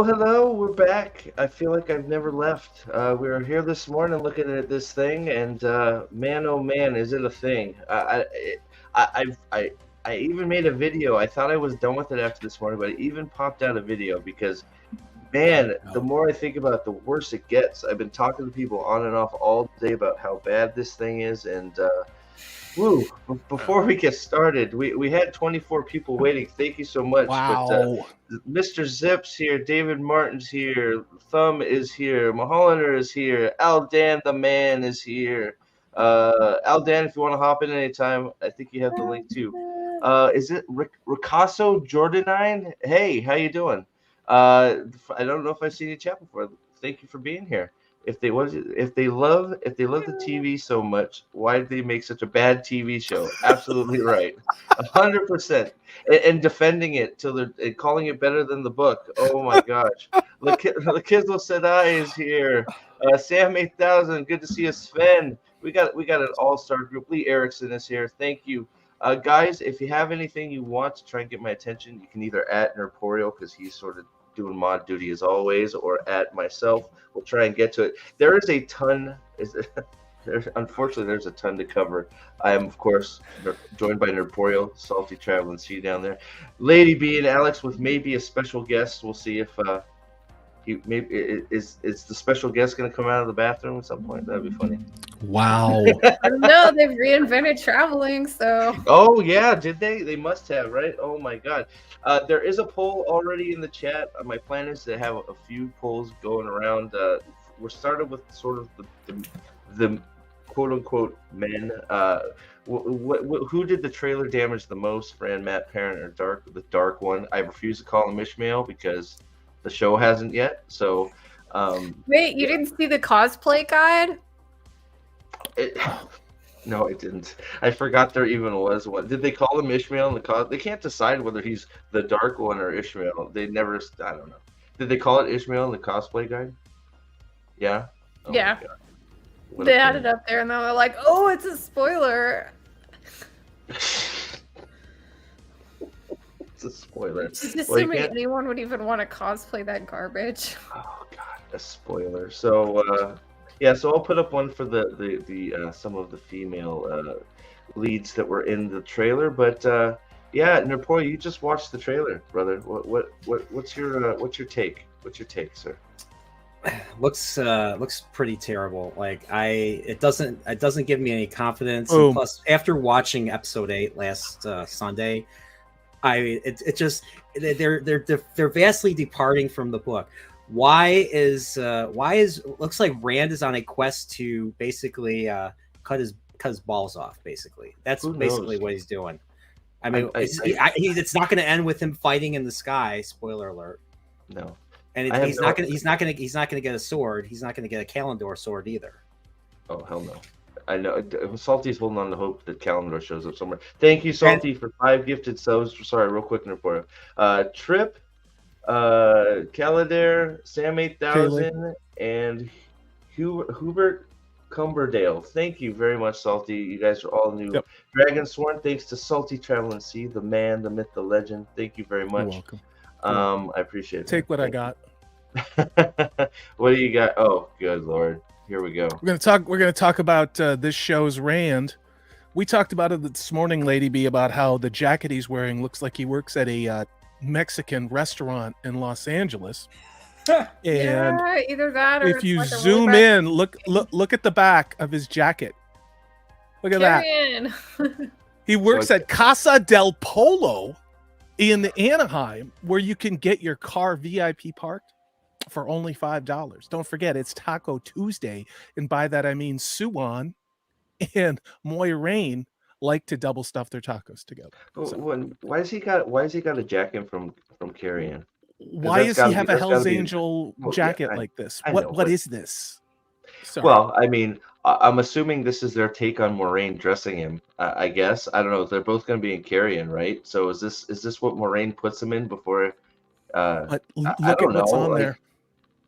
Hello, we're back. I feel like I've never left. We were here this morning looking at this thing, and man, oh man, is it a thing? I even made a video. I thought I was done with it after this morning, but I even popped out a video because, man, the more I think about it, the worse it gets. I've been talking to people on and off all day about how bad this thing is, and woo, before we get started, we had 24 people waiting. Thank you so much. Wow. But, Mr. Zips here, David Martin's here, Thumb is here, Maholander is here, Al Dan the man is here. Al Dan, if you want to hop in anytime, I think you have the link too. Is it Ricasso Jordanine? Hey, how you doing? I don't know if I've seen you chat before. Thank you for being here. If they love the TV so much, why did they make such a bad TV show? Absolutely right, 100%. And defending it till they're calling it better than the book. Oh my gosh. Lakizzle Sedai is here. Sam 8000, good to see you. Sven, we got an all-star group. Lee Erickson is here. Thank you. Guys, if you have anything you want to try and get my attention, you can either at Nerporeal, because he's sort of doing mod duty as always, or at myself. We'll try and get to it. There is a ton. Unfortunately, there's a ton to cover. I am, of course, joined by Nerporeal, Salty Traveling Sea down there, Lady B and Alex with maybe a special guest. We'll see if is the special guest going to come out of the bathroom at some point. That'd be funny. Wow. No, they've reinvented traveling, so. Oh yeah, did they? They must have, right? Oh my God. There is a poll already in the chat. My plan is to have a few polls going around. We're started with sort of the quote unquote men. Who did the trailer damage the most? Fran, Matt Parent, or the dark one? I refuse to call him Ishmael because the show hasn't yet. So. Wait, you didn't see the cosplay guide? No, I didn't. I forgot there even was one. Did they call him Ishmael in the cos? They can't decide whether he's the dark one or Ishmael. They never. I don't know. Did they call it Ishmael in the cosplay guide? Yeah. Oh yeah. They had it up there, and they were like, "Oh, it's a spoiler." It's a spoiler. Just assuming anyone would even want to cosplay that garbage. Oh God, a spoiler. So. Yeah, so I'll put up one for the some of the female leads that were in the trailer, but yeah, Nerporeal, you just watched the trailer, brother. What's your take? What's your take, sir? Looks pretty terrible. Like it doesn't give me any confidence. And plus, after watching episode 8 last Sunday, they're vastly departing from the book. Why is looks like Rand is on a quest to basically cut his balls off. Basically, that's basically what he's doing. I mean, it's not going to end with him fighting in the sky. Spoiler alert. No, and he's not going to get a sword. He's not going to get a Kalimdor sword either. Oh hell no! I know Salty's holding on to hope that Kalimdor shows up somewhere. Thank you, Salty, for 5 gifted subs. Sorry, real quick, Nerporeal. Trip. Caladair, Sam 8000, and Hubert Cumberdale. Thank you very much, Salty. You guys are all new. Yep. Dragon Sworn, thanks to Salty Traveling Sea, the man, the myth, the legend. Thank you very much. You're welcome. I appreciate it. Take what I got. What do you got? Oh, good Lord. Here we go. We're gonna talk about this show's Rand, We talked about it this morning, Lady B, about how the jacket he's wearing looks like he works at a Mexican restaurant in Los Angeles. And Yeah, either that or if it's you like a really zoom bad in, look at the back of his jacket. Look at that. Carrion. He works at Casa del Polo in Anaheim, where you can get your car VIP parked for only $5. Don't forget, it's Taco Tuesday, and by that I mean Suwon and Moiraine like to double stuff their tacos together. So, Why has he got a jacket from Carrion? why that's does he gotta have be- a that's gotta Hell's be- Angel well, yeah, jacket I- like this? I What know, what but- is this? Sorry. Well, I mean, I'm assuming this is their take on Moraine dressing him. I guess I don't know. They're both going to be in Carrion, right? So is this what Moraine puts him in before? But I look at don't what's know, on like- there.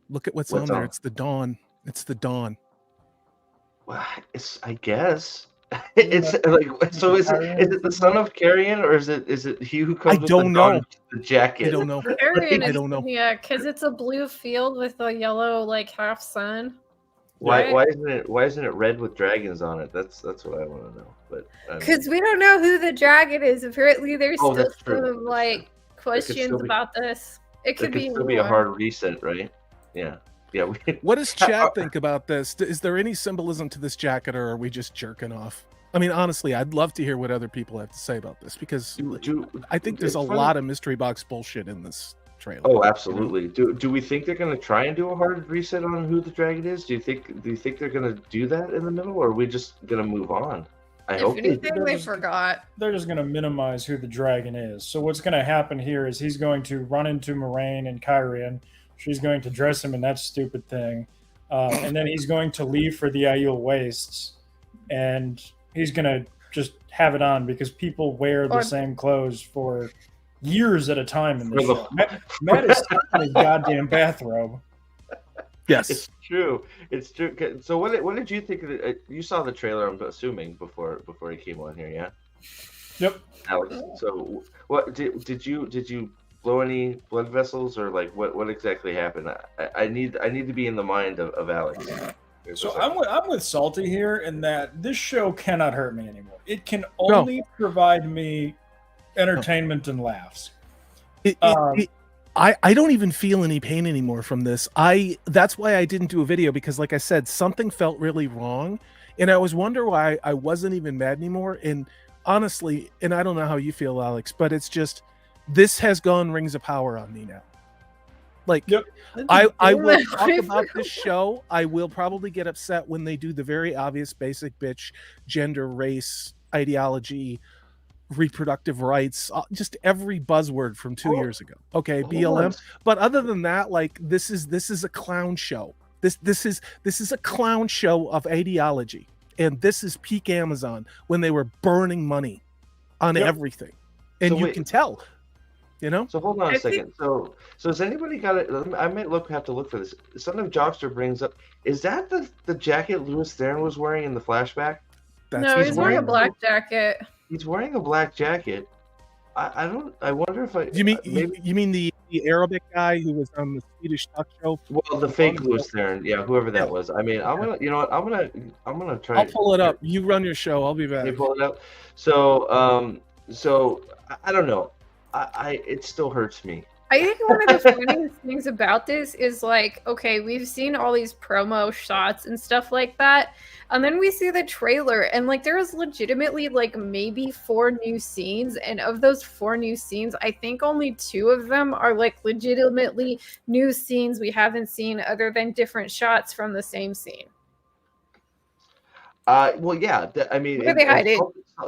Look at what's on What's there. on? It's the dawn. It's the dawn. Well, I guess it's like so. Is it the son of Carrion or is it he who comes? with don't the dawn, know. the jacket. I don't know. Carrion I is, don't know. yeah, because it's a blue field with a yellow like half sun. Why Right. why isn't it red with dragons on it? That's what I want to know. But Because we don't know who the dragon is. Apparently, there's Oh, still that's true. some That's true. like questions still be- about this. It there could could be still be a anyone. hard reset, right? Yeah. What does Chad think about this? Is there any symbolism to this jacket, or are we just jerking off? I mean, honestly, I'd love to hear what other people have to say about this, because I think there's a it's funny- lot of mystery box bullshit in this trailer. Oh, absolutely. Do we think they're going to try and do a hard reset on who the dragon is? Do you think they're going to do that in the middle, or are we just going to move on? I If hope they anything, they forgot. They're just going to minimize who the dragon is. So what's going to happen here is he's going to run into Moraine and Kyrian. She's going to dress him in that stupid thing. And then he's going to leave for the Aiel Wastes. And he's going to just have it on because people wear the Or- same clothes for years at a time in this For the- show. Matt is stuck in his goddamn bathrobe. Yes. It's true. It's true. So what did you think of it? You saw the trailer, I'm assuming, before he came on here, yeah? Yep. Alex. So what did you blow any blood vessels, or like what exactly happened? I need to be in the mind of Alex. So I'm with Salty here in that this show cannot hurt me anymore. It can only provide me entertainment and laughs. I don't even feel any pain anymore from this. That's why I didn't do a video, because like I said, something felt really wrong, and I was wondering why I wasn't even mad anymore. And honestly, and I don't know how you feel, Alex, but it's just, this has gone Rings of Power on me now. Like, Yep. I will talk about this show. I will probably get upset when they do the very obvious basic bitch gender, race, ideology, reproductive rights, just every buzzword from 2 years ago. Okay, BLM. But other than that, like, this is a clown show. This is a clown show of ideology, and this is peak Amazon when they were burning money on everything, and So you wait. can tell. You know. So hold on I a second. So has anybody got it? I might have to look for this. Son of Jockster brings up. Is that the jacket Louis Theron was wearing in the flashback? No, he's wearing a black jacket. He's wearing a black jacket. I don't. I wonder if I. You mean maybe? you mean the Arabic guy who was on the Swedish talk show? Well, the fake Louis Theron. Yeah, whoever that was. I mean, I'm gonna. You know what? I'm gonna try. I'll pull it up. You run your show. I'll be back. Can you pull it up? So I don't know. It still hurts me. I think one of the funniest things about this is like, okay, we've seen all these promo shots and stuff like that, and then we see the trailer, and like there is legitimately like maybe 4 new scenes, and of those 4 new scenes, I think only 2 of them are like legitimately new scenes we haven't seen other than different shots from the same scene. Well, yeah. I mean, Where are they hiding?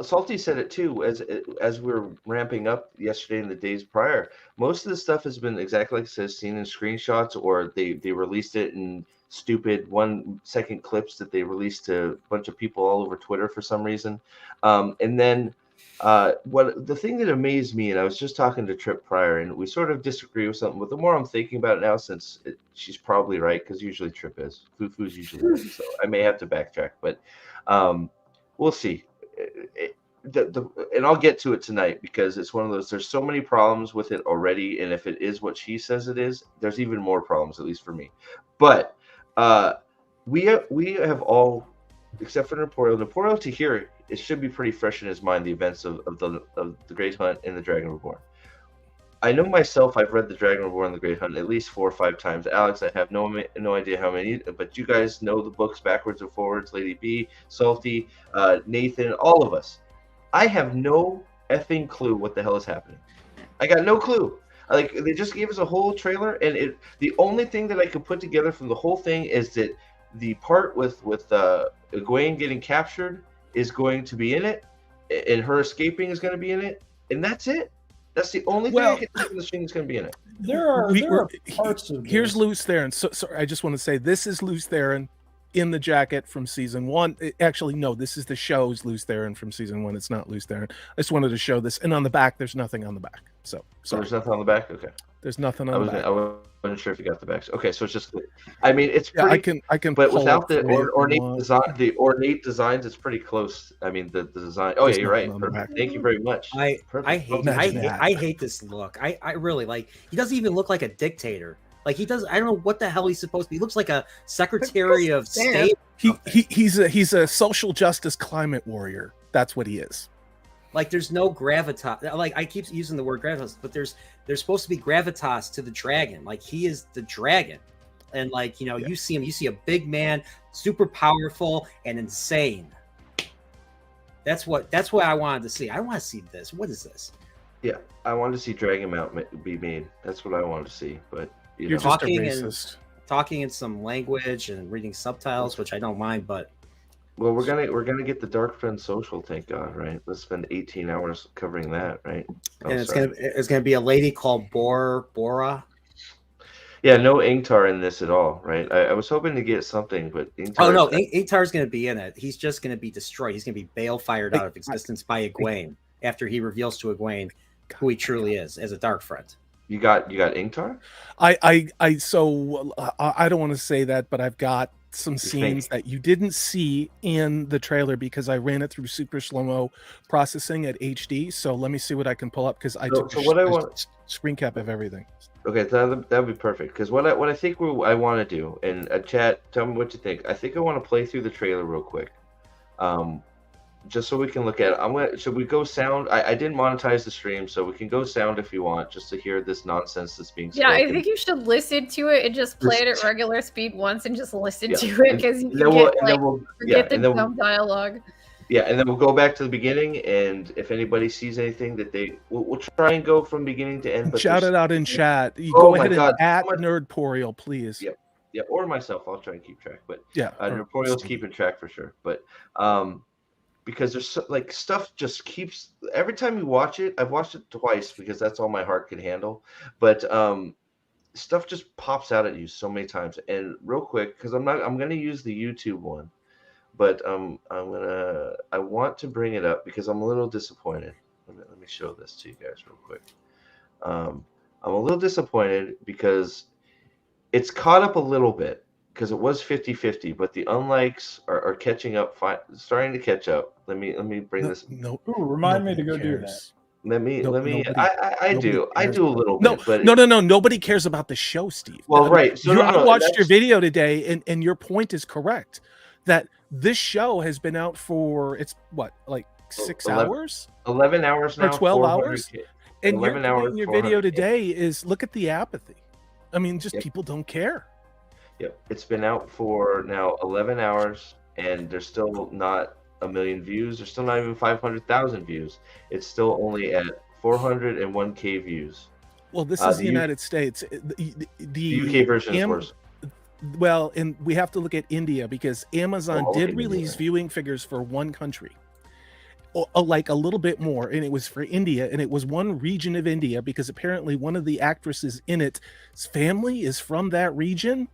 Salty said it too. As we were ramping up yesterday and the days prior, most of the stuff has been exactly like it says, seen in screenshots, or they released it in stupid 1-second clips that they released to a bunch of people all over Twitter for some reason. And then what the thing that amazed me, and I was just talking to Trip prior, and we sort of disagree with something, but the more I'm thinking about it now, since she's probably right, because usually Trip is, Fufu's usually right, so I may have to backtrack, but we'll see. And I'll get to it tonight, because it's one of those, there's so many problems with it already, and if it is what she says it is, there's even more problems, at least for me. But we have all except for Napoleon to hear, it should be pretty fresh in his mind, the events of the Great Hunt and the Dragon Reborn. I know myself, I've read the Dragon Reborn and the Great Hunt at least 4 or 5 times. Alex, I have no idea how many, but you guys know the books backwards and forwards. Lady B, Salty, Nathan, all of us. I have no effing clue what the hell is happening. I got no clue. Like, they just gave us a whole trailer, and the only thing that I could put together from the whole thing is that the part with Egwene getting captured is going to be in it, and her escaping is going to be in it, and that's it. That's the only thing I can think of the string that's going to be in it. There are parts of this. Here's Luce Theron. So I just want to say this is Luce Theron in the jacket from season 1. Actually, no, this is the show's Luce Theron from season 1. It's not Luce Theron. I just wanted to show this. And on the back, there's nothing on the back. So there's nothing on the back? Okay. There's nothing on the back. I wasn't sure if you got the backs. Okay, so it's just, I mean, it's pretty. Yeah, I can. But without the ornate designs, it's pretty close. I mean, the design. Oh, yeah, you're right. Thank you very much. I hate this look. I really like. He doesn't even look like a dictator. Like, he does. I don't know what the hell he's supposed to be. He looks like a secretary of state. He's a social justice climate warrior. That's what he is. Like, there's no gravitas. Like, I keep using the word gravitas, but there's supposed to be gravitas to the dragon. Like, he is the dragon, and like, you see him. You see a big man, super powerful and insane. That's what I wanted to see. I want to see this. What is this? Yeah, I wanted to see Dragon Mount be made. That's what I wanted to see. But you're just a racist. Talking in some language and reading subtitles, which I don't mind, but. Well, we're gonna get the Dark Friend social, thank God, right? Let's spend 18 hours covering that, right? And it's gonna be a lady called Bora. Yeah, no Ingtar in this at all, right? I was hoping to get something, but Ingtar's gonna be in it. He's just gonna be destroyed. He's gonna be baled out of existence by Egwene after he reveals to Egwene who he truly is as a Dark Friend. You got Ingtar? I don't want to say that, but I've got some scenes that you didn't see in the trailer because I ran it through super slow-mo processing at HD. So let me see what I can pull up because I took a screen cap of everything. Okay, that would be perfect. Because what I think I want to do, and chat, tell me what you think. I think I want to play through the trailer real quick, just so we can look at it. Should we go sound? I didn't monetize the stream, so we can go sound if you want, just to hear this nonsense that's being spoken. Yeah, I think you should listen to it and just play it at regular speed once and just listen to it because you can forget the dumb dialogue. Yeah, and then we'll go back to the beginning, and if anybody sees anything that we'll try and go from beginning to end. But shout it out in chat. You go ahead and at Nerdporial, please. Yep. Yeah, or myself. I'll try and keep track. But yeah, Nerdporial's keeping track for sure. But because there's stuff just keeps every time you watch it. I've watched it twice because that's all my heart can handle. But stuff just pops out at you so many times. And real quick, because I'm gonna use the YouTube one, but I want to bring it up because I'm a little disappointed. Let me show this to you guys real quick. I'm a little disappointed because it's caught up a little bit. Because it was 50-50, but the unlikes are catching up, starting to catch up. Let me bring this. Remind me to go do that. Let me. I do a little bit. But no. Nobody cares about the show, Steve. Well, right. So I watched your video today, and your point is correct. That this show has been out for 6 hours, 11 hours now, or 12 hours, and your video today is look at the apathy. I mean, just people don't care. Yep, it's been out for now 11 hours, and there's still not 1 million views. There's still not even 500,000 views. It's still only at 401k views. Well, this is the United States. The UK version is worse. Well, and we have to look at India because Amazon did release viewing figures for one country, like a little bit more, and it was for India, and it was one region of India because apparently one of the actresses in its family is from that region.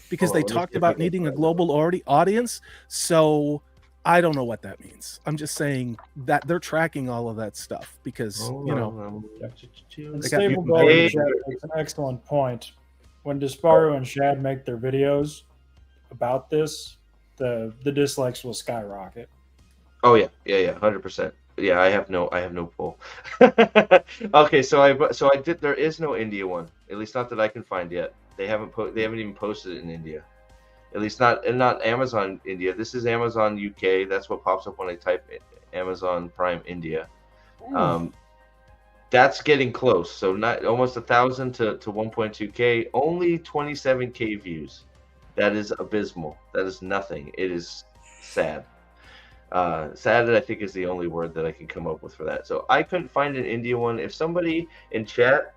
Because they talked about needing a global audience. So I don't know what that means. I'm just saying that they're tracking all of that stuff because, Stable Gold makes an excellent point. When Desparu and Shad make their videos about this, the dislikes will skyrocket. Oh yeah, 100%. Yeah, I have no pull. Okay, so I did. There is no India one, at least not that I can find yet. They haven't even posted it in India. At least not Amazon India. This is Amazon UK. That's what pops up when I type Amazon Prime India. That's getting close. So not almost 1,000 to 1.2K. Only 27K views. That is abysmal. That is nothing. It is sad. Sad, I think, is the only word that I can come up with for that. So I couldn't find an India one. If somebody in chat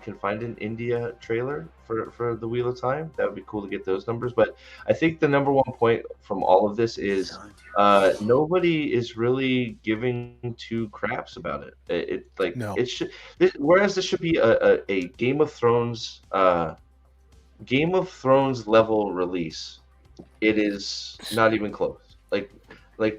can find an India trailer for the Wheel of Time, that would be cool to get those numbers. But I think the number one point from all of this is nobody is really giving two craps about it. It should. Whereas this should be a Game of Thrones level release, it is not even close. Like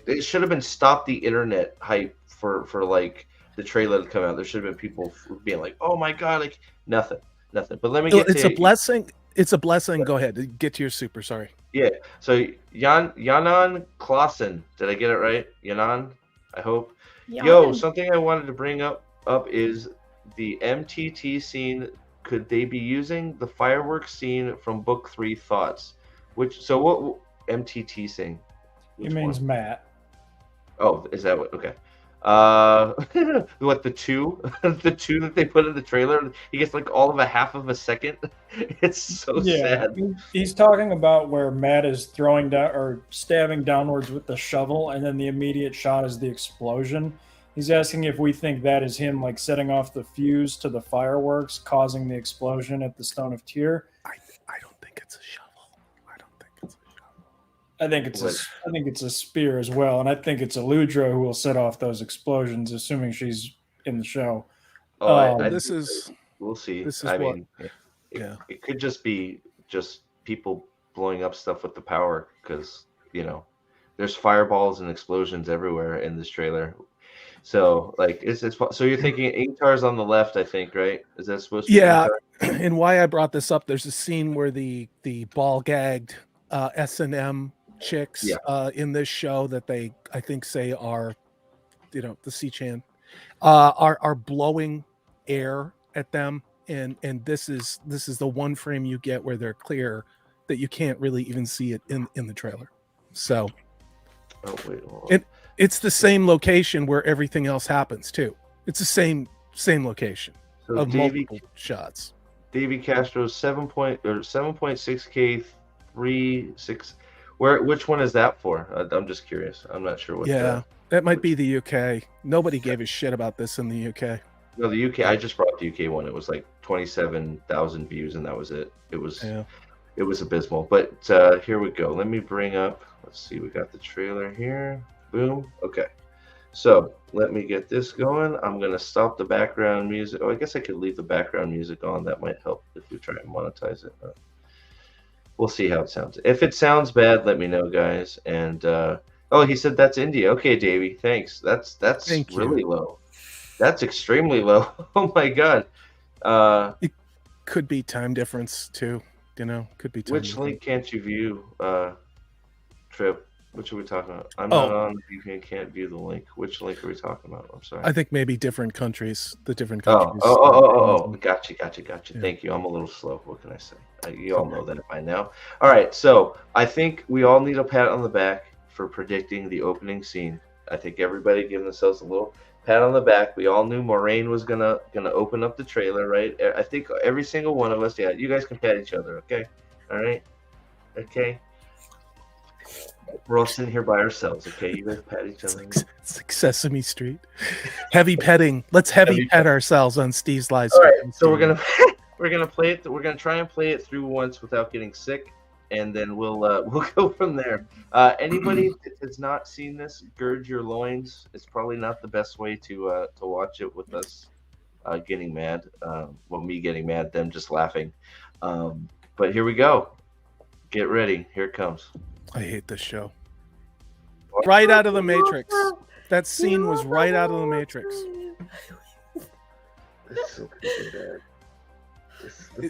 it should have been stop the internet hype for like the trailer to come out. There should have been people being like, "Oh my god!" Like nothing. But let me get. It's a blessing. It's a blessing. Go ahead. Get to your super. Sorry. Yeah. So Yanan Clausen. Did I get it right? Yanan. I hope. Yo, something I wanted to bring up is the MTT scene. Could they be using the fireworks scene from Book 3 Thoughts? What MTT scene? It means one? Matt. Oh, is that what? Okay. What, the two that they put in the trailer? He gets like all of a half of a second. It's so sad. He's talking about where Matt is throwing down or stabbing downwards with the shovel, and then the immediate shot is the explosion. He's asking if we think that is him like setting off the fuse to the fireworks, causing the explosion at the Stone of Tyr. I don't think it's a shovel. I think it's a spear as well, and I think it's Eludra who will set off those explosions, assuming she's in the show. We'll see. It could just be people blowing up stuff with the power because there's fireballs and explosions everywhere in this trailer. So so you're thinking Ingtar's on the left, I think, right? Is that supposed to be? Yeah, and why I brought this up, there's a scene where the ball gagged S&M chicks in this show that they I think say are the Seachan are blowing air at them, and this is the one frame you get where they're clear that you can't really even see it in the trailer. So it's the same location where everything else happens too. It's the same location of multiple shots. Davey Castro's 7.6K 3.6. Which one is that for? I'm just curious. I'm not sure what. Yeah, that might be the UK. Nobody gave a shit about this in the UK. No, the UK. I just brought the UK one. It was like 27,000 views, and that was it. It was abysmal. But here we go. Let me bring up. Let's see. We got the trailer here. Boom. Okay. So let me get this going. I'm gonna stop the background music. Oh, I guess I could leave the background music on. That might help if we try and monetize it. We'll see how it sounds. If it sounds bad, let me know, guys. And he said that's India. Okay, Davey, thanks. That's really low. That's extremely low. Oh my god. It could be time difference too. Could be time. Which link can't you view? Trip. Which are we talking about? I'm not on the VPN. Can't view the link. Which link are we talking about? I'm sorry. I think maybe different countries. The different countries. Gotcha. Yeah. Thank you. I'm a little slow. What can I say? You all know that by now. All right. So I think we all need a pat on the back for predicting the opening scene. I think everybody give themselves a little pat on the back. We all knew Moiraine was gonna open up the trailer, right? I think every single one of us. Yeah. You guys can pat each other. Okay. All right. Okay. We're all sitting here by ourselves, okay? You guys pat each other. It's like Sesame Street. Heavy petting. Let's heavy pet ourselves on Steve's live stream. All right, so we're gonna play it. We're gonna try and play it through once without getting sick, and then we'll go from there. Anybody that has not seen this, gird your loins. It's probably not the best way to watch it with us getting mad. Me getting mad, them just laughing. But here we go. Get ready. Here it comes. I hate this show. Right out of the Matrix. That scene was right out of the Matrix.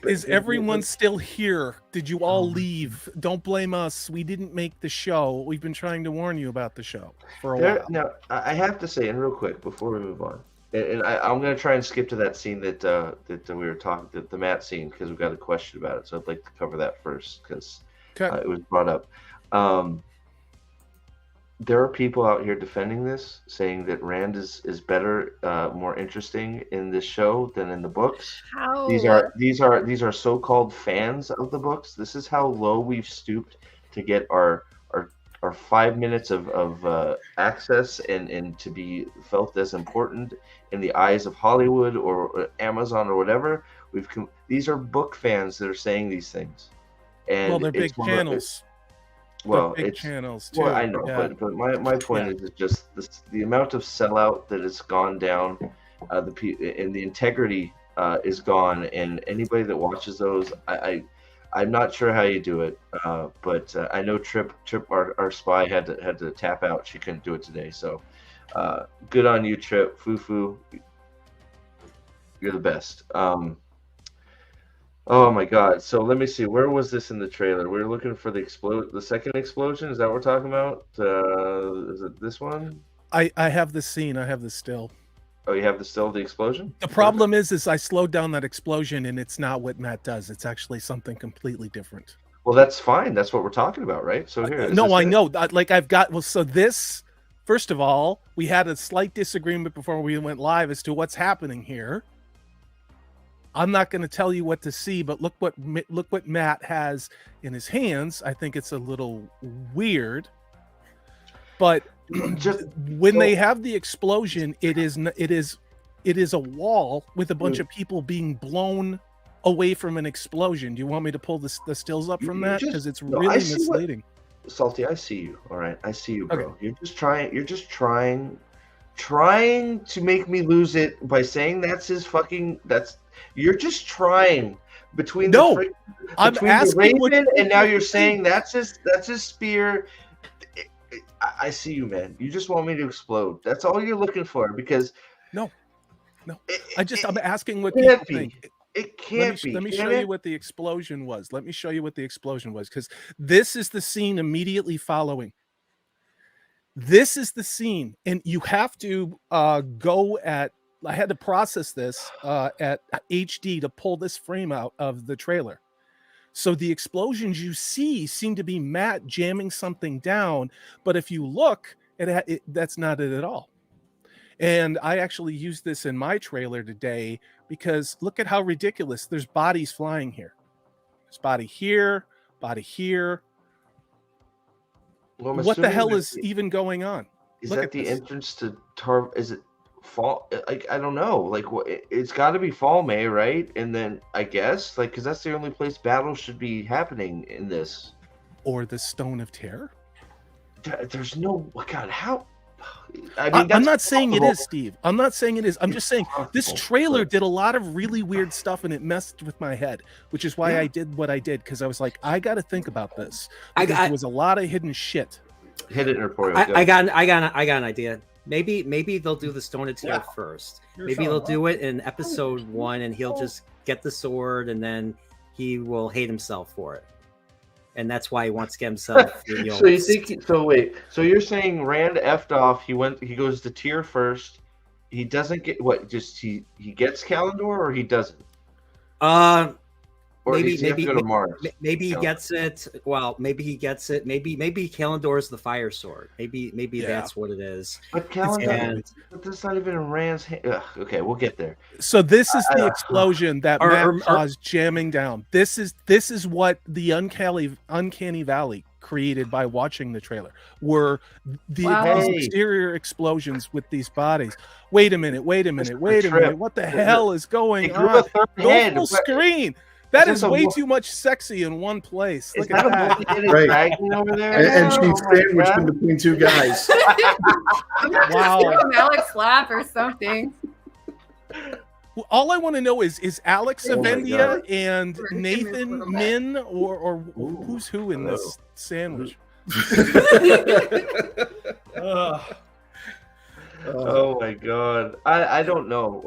Is everyone still here? Did you all leave? Don't blame us. We didn't make the show. We've been trying to warn you about the show for a while. Now, I have to say, and real quick before we move on, and I'm going to try and skip to that scene that we were talking, the Matt scene, because we've got a question about it. So I'd like to cover that first, because Okay. It was brought up. There are people out here defending this, saying that Rand is better, more interesting in this show than in the books. How? These are so-called fans of the books. This is how low we've stooped to get our 5 minutes of access and to be felt as important in the eyes of Hollywood or Amazon or whatever. These are book fans that are saying these things. And Well, they're big it's channels. Well, They're big it's channels too. well, I know, Yeah. but my point is just the amount of sellout that has gone down, and the integrity is gone, and anybody that watches those, I'm not sure how you do it, but I know Trip, our spy had to tap out. She couldn't do it today, so good on you, Trip. Fufu, you're the best. Oh my God! So let me see. Where was this in the trailer? We were looking for the second explosion. Is that what we're talking about? Is it this one? I have the scene. I have the still. Oh, you have the explosion? The problem is I slowed down that explosion, and it's not what Matt does. It's actually something completely different. Well, that's fine. That's what we're talking about, right? So here. No, I know. Like I've got. Well, so this. First of all, we had a slight disagreement before we went live as to what's happening here. I'm not going to tell you what to see, but look what Matt has in his hands. I think it's a little weird, but when they have the explosion, it is a wall with a bunch of people being blown away from an explosion. Do you want me to pull the stills up from that? Because it's really misleading. Salty, I see you. All right, I see you, bro. Okay. You're just trying to make me lose it by saying you're just trying between I'm asking the Raven and now you're saying that's his spear. I see you, man. You just want me to explode. That's all you're looking for, because no. I'm asking what people think. It can't be. Let me show you what the explosion was. Let me show you what the explosion was, because this is the scene immediately following. This is the scene, and you have to go at. I had to process this at HD to pull this frame out of the trailer. So the explosions you see seem to be Matt jamming something down, but if you look, that's not it at all. And I actually used this in my trailer today because look at how ridiculous. There's bodies flying here. There's body here, body here. Well, what the hell is even going on? Is that the entrance to Tar? Is it fall? Like, I don't know. Like, what? It's got to be Fall May, right? And then I guess, like, because that's the only place battles should be happening in this. Or the Stone of Terror. There's no. God, how? I mean, I'm not saying it is, Steve. I'm not saying it is. I'm just saying this trailer did a lot of really weird stuff, and it messed with my head, which is why I did what I did, because I was like, I got to think about this. There was a lot of hidden shit. Hit it, Emporio. I got an idea. Maybe they'll do the Stone of Terror first. Maybe they'll do it in episode 1, and he'll just get the sword, and then he will hate himself for it. And that's why he wants to get himself. So you think? So wait. So you're saying Rand effed off? He goes to Tyr first. He doesn't get what? Just he gets Kalendor, or he doesn't? Or maybe does he have to go to Mars? Maybe he gets it. Well, maybe he gets it. Maybe Kalendor is the fire sword. Maybe that's what it is. But Kalendor, but that's not even in Rand's hand. Ugh, okay, we'll get there. So this is the explosion that Matt caused jamming down. This is what the uncanny valley created by watching the trailer were these exterior explosions with these bodies. Wait a minute. What the hell is going on? Go full screen. That is way too much sexy in one place. Look at that. Dragon over there? And she's sandwiched in between two guys. Wow. Alex laugh or something. All I want to know is Alex Avendia and Nathan Min or who's who in this sandwich? Oh my God. I don't know.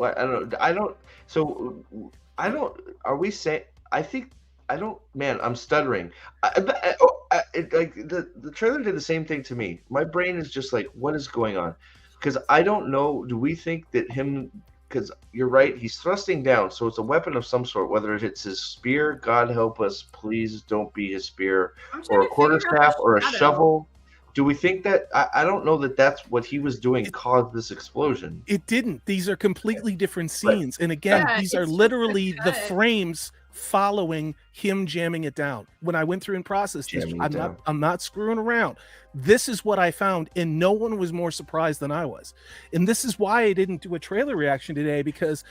Are we saying? I think I don't. Man, I'm stuttering. Like the trailer did the same thing to me. My brain is just like, what is going on? Because I don't know. Do we think that him because you're right, he's thrusting down, so it's a weapon of some sort, whether it's his spear, God help us, please don't be his spear, I'm trying or a to figure out quarterstaff, the or a shadow. shovel. Do we think that, I don't know that that's what he was doing caused this explosion. It didn't. These are completely different scenes. And again, Yeah, these are it's just a literally the cut. frames following him jamming it down. When I went through and processed this, Jamming it down. I'm not screwing around. This is what I found, and no one was more surprised than I was. And this is why I didn't do a trailer reaction today, because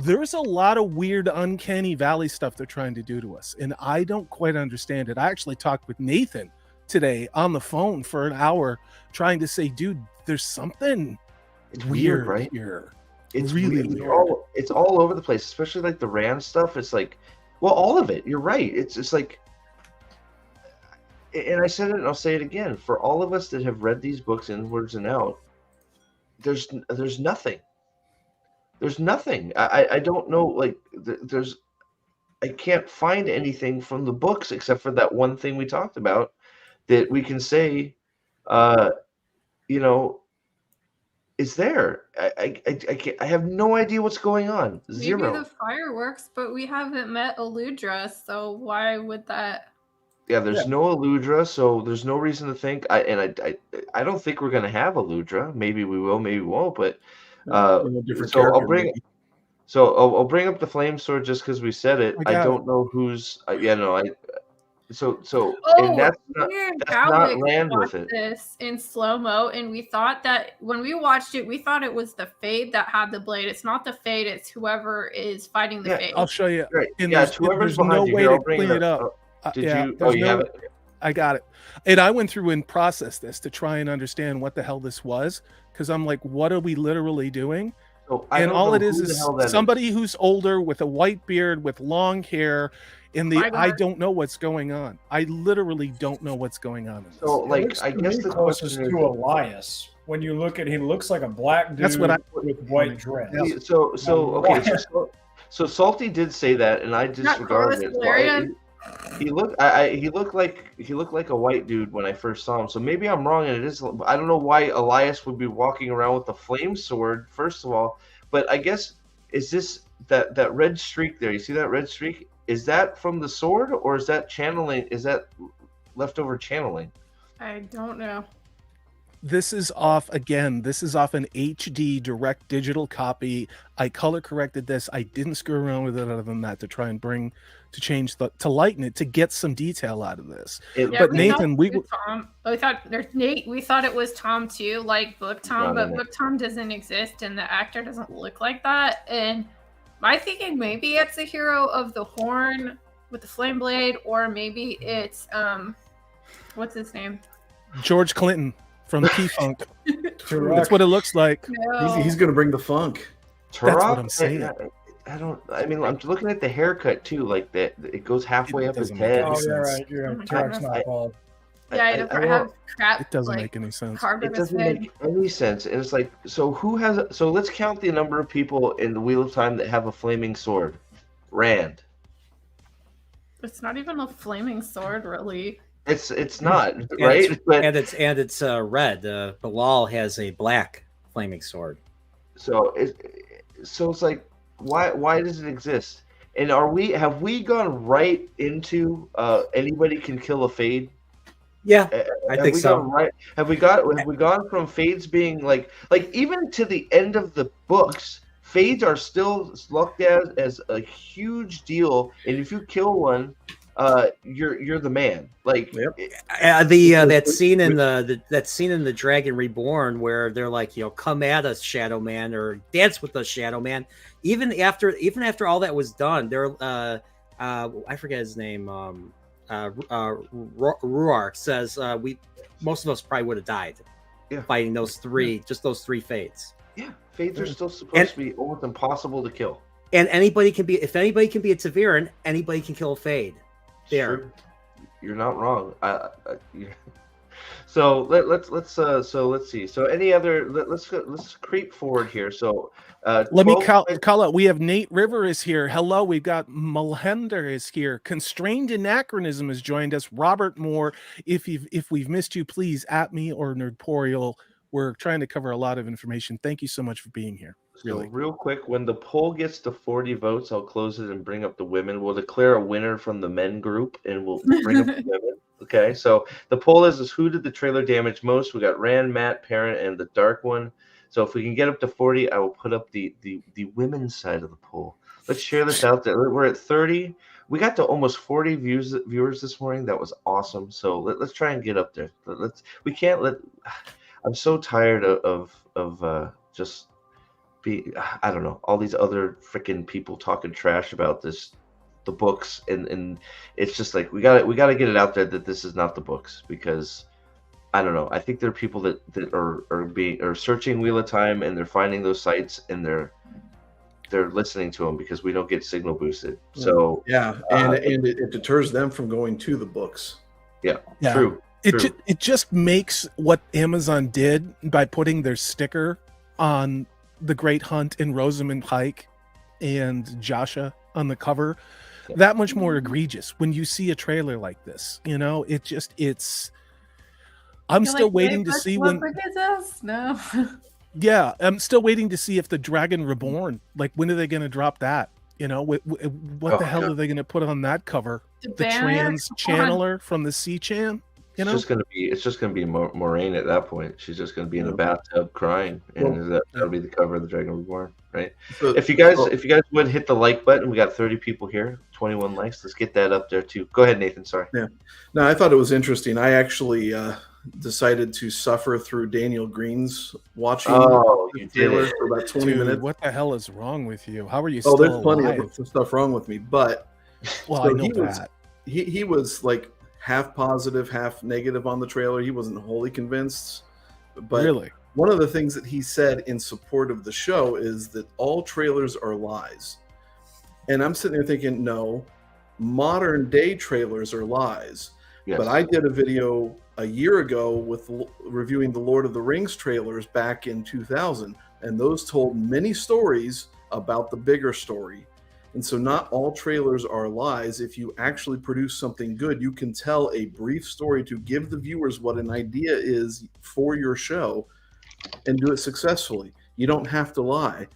there's a lot of weird uncanny valley stuff they're trying to do to us, and I don't quite understand it. I actually talked with Nathan today on the phone for an hour trying to say, dude, there's something It's weird, right? here. It's really weird. weird. It's all over the place, especially like the Rand stuff. It's like, well, all of it. You're right. It's like, and I said it and I'll say it again. For all of us that have read these books inwards and out, there's nothing. There's nothing. I don't know. Like I can't find anything from the books except for that one thing we talked about that we can say, you know, is there. I have no idea what's going on. Zero. Maybe the fireworks, but we haven't met Eludra, so why would that? Yeah, there's no Eludra, so there's no reason to think. I don't think we're gonna have Eludra. Maybe we will, maybe we won't. But different so I'll character, bring. maybe. So I'll bring up the flame sword just because we said it. I don't know who's. So and that's not Rand with it. This in slow mo, and we thought that when we watched it, we thought it was the Fade that had the blade. It's not the Fade; it's whoever is fighting the Fade. I'll show you. Right. And Yeah, there's whoever's no behind you. way Here, to I'll bring clean it up. Did yeah, you? there's Oh, you no- have it. I got it. And I went through and processed this to try and understand what the hell this was, because I'm like, what are we literally doing? So I And don't all know it is who the hell that somebody who's older with a white beard with long hair. In the, I don't know what's going on. I literally don't know what's going on in this. So, It like, looks I to guess me the closest question to is, Elias. When you look at, he looks like a black dude That's what I- with white dress. okay, so Salty did say that, and I disregarded it. Corvus He looked, he looked like a white dude when I first saw him. So maybe I'm wrong, and it is. I don't know why Elias would be walking around with a flame sword. First of all, but I guess is this that red streak there? You see that red streak? Is that from the sword, or is that channeling? Is that leftover channeling? I don't know. This is off again. This is off an HD direct digital copy. I color corrected this. I didn't screw around with it other than that to try and to lighten it, to get some detail out of this. But Nathan, Tom. We thought there's Nate. We thought it was Tom too, like Book Tom, but Book Tom doesn't exist, and the actor doesn't look like that. And my thinking, maybe it's a hero of the horn with the flame blade, or maybe it's what's his name? George Clinton from P-Funk. Turok. That's what it looks like. No. He's going to bring the funk. That's Turok? what I'm saying. I mean, I'm looking at the haircut too. Like that, it goes halfway up his doesn't make head. any Oh, you're sense. right. You're right. Oh my Turok's goodness. not bald. Yeah, I don't have crap. It doesn't like, make any sense. carved It in his doesn't head. make any sense. And it's like, so who has? So let's count the number of people in the Wheel of Time that have a flaming sword. Rand. It's not even a flaming sword, really. It's not right. And it's red. Bilal has a black flaming sword. So it's like, why does it exist? And have we gone right into anybody can kill a Fade? Yeah, I think so. Have we gone from Fades being like even to the end of the books, Fades are still looked at as a huge deal, and if you kill one, you're the man. Like that scene in that scene in the Dragon Reborn where they're like, come at us, Shadow Man, or dance with us, Shadow Man. Even after all that was done, there I forget his name. Ruark says most of us probably would have died fighting those three Fades. Yeah, Fades are still supposed to be almost impossible to kill. And if anybody can be a Ta'veren, anybody can kill a Fade. There, sure. You're not wrong. So let's see. So any other? Let's creep forward here. So let me call out. We have Nate River is here. Hello. We've got Malhender is here. Constrained Anachronism has joined us. Robert Moore. If we've missed you, please at me or Nerdporial. We're trying to cover a lot of information. Thank you so much for being here. really. real quick, when the poll gets to 40 votes, I'll close it and bring up the women. We'll declare a winner from the men group, and we'll bring up the women. Okay, so the poll is who did the trailer damage most? We got Rand, Matt, Parent, and the Dark One. So if we can get up to 40, I will put up the women's side of the poll. Let's share this out there. We're at 30. We got to almost 40 viewers this morning. That was awesome. So let's try and get up there. We can't let. I'm so tired of just be. I don't know, all these other freaking people talking trash about the books, and it's just like we got to get it out there that this is not the books, because I don't know. I think there are people that are searching Wheel of Time, and they're finding those sites, and they're listening to them because we don't get signal boosted. So yeah, and it deters them from going to the books. Yeah. True. It just makes what Amazon did by putting their sticker on The Great Hunt and Rosamund Pike and Joshua on the cover that much more egregious when you see a trailer like this. You know, I'm still waiting to see when. No. Yeah, I'm still waiting to see if the Dragon Reborn, like, when are they going to drop that? You know, what the hell are they going to put on that cover? The trans channeler from the C-Chan. You know, it's just gonna be Moraine at that point. She's just gonna be in a bathtub crying, and that'll be the cover of the Dragon Reborn, right? So, if you guys would hit the like button, we got 30 people here, 21 likes. Let's get that up there too. Go ahead, Nathan. Sorry. Yeah, no, I thought it was interesting. I actually decided to suffer through Daniel Green's watching the trailer for about 20 minutes. What the hell is wrong with you? How are you? Oh, there's plenty of stuff wrong with me, but well, I know that he was like half positive, half negative on the trailer. He wasn't wholly convinced. But really, one of the things that he said in support of the show is that all trailers are lies. And I'm sitting there thinking, no, modern day trailers are lies. Yes. But I did a video a year ago with reviewing the Lord of the Rings trailers back in 2000, and those told many stories about the bigger story. And so not all trailers are lies. If you actually produce something good, you can tell a brief story to give the viewers what an idea is for your show and do it successfully. You don't have to lie.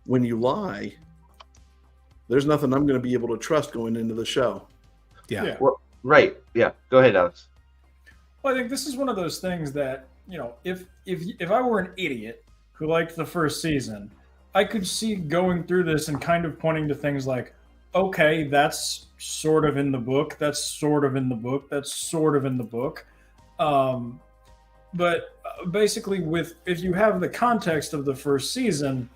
When you lie, there's nothing I'm going to be able to trust going into the show. Yeah. Well, right. Yeah. Go ahead, Alex. Well, I think this is one of those things that, you know, if I were an idiot who liked the first season, I could see going through this and kind of pointing to things like, okay, that's sort of in the book. That's sort of in the book. That's sort of in the book. But basically, if you have the context of the first season,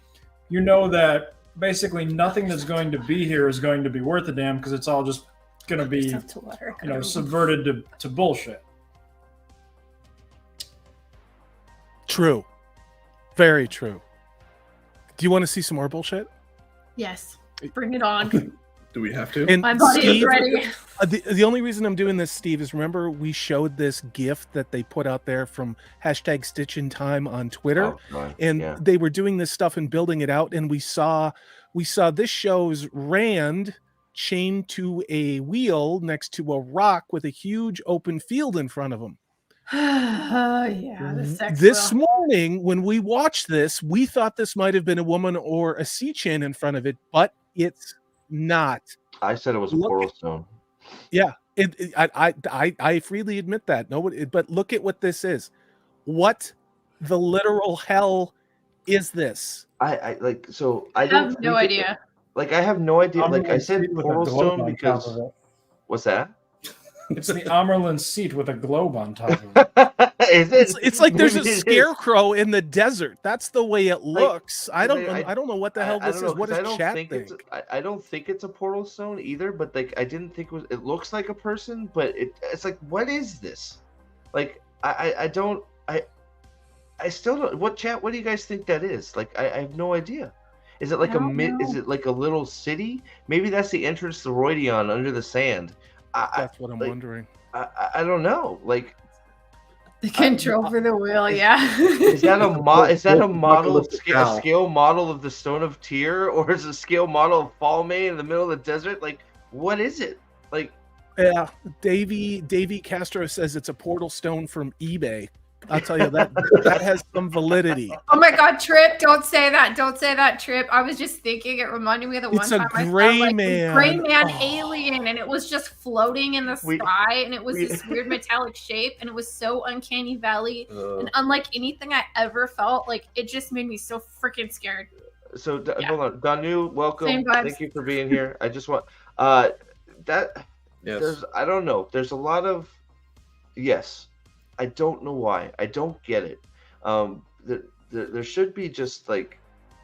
you know that basically nothing that's going to be here is going to be worth a damn, because it's all just going to be, subverted to bullshit. True. Very true. Do you want to see some more bullshit? Yes. Bring it on. Do we have to? And my body Steve, is ready. The only reason I'm doing this, Steve, is remember we showed this GIF that they put out there from #StitchInTime on Twitter, they were doing this stuff and building it out, and we saw this show's Rand chained to a wheel next to a rock with a huge open field in front of him. This morning, when we watched this, we thought this might have been a woman or a C-Chan in front of it, but it's not. I said it was a portal stone. Yeah, I freely admit that. Nobody, but look at what this is. What the literal hell is this? I have no idea. I have no idea. Like I said, portal stone because what's that? It's the Amerlin seat with a globe on top of it. It's like there's a scarecrow in the desert. That's the way it looks. I don't know what the hell this is. What does chat think? I don't think it's a portal stone either. But I didn't think it looks like a person. But it's like, what is this? Like I still don't. What do you guys think that is? Like I have no idea. Is it like Is it like a little city? Maybe that's the entrance to Rhuideon under the sand. That's what I'm wondering. I don't know. Like the control for the wheel, yeah. Is that a model, a scale model of the Stone of Tyr, or is it a scale model of Falme in the middle of the desert? Like, what is it? Like, yeah, Davey Castro says it's a portal stone from eBay. I'll tell you that has some validity. Oh my God, Trip! Don't say that. Don't say that, Trip. I was just thinking. It reminded me of the one It's a time I gray saw like man. a gray man Oh. alien, and it was just floating in the sky, and it was this weird metallic shape, and it was so uncanny valley, and unlike anything I ever felt. Like it just made me so freaking scared. So hold on, Danu, welcome. Same vibes. Thank you for being here. I just want that. Yes. I don't know. There's a lot of yes. I don't know why. I don't get it. There should be just like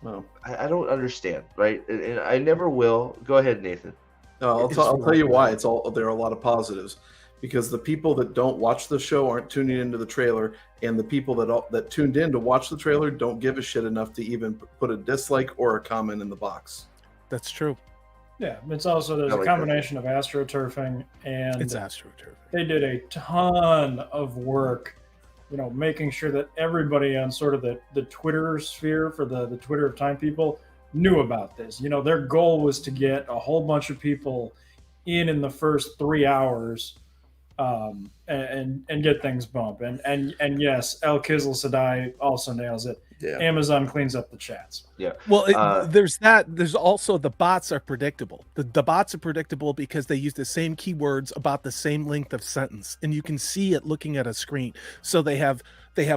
No. I don't understand, right? And I never will. Go ahead, Nathan. I'll tell you why. There are a lot of positives, because the people that don't watch the show aren't tuning into the trailer, and the people that tuned in to watch the trailer don't give a shit enough to even put a dislike or a comment in the box. That's true. Yeah, it's also there's a combination of astroturfing and It's astroturfing. they did a ton of work, making sure that everybody on sort of the Twitter sphere for the Twitter of Time people knew about this. Their goal was to get a whole bunch of people in the first 3 hours and get things bumping. And yes, El Kizl Sadai also nails it. Yeah. Amazon cleans up the chats. Yeah. Well, there's that. There's also the bots are predictable. The bots are predictable because they use the same keywords about the same length of sentence, and you can see it looking at a screen. So they have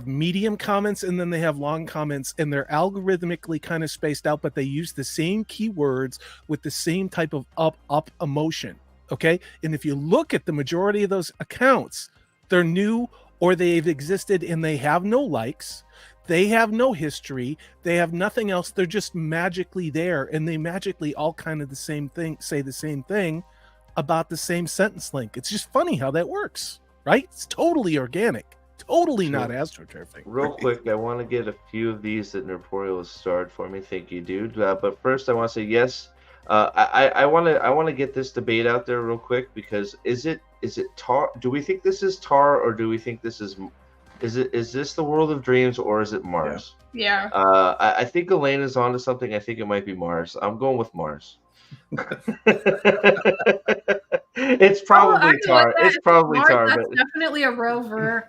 medium comments and then they have long comments, and they're algorithmically kind of spaced out, but they use the same keywords with the same type of up emotion. Okay, and if you look at the majority of those accounts, they're new or they've existed and they have no likes. They have no history. They have nothing else. They're just magically there, and they magically all kind of say the same thing about the same sentence length. It's just funny how that works, right? It's totally organic, totally not astroturfing. Real quick, I want to get a few of these that Nerporio has starred for me. Thank you, dude. But first, I want to say yes. I want to get this debate out there real quick, because is it Tar? Do we think this is Tar, or do we think this is this the World of Dreams, or is it Mars? Yeah. I think Elaine is onto something. I think it might be Mars. I'm going with Mars. It's probably Tar. It's probably Mars, Tar. That's But definitely a rover.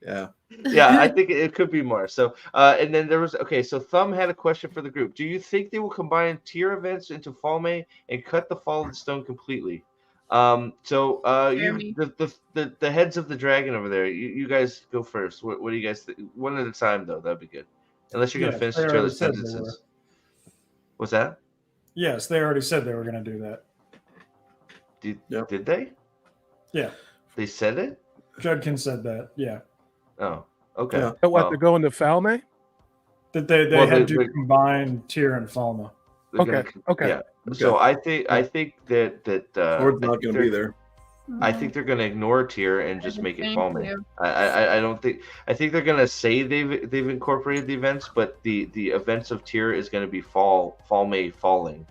Yeah. yeah, I think it could be Mars. So, and then there was So Thumb had a question for the group. Do you think they will combine tier events into Falme and cut the Fall of the Stone completely? The heads of the dragon over there. You guys go first. What do you guys think? One at a time, though. That'd be good. Unless you're gonna finish each other's sentences. What's that? Yes, they already said they were going to do that. Did they? Yeah. They said it? Judkin said that. Yeah. Oh, okay. Yeah. But what, they're going to Falme? That they had to combine Tyr and Falme. Okay. Yeah. So I think that Lord's not going to be there. I think they're going to ignore Tyr and just make it Thank Falme. you. I don't think. I think they're going to say they've incorporated the events, but the events of Tyr is going to be Falme falling,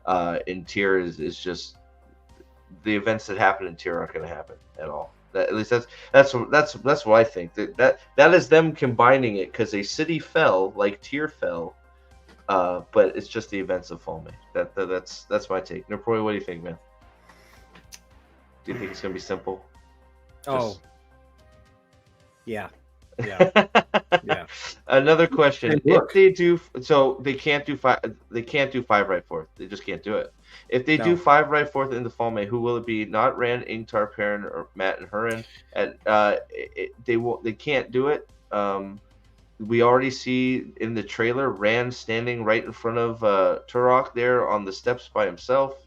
and Tyr is just the events that happen in Tyr aren't going to happen at all. At least that's what I think. That is them combining it, because a city fell like Tyr fell, but it's just the events of Falme. That's my take. Nerporio, what do you think, man? Do you think it's gonna be simple? Yeah. Another question: Hey, look. if they do, so they can't do five. They can't do 5 right fourth. They just can't do it. If they do 5 right fourth in the Falme, who will it be? Not Rand, Ingtar, Perrin, or Matt and Hurin. And they won't. They can't do it. We already see in the trailer Rand standing right in front of Turok there on the steps by himself.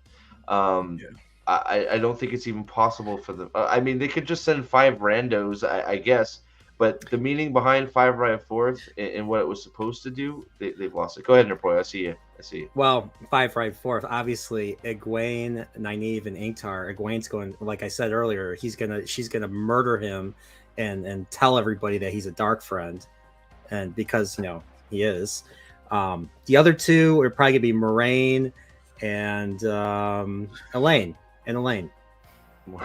I don't think it's even possible for them. I mean, they could just send 5 randos, I guess. But the meaning behind 5 right fourth and what it was supposed to do, they've lost it. Go ahead, Nerporio. I see you. Well, 5 right fourth. Obviously, Egwene, Nynaeve, and Ingtar. Egwene's going, like I said earlier, she's gonna murder him and tell everybody that he's a dark friend, and because he is. The other 2 are probably gonna be Moiraine and Elaine.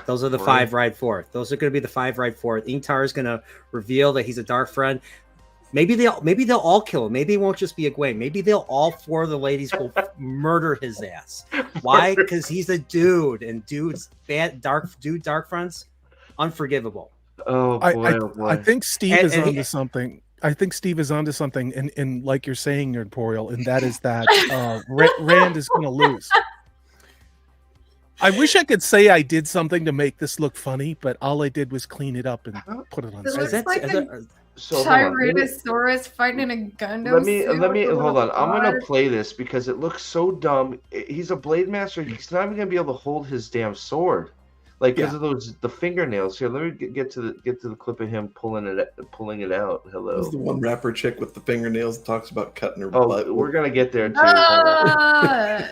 Those are the 5 right fourth. Those are going to be the 5 right fourth. Ingtar is going to reveal that he's a dark friend. Maybe they'll all kill him. Maybe it won't just be Egwene. Maybe all 4 of the ladies will murder his ass. Why? Because he's a dude, and dudes, dark friends, unforgivable. Oh boy, oh boy. I think Steve And- is and he- onto something. I think Steve is onto something, and like you're saying, Nerdporeal, and that is that Rand is going to lose. I wish I could say I did something to make this look funny, but all I did was clean it up and put it on. It Stage. looks like a So hold on. Tyrannosaurus fighting a Gundam. Let me suit hold with a on. I'm gonna rod. play this because it looks so dumb. He's a blade master. He's not even gonna be able to hold his damn sword, like because of the fingernails. Here, let me get to the clip of him pulling it out. Hello. Who's the one rapper chick with the fingernails that talks about cutting her Oh, butt? we're gonna get there too. Hold on. Ah!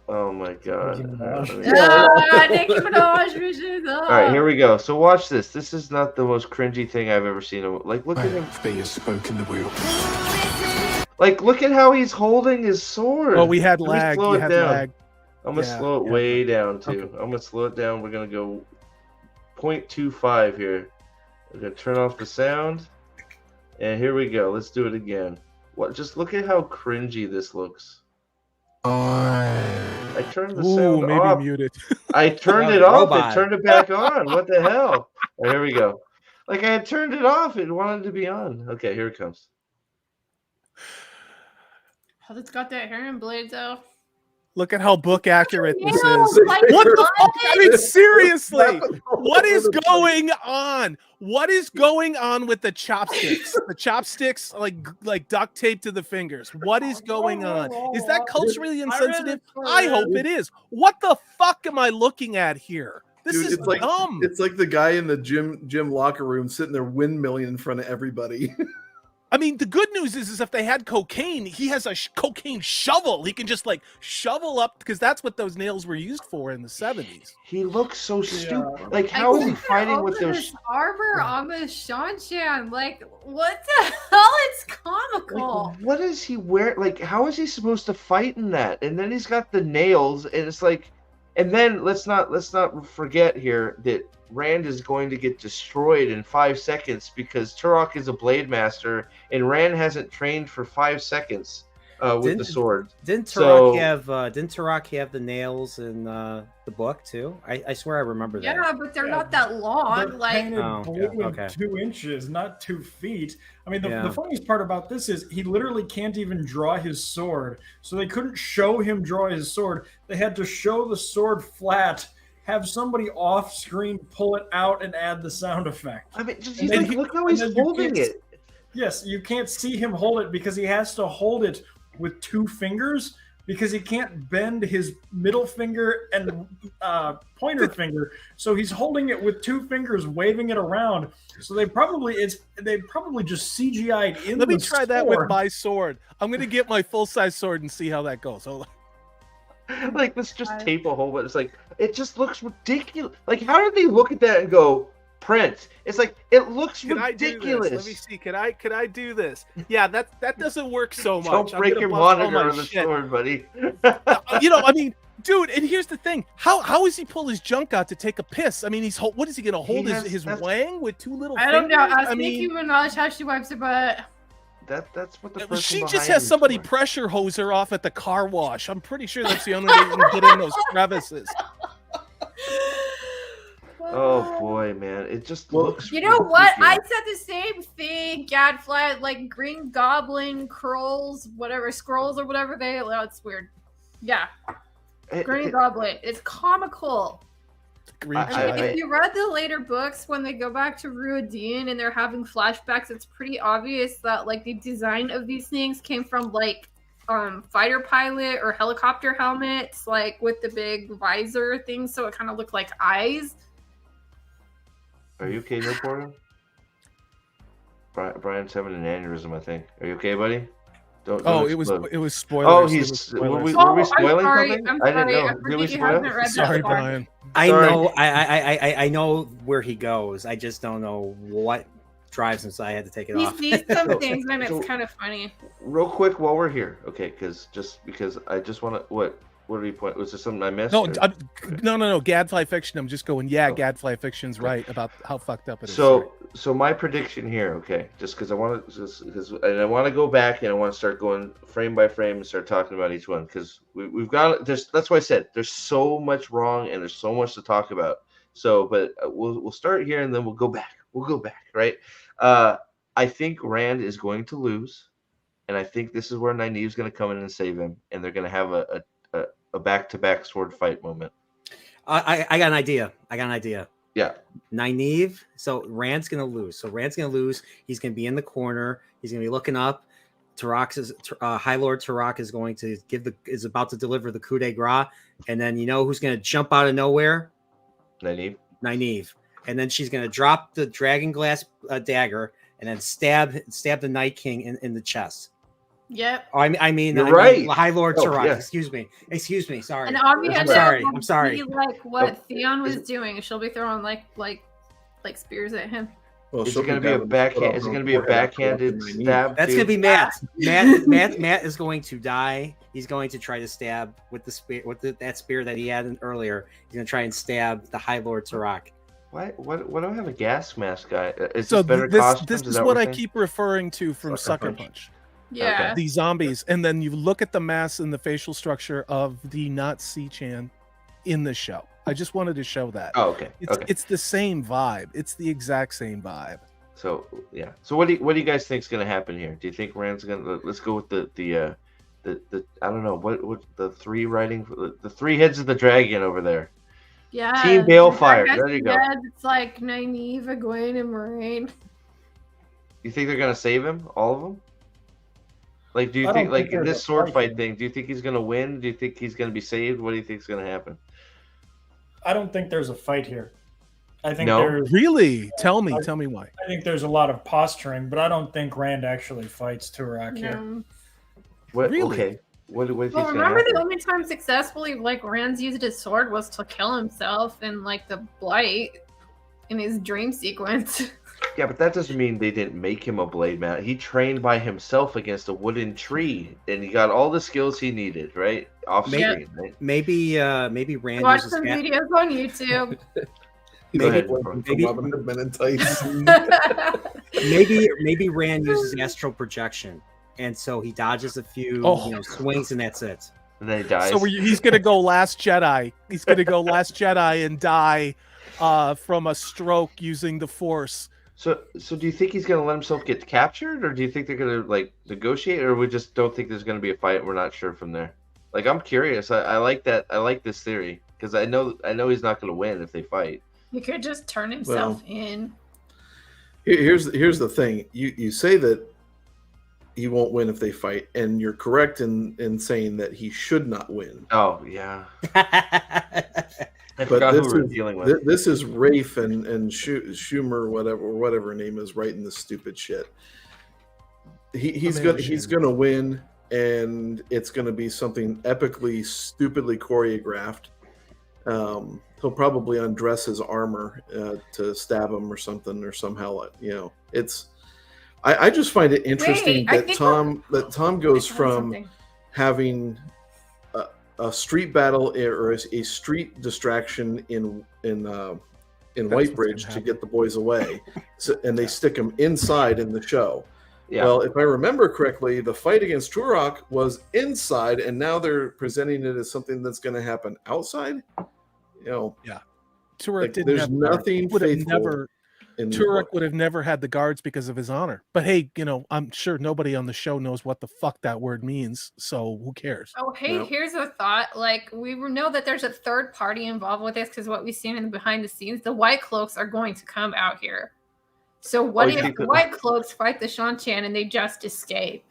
Oh my god. Nicki Minaj. Nicki Minaj vision. All right, here we go. So watch this. This is not the most cringy thing I've ever seen. Like, look at him. They have spoken the wheel. Like, look at how he's holding his sword. Oh, we had Let me lag. slow You it had down. lag. I'm gonna Yeah, slow it yeah. way down too. Okay. I'm gonna slow it down. We're gonna go 0.25 here. We're gonna turn off the sound, and here we go. Let's do it again. What? Just look at how cringy this looks. I turned the Ooh, sound maybe off. muted. I turned Yeah, it off. robot. It turned it back on. What the hell? All right, here we go. Like I had turned it off. It wanted to be on. Okay, here it comes. Oh, it's got that hair and blade though. Look at how book accurate this Ew, is. like What the what? fuck? I mean, seriously. What What is going on? What is going on with the chopsticks? The chopsticks like duct tape to the fingers. What is going on? Is that culturally insensitive? I hope it is. What the fuck am I looking at here? This Dude, is it's like dumb. it's like the guy in the gym locker room sitting there windmilling in front of everybody. I mean, the good news is if they had cocaine, he has a cocaine shovel. He can just like shovel up because that's what those nails were used for in the 70s. He looks so stupid. Yeah. Like how is he think they're fighting with over those? his armor on the Shanshan? Like, what the hell? It's comical. Like, what is he wearing? Like, how is he supposed to fight in that? And then he's got the nails, and it's like, and then let's not forget here that Rand is going to get destroyed in 5 seconds because Turok is a blade master, and Rand hasn't trained for 5 seconds with the Didn't- sword. Didn't So- Turok have the nails in the book too? I swear I remember that. Yeah, but they're Yeah, not that long. They're Like, painted Oh, blue yeah, and okay. 2 inches, not 2 feet. I mean, the Yeah. funniest part about this is he literally can't even draw his sword. So they couldn't show him draw his sword. They had to show the sword flat, have somebody off screen pull it out and add the sound effect. I mean, just And he's then like, look how and he's then you holding can't- it. Yes, you can't see him hold it because he has to hold it with 2 fingers because he can't bend his middle finger and pointer finger. So he's holding it with 2 fingers, waving it around. So they probably just CGI'd in. Let me the try that with sword. my sword. I'm gonna get my full-size sword and see how that goes. Hold on. Like, let's just tape a hole, but it's like, it just looks ridiculous. Like, how did they look at that and go, print? It's like, it looks Can I do ridiculous. this? Let me see. Can I do this? Yeah, that doesn't work so much. Don't I'm break gonna your bust all monitor my on the shit. sword, buddy. You know, I mean, dude. And here's the thing: how is he pull his junk out to take a piss? I mean, what is he gonna hold his that's- wang with 2 little? I don't know. fingers? Ask Nicki Minaj how she wipes her butt. That's what the person She just behind has him's somebody for. pressure hose her off at the car wash. I'm pretty sure that's the only way you can get in those crevices. Oh boy, man, it just Well, looks. You know what? I ridiculous. said the same thing. Gadfly, like Green Goblin, Krolls, whatever, Scrolls or whatever they. Oh, it's weird. Yeah, Green Goblin. It's comical. Green I- I mean, giant. if you read the later books, when they go back to Ruidin and they're having flashbacks, it's pretty obvious that like the design of these things came from like fighter pilot or helicopter helmets, like with the big visor thing, so it kind of looked like eyes. Are you okay, Newport? Brian's having an aneurysm, I think. Are you okay, buddy? Don't Oh, explode. it was spoilers. Oh, It he's. was Were spoilers. we I'm spoiling sorry. something? I'm I didn't sorry. know. I Did we forget you spoil? haven't read that Sorry, far. Brian. I Sorry. know. I know where he goes. I just don't know what drives him. So I had to take it He off. sees some So- things and so- it's kind of funny. Real quick, while we're here, okay? Because I just want to. What did he point? Was there something I missed? No, or- no. Gadfly fiction. I'm just going. Yeah, Oh. Gadfly fiction's right about how fucked up it is. Sorry. So my prediction here, okay, just because I want to, and I want to go back and I want to start going frame by frame and start talking about each one because we've got this. That's why I said there's so much wrong and there's so much to talk about. So, but we'll start here and then we'll go back. We'll go back, right? I think Rand is going to lose, and I think this is where Nynaeve's going to come in and save him, and they're going to have a back-to-back sword fight moment. I got an idea. Yeah. Nynaeve. So Rand's gonna lose. He's gonna be in the corner. He's gonna be looking up. High Lord Turok is going to is about to deliver the coup de grace, and then you know who's gonna jump out of nowhere? Nynaeve. And then she's gonna drop the dragon glass dagger and then stab the Night King in the chest. Yep. I mean, right. High Lord Turok. Yeah. Excuse me. Sorry. And obviously, I'm sorry. Like what Theon was doing, she'll be throwing like spears at him. Well, Is it going to be a backhand? Is it going to be a backhanded stab? That's going to be Matt. Matt is going to die. He's going to try to stab with the spear, that spear that he had earlier. He's going to try and stab the High Lord Turok. What do I have a gas mask guy? Is So this better this costumes? is what I keep referring to from Sucker Sucker Punch. Punch. Yeah. The zombies, and then you look at the mass and the facial structure of the not C-Chan in the show. I just wanted to show that. Oh, okay. It's the same vibe. It's the exact same vibe. So yeah. So what do you guys think is going to happen here? Do you think Rand's going to? Let's go with the I don't know what the three heads of the dragon over there. Yeah. Team Balefire. There you go. It's like Nynaeve, Egwene, and Moiraine. You think they're going to save him? All of them? Like, do you I think don't like think in there's this a sword fight fight here. thing? Do you think he's going to win? Do you think he's going to be saved? What do you think is going to happen? I don't think there's a fight here. I think No? there's Really? Tell me why. I think there's a lot of posturing, but I don't think Rand actually fights Turok here. No. What? Really? Okay. What do you think? Well, remember the only time successfully like Rand's used his sword was to kill himself in like the Blight in his dream sequence. Yeah, but that doesn't mean they didn't make him a blade man. He trained by himself against a wooden tree, and he got all the skills he needed, right? Off screen, right? Maybe Rand Watch uses some videos on YouTube. Go ahead. Men in tights. maybe Rand uses astral projection, and so he dodges a few swings, and that's it. And then he dies. So he's gonna go Last Jedi. He's gonna go Last Jedi and die from a stroke using the Force. So do you think he's going to let himself get captured, or do you think they're going to like negotiate, or we just don't think there's going to be a fight? We're not sure from there. Like, I'm curious. I like that. I like this theory because I know he's not going to win if they fight. He could just turn himself in. Here's the thing. You say that he won't win if they fight, and you're correct in saying that he should not win. Oh yeah. I forgot who we were dealing with. This is Rafe and Schumer, whatever her name is, writing this stupid shit. He's gonna win, and it's gonna be something epically, stupidly choreographed. He'll probably undress his armor to stab him or something, or somehow, it's. I just find it interesting that Tom goes from having a street battle or a street distraction in Whitebridge to get the boys away, and they stick them inside in the show. Yeah. Well, if I remember correctly, the fight against Turok was inside, and now they're presenting it as something that's going to happen outside. Yeah, Turok like, didn't. There's nothing faithful. Turok would have never had the guards because of his honor. But hey, I'm sure nobody on the show knows what the fuck that word means, so who cares? Oh, hey, here's a thought. Like, we know that there's a third party involved with this because what we've seen in the behind the scenes, the White Cloaks are going to come out here. So what if the White Cloaks fight the Shan-Chan and they just escape?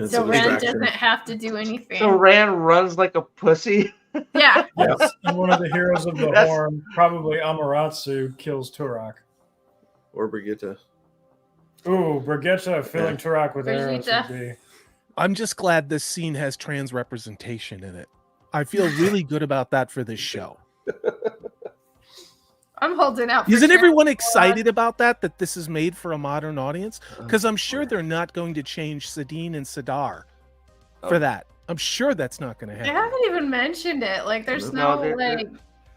So Rand doesn't have to do anything. So Rand runs like a pussy? Yeah. Yes, and one of the heroes of the Horn, probably Amaterasu, kills Turok. Or Brigitte. Ooh, Brigitte filling Turok with arrows would be. I'm just glad this scene has trans representation in it. I feel really good about that for this show. I'm holding out. Isn't everyone excited about that this is made for a modern audience? Because I'm sure they're not going to change Sadine and Sadar for that. I'm sure that's not going to happen. I haven't even mentioned it. Like, there's no like.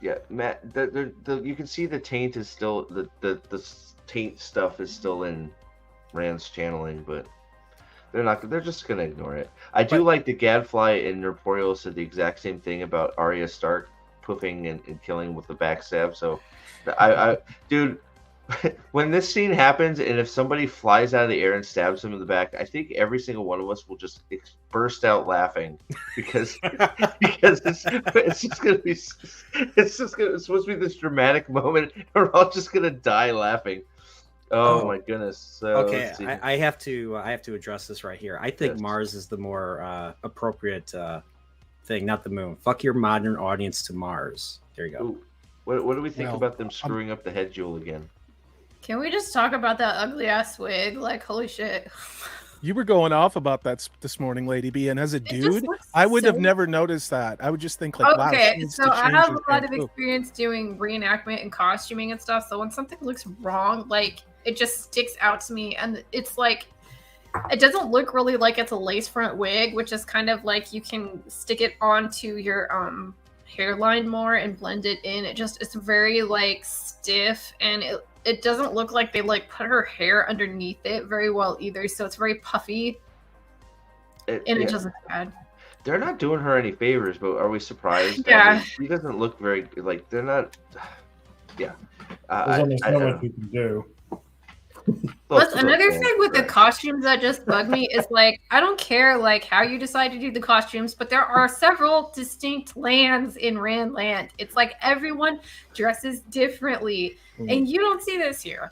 Yeah, Matt. You can see the taint is still the taint stuff is still in Rand's channeling, but they're just gonna ignore it. I do like the Gadfly and Nerporio said the exact same thing about Arya Stark poofing and killing with the backstab. So dude, when this scene happens, and if somebody flies out of the air and stabs him in the back, I think every single one of us will just burst out laughing because it's just gonna be it's supposed to be this dramatic moment, and we're all just gonna die laughing. Oh my goodness! So, okay, I have to address this right here. I think Mars is the more appropriate thing, not the moon. Fuck your modern audience to Mars. There you go. Ooh, what do we think about them screwing up the head jewel again? Can we just talk about that ugly ass wig? Like, holy shit. You were going off about that this morning, Lady B, and as a dude, I would have never noticed that. I would just think like, wow. Okay, so I have a lot of experience doing reenactment and costuming and stuff. So when something looks wrong, like it just sticks out to me, and it's like it doesn't look really like it's a lace front wig, which is kind of like you can stick it onto your hairline more and blend it in. It's very like stiff, and it doesn't look like they like put her hair underneath it very well either. So it's very puffy, and it doesn't look bad. They're not doing her any favors, but are we surprised? Yeah, I mean, she doesn't look very like. They're not. Yeah, there's only so much you can do. Plus, another thing with the costumes that just bug me is like, I don't care like how you decide to do the costumes, but there are several distinct lands in Rand Land. It's like everyone dresses differently, and you don't see this here.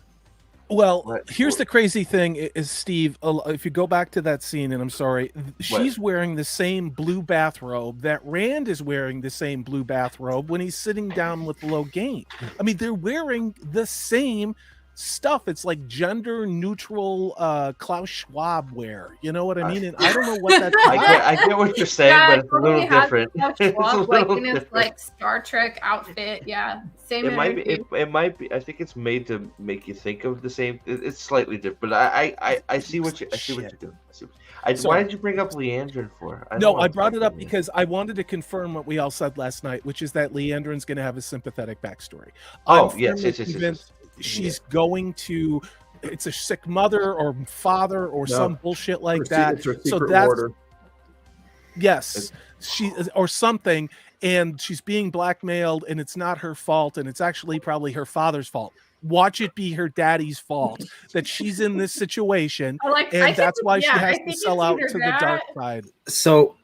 Well, here's the crazy thing is, Steve, if you go back to that scene, and I'm sorry, she's wearing the same blue bathrobe that Rand is wearing the same blue bathrobe when he's sitting down with Logain. I mean, they're wearing the same stuff. It's like gender neutral Klaus Schwab wear. You know what I mean? And I don't know what that's I get what you're saying, but it's a little different. It's like Star Trek outfit. Yeah. Same. It might be. I think it's made to make you think of the same. It's slightly different, but I see what you what you're doing. Why did you bring up Leandrin for? I brought it up because I wanted to confirm what we all said last night, which is that Leandrin's going to have a sympathetic backstory. Yes. She's going to. It's a sick mother or father or some bullshit like that. So that's order. Yes, she or something, and she's being blackmailed, and it's not her fault, and it's actually probably her father's fault. Watch it be her daddy's fault that she's in this situation, and that's why she has to sell out to the dark side. So.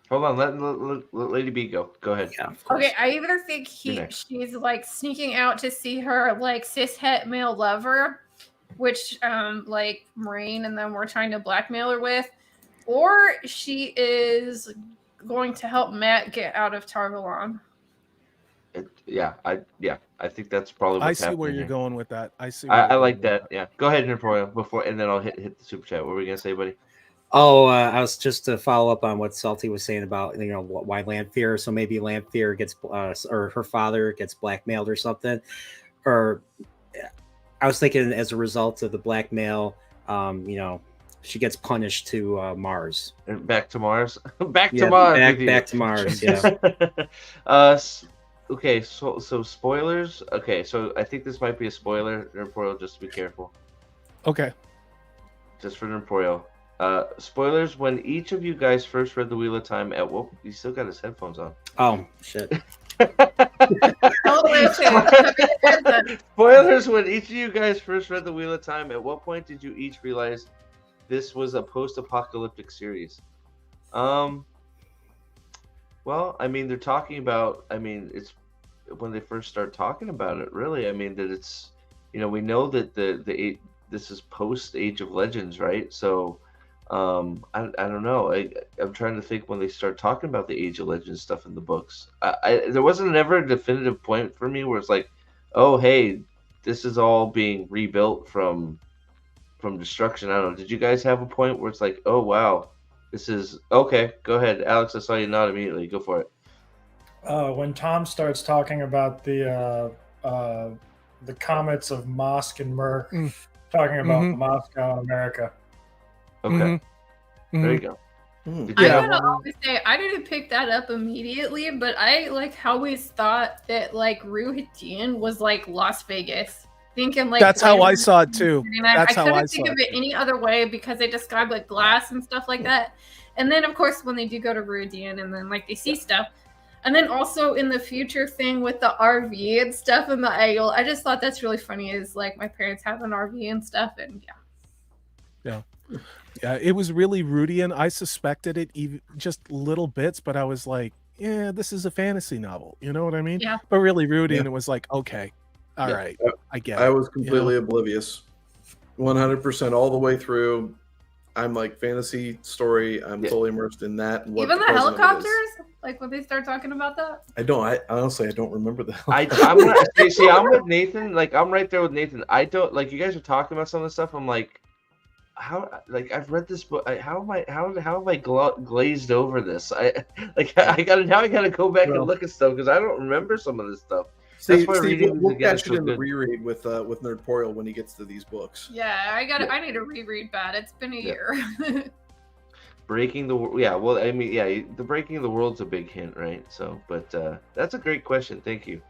Hold on, let Lady B go. Go ahead. Yeah, okay, I either think she's like sneaking out to see her like cishet male lover, which like Moiraine and them were trying to blackmail her with, or she is going to help Matt get out of Tar Valon. I think that's probably what's happening. I see where you're going with that. I like that. Yeah, go ahead, Napoleon, and then I'll hit the super chat. What were we gonna say, buddy? Oh, I was just to follow up on what Salty was saying about why Lanfear. So maybe Lanfear gets or her father gets blackmailed or something. Or I was thinking as a result of the blackmail, she gets punished to Mars. Back to Mars. Back to Mars. Back to Mars. Yeah. Okay. So spoilers. Okay. So I think this might be a spoiler. Emporio, just be careful. Okay. Just for Emporio. Spoilers, when each of you guys first read The Wheel of Time he still got his headphones on. Oh, shit. Spoilers, when each of you guys first read The Wheel of Time, at what point did you each realize this was a post-apocalyptic series? Well, I mean, they're talking about, it's when they first start talking about it, really, that it's, we know that this is post Age of Legends, right? So, I don't know. I'm trying to think when they start talking about the Age of Legends stuff in the books. There wasn't ever a definitive point for me where it's like, oh, hey, this is all being rebuilt from destruction. I don't know. Did you guys have a point where it's like, oh, wow, this is okay? Go ahead, Alex. I saw you nod immediately. Go for it. When Tom starts talking about the comets of Mosk and Merc, talking about Moscow and America. Okay. There you go. I gotta always say, I didn't pick that up immediately, but I always thought that Rue-Hetien was like Las Vegas. Thinking that's how I saw it too. I couldn't think of it any other way because they described glass and stuff like that. And then of course when they do go to Rue-Hetien and then they see stuff, And then also in the future thing with the RV and stuff in the Aiel, I just thought that's really funny. Is like my parents have an RV and stuff, and Yeah, it was really Rudian. I suspected it even just little bits, but I was like, yeah, this is a fantasy novel. You know what I mean? Yeah. But really Rudian, Yeah. it was like, okay, all Yeah. right, I get it. I was completely oblivious, 100% all the way through. I'm like fantasy story. I'm totally immersed in that. What even the present of it is. helicopters, like when they start talking about that. I honestly don't remember the. I'm with Nathan. Like I'm right there with Nathan. I don't like you guys are talking about some of the stuff. I'm like, how? Like I've read this book. How have I glazed over this? I gotta go back and look at stuff because I don't remember some of this stuff. Steve, why reading we'll again is catch so it in the good. reread with Nerdporial when he gets to these books. Yeah, I need to reread that. It's been a year. Breaking the well, I mean, the breaking of the world's a big hint, right? So, but that's a great question. Thank you,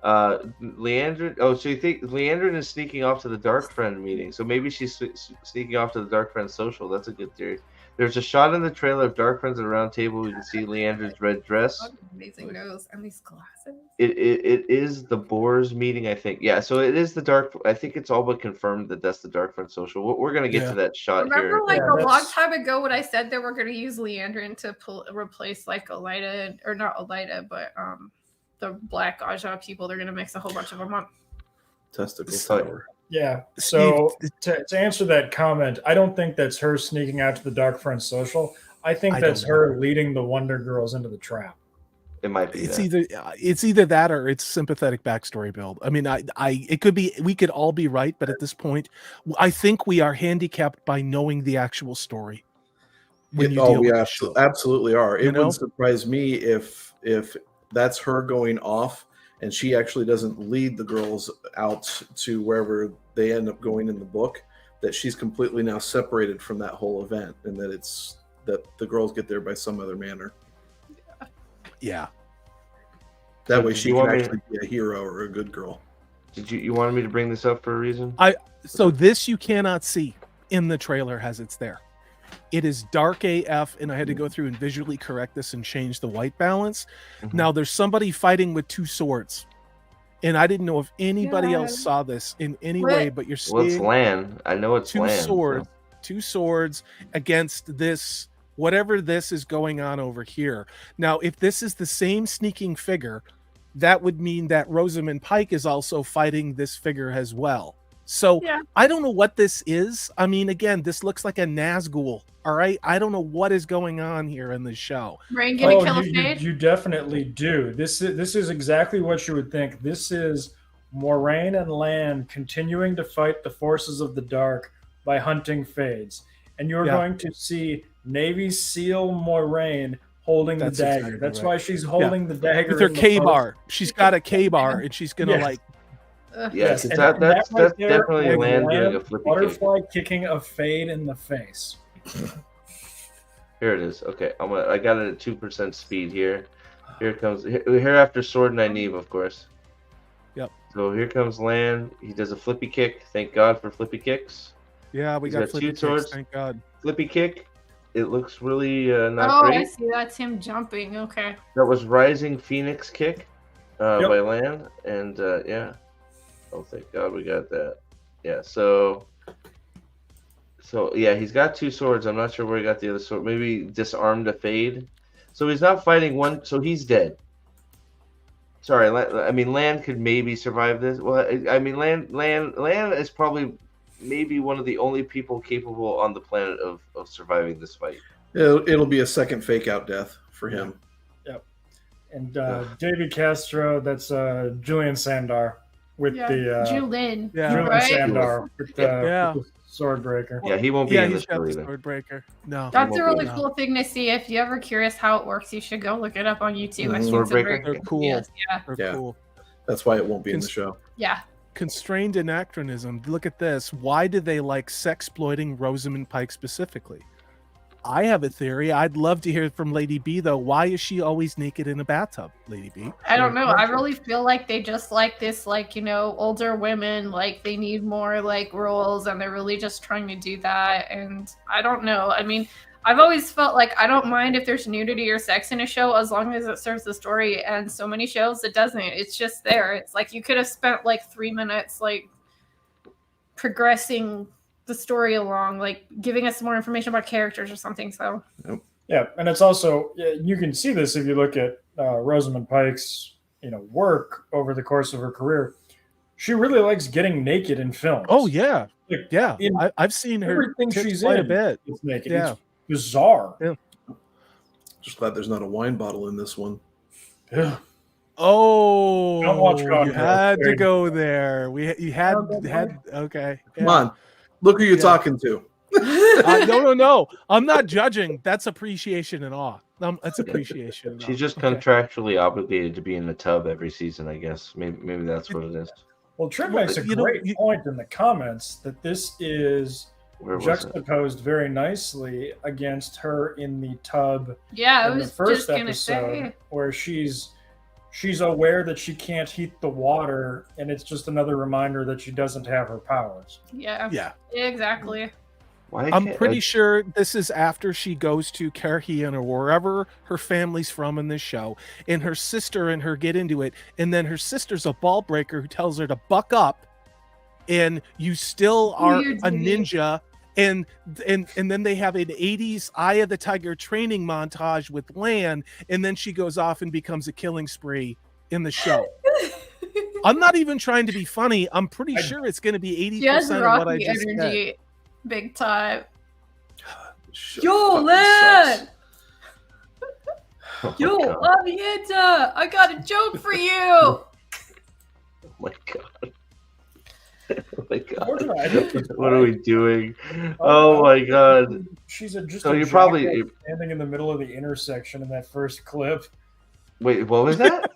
Leandrin. Oh, so you think Leandrin is sneaking off to the Dark Friend meeting? So maybe she's sneaking off to the Dark Friend social. That's a good theory. There's a shot in the trailer of Dark Friends at a round table. We can see Leandrin's red dress. Amazing nose and these glasses. It is the Boars meeting, I think. Yeah, so it is the Dark. I think it's all but confirmed that that's the Dark Friend social. We're gonna get to that shot Remember, here. like a long time ago, when I said they were going to use Leandrin to replace like Elida, or not Elida, but the Black Aja people. They're going to mix a whole bunch of them up. Testicle So- tower. Yeah. So to answer that comment, I don't think that's her sneaking out to the Dark Friend social. I think that's her leading the Wonder Girls into the trap. It might be. It's either that or it's sympathetic backstory build. I mean, it could be. We could all be right, but at this point, I think we are handicapped by knowing the actual story. We absolutely are. It wouldn't surprise me if that's her going off and she actually doesn't lead the girls out to wherever they end up going in the book, that she's completely now separated from that whole event, and that the girls get there by some other manner. Yeah. That way she can actually be a hero or a good girl. Did you wanted me to bring this up for a reason? So this you cannot see in the trailer as it's there. It is dark AF, and I had to go through and visually correct this and change the white balance. Mm-hmm. Now there's somebody fighting with two swords, and I didn't know if anybody else saw this in any way, but you're seeing it's Lan. I know it's Lan. Two swords against this, whatever this is going on over here. Now, if this is the same sneaking figure, that would mean that Rosamund Pike is also fighting this figure as well. So I don't know what this is. I mean, again, this looks like a Nazgul. All right, I don't know what is going on here in this show. Rain gonna kill a fade? You definitely do. This is exactly what you would think. This is Moiraine and Lan continuing to fight the forces of the dark by hunting fades, and you're going to see Navy SEAL Moiraine holding the dagger. Exactly That's why she's holding the dagger with her K-bar. She's got a K-bar, and she's gonna like. Yes, that's definitely Lan doing a flippy butterfly kicking a fade in the face. Here it is. Okay, I got it at 2% speed here. Here comes here after Sword and Nynaeve, of course. Yep. So here comes Lan. He does a flippy kick. Thank God for flippy kicks. Yeah, we got flippy kicks. Thank God. Flippy kick. It looks really not great. I see. That's him jumping. Okay. That was Rising Phoenix kick by Lan, and yeah. Oh, thank God we got that. Yeah, so yeah, he's got two swords. I'm not sure where he got the other sword. Maybe disarmed a fade. So he's not fighting one. So he's dead. Sorry, I mean Lan could maybe survive this. Well, I mean Lan is probably maybe one of the only people capable on the planet of surviving this fight. It'll be a second fake out death for him. Yep. And David Castro, that's Julian Sandar. With the Julian, right? Sandar with the sword breaker. Yeah, he won't be in this either. Sword breaker. No, that's a really cool thing to see. If you're ever curious how it works, you should go look it up on YouTube. Sword breaker. They're cool. Yes, They're cool. That's why it won't be in the show. Yeah. Constrained anachronism. Look at this. Why do they like sexploiting Rosamund Pike specifically? I have a theory. I'd love to hear from Lady B, though. Why is she always naked in a bathtub, Lady B? I don't know. I really feel like they just like this, like, older women, like they need more like roles, and they're really just trying to do that. And I don't know. I mean, I've always felt like I don't mind if there's nudity or sex in a show as long as it serves the story. And so many shows it doesn't. It's just there. It's like you could have spent like 3 minutes like progressing the story along, like giving us more information about characters or something. So yeah, and it's also you can see this if you look at Rosamund Pike's work over the course of her career. She really likes getting naked in films. Oh yeah, Like, yeah. I've seen her everything tits she's quite in a bit. is naked. Yeah. It's bizarre. Yeah. Just glad there's not a wine bottle in this one. Yeah. Oh, Don't watch Gone you Girl. had There to you go there. You had No, okay. Come on, look who you're Yeah. talking to. No. I'm not judging. That's appreciation and awe. That's appreciation. And She's awe. just Okay. contractually obligated to be in the tub every season, I guess. Maybe that's what it is. Well, Trip Well, makes a you know, great you- point in the comments that this is Where was it? juxtaposed very nicely against her in the tub yeah, I in the was first just gonna episode, say. where she's aware that she can't heat the water, and it's just another reminder that she doesn't have her powers. Yeah, Yeah. exactly. Why I'm can't- pretty sure this is after she goes to Carhian or wherever her family's from in this show, and her sister and her get into it, and then her sister's a ball breaker who tells her to buck up, and you still are Weird a dude. ninja, and then they have an 80s Eye of the Tiger training montage with Lan, and then she goes off and becomes a killing spree in the show. I'm not even trying to be funny. I'm pretty sure it's going to be She has 80% of what I Rocky just said. energy, big time. Shut Yo, fucking Lan! sucks. Oh my Yo, God. Avienta, I got a joke for you. Oh my God. Oh my God. Unfortunately, I think he's What are right. we doing? Oh my God. She's just So a you're probably- jackass standing in the middle of the intersection in that first clip. Wait, what was that?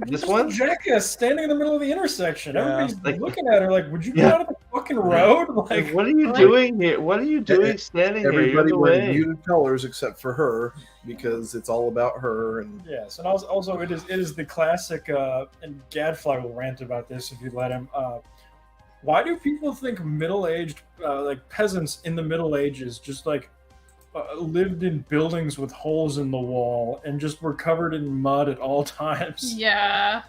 This Just one? a jackass standing in the middle of the intersection. Yeah. Everybody's Like- looking at her like, "Would you Yeah. get out of the fucking road?" Like, What are you Like- doing here? What are you doing standing here? You're in Everybody the wearing way. muted colors except for her because it's all about her. And yes, and also it is the classic, and Gadfly will rant about this if you let him. Why do people think middle-aged, like peasants in the Middle Ages, just like lived in buildings with holes in the wall and just were covered in mud at all times? Yeah.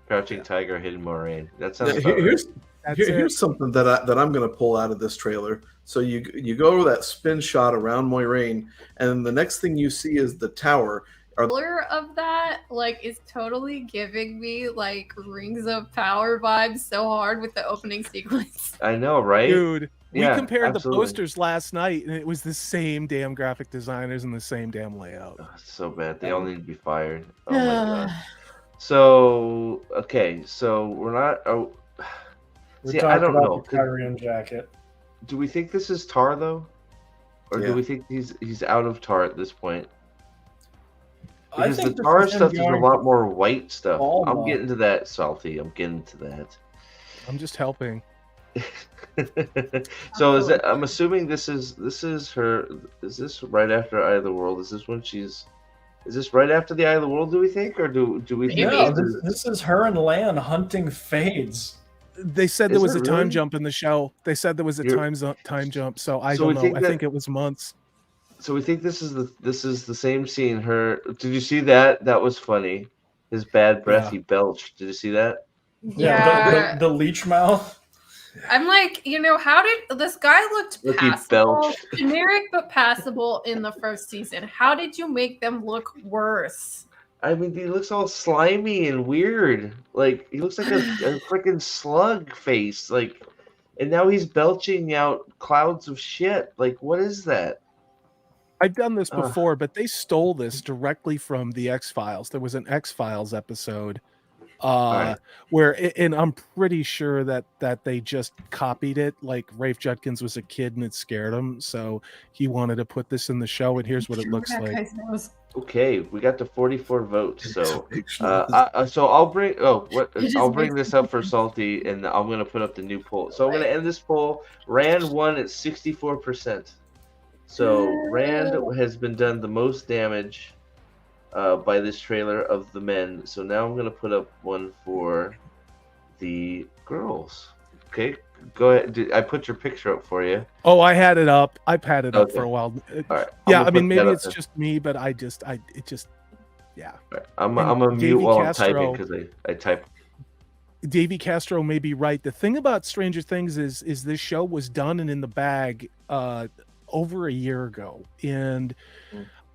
Crouching Tiger, Hidden Moraine. That sounds Now, about right. here's something that I'm going to pull out of this trailer. So you go over that spin shot around Moiraine, and the next thing you see is the tower. Color of that like is totally giving me like Rings of Power vibes so hard with the opening sequence. I know, right? Dude, we Yeah, compared absolutely. the posters last night, and it was the same damn graphic designers and the same damn layout. Oh, it's so bad. They all need to be fired. Oh my God. So okay, so we're not. Oh, We see, talked I don't about know. the Kyrian jacket. Do we think this is Tar though, or Yeah. do we think he's out of Tar at this point? I Because the think this Tar is him stuff is a going lot more white stuff. All I'm white. getting to that, Salty. I'm getting to that. I'm just helping. So is it? I'm assuming this is her. Is this right after Eye of the World? Is this when she's? Is this right after the Eye of the World? Do we think, or do we think? Yeah, this is- this is her and Lan hunting fades. They said there Is was it a time really? jump in the show. They said there was a You're- time jump. So I So we don't know. think I that- think it was months. So we think this is the same scene. Her. Did you see that? That was funny. His bad breath. Yeah. He belched. Did you see that? Yeah, the leech mouth. I'm like, how did this guy looked Look, he passable, belched. generic but passable in the first season? How did you make them look worse? I mean, he looks all slimy and weird. Like he looks like a freaking slug face. Like, and now he's belching out clouds of shit. Like, what is that? I've done this Ugh. before, but they stole this directly from the X-Files. There was an X-Files episode Right. where, and I'm pretty sure that they just copied it. Like Rafe Judkins was a kid and it scared him, so he wanted to put this in the show. And here's what it looks That like. guy's nose. Okay, we got to 44 votes. So, Big schnoz. so I'll bring. Oh, what? It just I'll bring makes this up for Salty, and I'm gonna put up the new poll. So I'm gonna end this poll. Rand won at 64%. So Rand has been done the most damage by this trailer of the men. So now I'm gonna put up one for the girls. Okay, Go ahead. I put your picture up for you. Oh, I had it up. I've had it up Okay. for a while. All right. Yeah, I'm I gonna mean, put maybe that up it's there. just me, but yeah. All right. I'm And gonna mute Davey while I'm Castro- typing because I type. Davey Castro may be right. The thing about Stranger Things is this show was done and in the bag over a year ago, and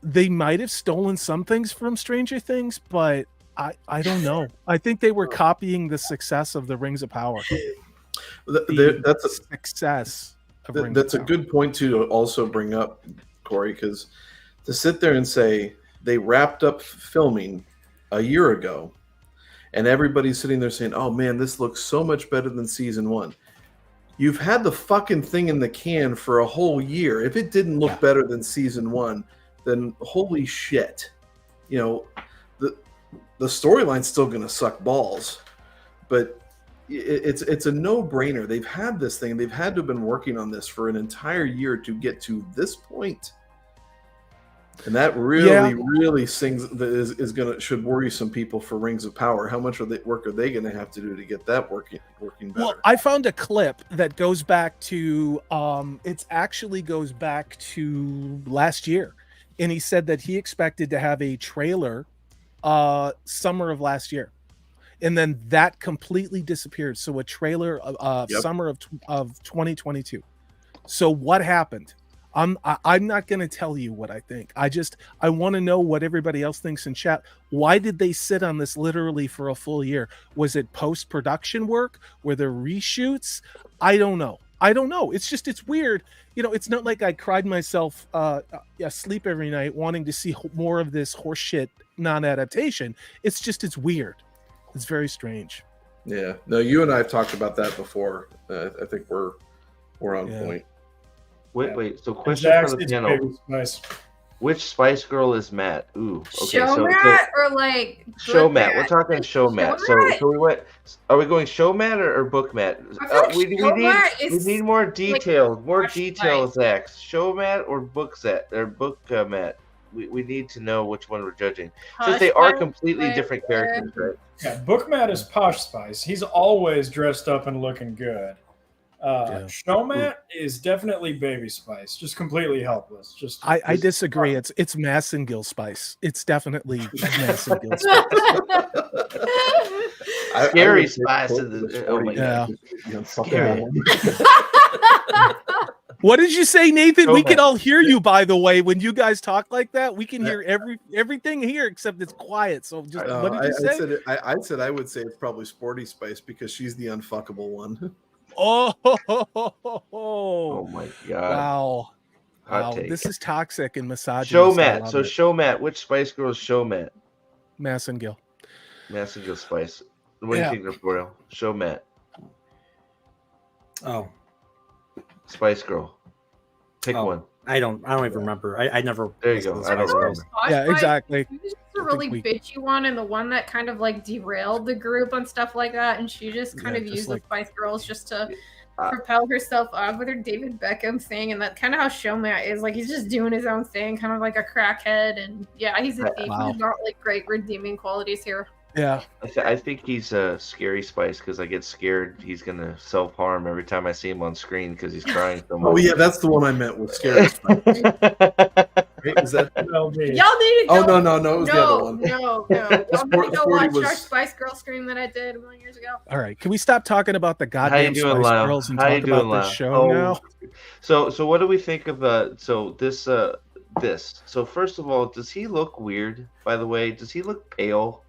they might have stolen some things from Stranger Things, but I don't know. I think they were copying the success of the Rings of Power. That's a success. That's a good point to also bring up, Corey, because to sit there and say they wrapped up filming a year ago, and everybody's sitting there saying, "Oh man, this looks so much better than season 1." You've had the fucking thing in the can for a whole year. If it didn't look better than season 1, then holy shit, the storyline's still going to suck balls, but it's a no-brainer. They've had this thing. They've had to have been working on this for an entire year to get to this point. And that really should worry some people for Rings of Power. How much work are they going to have to do to get that working better? Well, I found a clip that goes back to it actually goes back to last year, and he said that he expected to have a trailer summer of last year, and then that completely disappeared. So a trailer summer of 2022. So what happened? I'm not going to tell you what I think. I want to know what everybody else thinks in chat. Why did they sit on this literally for a full year? Was it post-production work? Were there reshoots? I don't know. It's weird. It's not like I cried myself asleep every night wanting to see more of this horseshit non-adaptation. It's weird. It's very strange. Yeah. No, you and I have talked about that before. I think we're on point. Wait. So question for the panel: which Spice Girl is Matt? Ooh, okay. Show Matt or like show Matt? We're talking show Matt. So we went. Are we going show Matt or book Matt? We need more details. More details, Zach. Show Matt or book Matt? We need to know which one we're judging, since they are completely different characters, right? Yeah, book Matt is Posh Spice. He's always dressed up and looking good. Show Matt is definitely Baby Spice, just completely helpless. I disagree. It's Massengill Spice. It's definitely Massengill Spice. Scary Spice. Oh my god. Scary. What did you say, Nathan? We can all hear you, by the way. When you guys talk like that, we can hear everything here except it's quiet. So just what did you say? I said I would say it's probably Sporty Spice because she's the unfuckable one. Oh my god! Wow! This is toxic and misogynist. Show Matt. So show Matt. Which Spice Girl is show Matt? Massengill Spice. What do you think, Reporter? Show Matt. Oh, Spice Girl. Pick one. I don't even remember. I never. There you go. I don't remember. Yeah, exactly. She was a really bitchy one, and the one that kind of like derailed the group and stuff like that. And she just kind of used the Spice Girls just to propel herself up with her David Beckham thing, and that's kind of how Show Matt is. Like he's just doing his own thing, kind of like a crackhead. And yeah, he's a thief. He's not like great redeeming qualities here. Yeah, I think he's a Scary Spice because I get scared he's gonna self-harm every time I see him on screen because he's crying so much. Oh yeah, that's the one I meant with Scary Spice. Is that y'all need to go? Oh no, it was the other one. No. I'm gonna go watch our Spice Girl stream that I did a million years ago. All right, can we stop talking about the goddamn Spice Girls and talk about this show now? So what do we think of this? So first of all, does he look weird? By the way, does he look pale?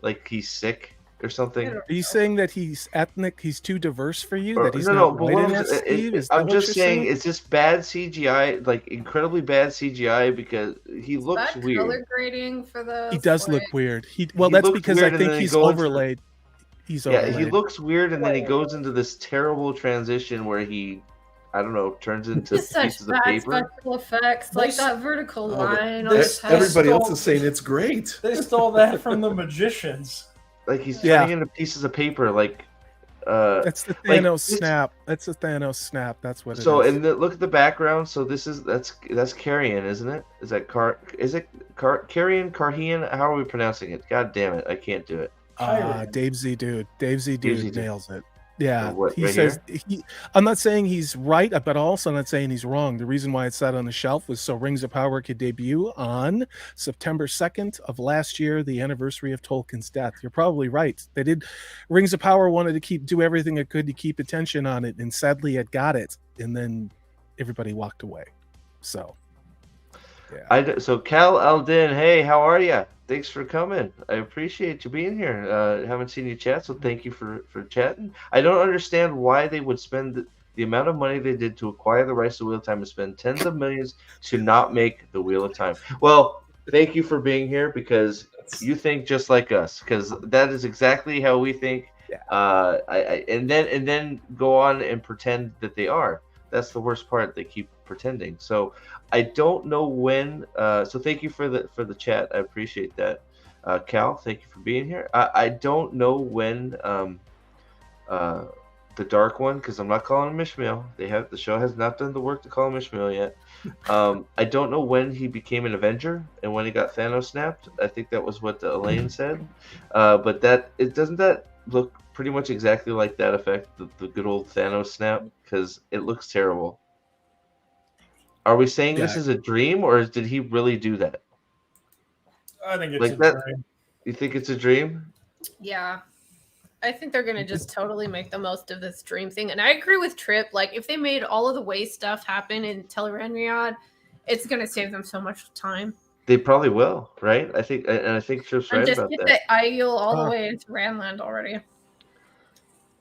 Like he's sick or something? Are you saying that he's ethnic? He's too diverse for you? Or, that he's not white enough, Steve? I'm just saying it's just bad CGI, like incredibly bad CGI because he looks weird. Color grading for the. He does look weird. That's because I think he's overlaid. He's overlaid. Yeah, he looks weird, and then he goes into this terrible transition where he, I don't know, turns into pieces of paper. Special effects, like that vertical line. Everybody else is saying it's great. They stole that from the magicians. Like he's turning into pieces of paper, like. That's the Thanos snap. That's the Thanos snap. That's what it is. So, and look at the background. So that's Carrion, isn't it? Is that Carrion? Carhian? How are we pronouncing it? God damn it, I can't do it. Dave Z Dude. Dave Z Dude nails it. Yeah, What, he right says I'm not saying he's right, but also not saying he's wrong. The reason why it sat on the shelf was so Rings of Power could debut on September 2nd of last year, the anniversary of Tolkien's death. You're probably right. They did. Rings of Power wanted to do everything it could to keep attention on it, and sadly, it got it, and then everybody walked away. So, yeah. So Cal Aldin, hey, how are you? Thanks for coming. I appreciate you being here. Haven't seen you chat, so thank you for chatting. I don't understand why they would spend the amount of money they did to acquire the rights to Wheel of Time and spend tens of millions to not make the Wheel of Time. Well, thank you for being here because you think just like us, because that is exactly how we think. Yeah. And then go on and pretend that they are. That's the worst part. They keep pretending. So I don't know when. So thank you for the chat. I appreciate that. Cal, thank you for being here. I don't know when the Dark One, because I'm not calling him Ishmael. The show has not done the work to call him Ishmael yet. I don't know when he became an Avenger and when he got Thanos snapped. I think that was what Elaine said. But doesn't that look pretty much exactly like that effect, the good old Thanos snap, because it looks terrible. Are we saying this is a dream, or did he really do that? I think it's a dream. You think it's a dream? Yeah. I think they're going to just totally make the most of this dream thing. And I agree with Trip. Like, if they made all of the waste stuff happen in Tel'aran'rhiod, it's going to save them so much time. They probably will, right? I think Trip's right about that. And just get the Aiel all the way into Randland already.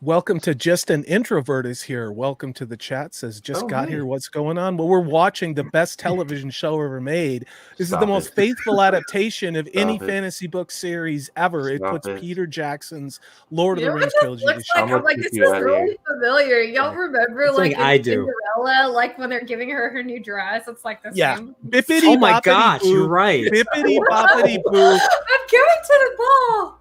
Welcome to Just an Introvert is here. Welcome to the chat. Says just got here. What's going on? Well, we're watching the best television show ever made. This is the most faithful adaptation of any fantasy book series ever. It puts Peter Jackson's Lord of the Rings trilogy to shame. I'm like, this is really familiar. Y'all remember like I do. Cinderella, like when they're giving her new dress? It's like the same. Bippity oh my gosh, you're right. Bippity boppity boo. I'm going to the ball.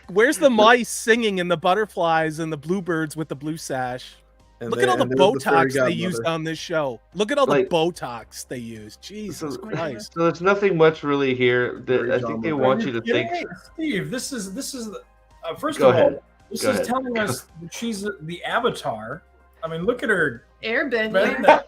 Where's the mice singing and the butterflies and the bluebirds with the blue sash? Look at all the Botox they used on this show. Look at all the Botox they used. Jesus Christ. So there's nothing much really here that I think they want you to think. Steve, this is first of all, this is telling us that she's the Avatar. I mean, look at her airbender.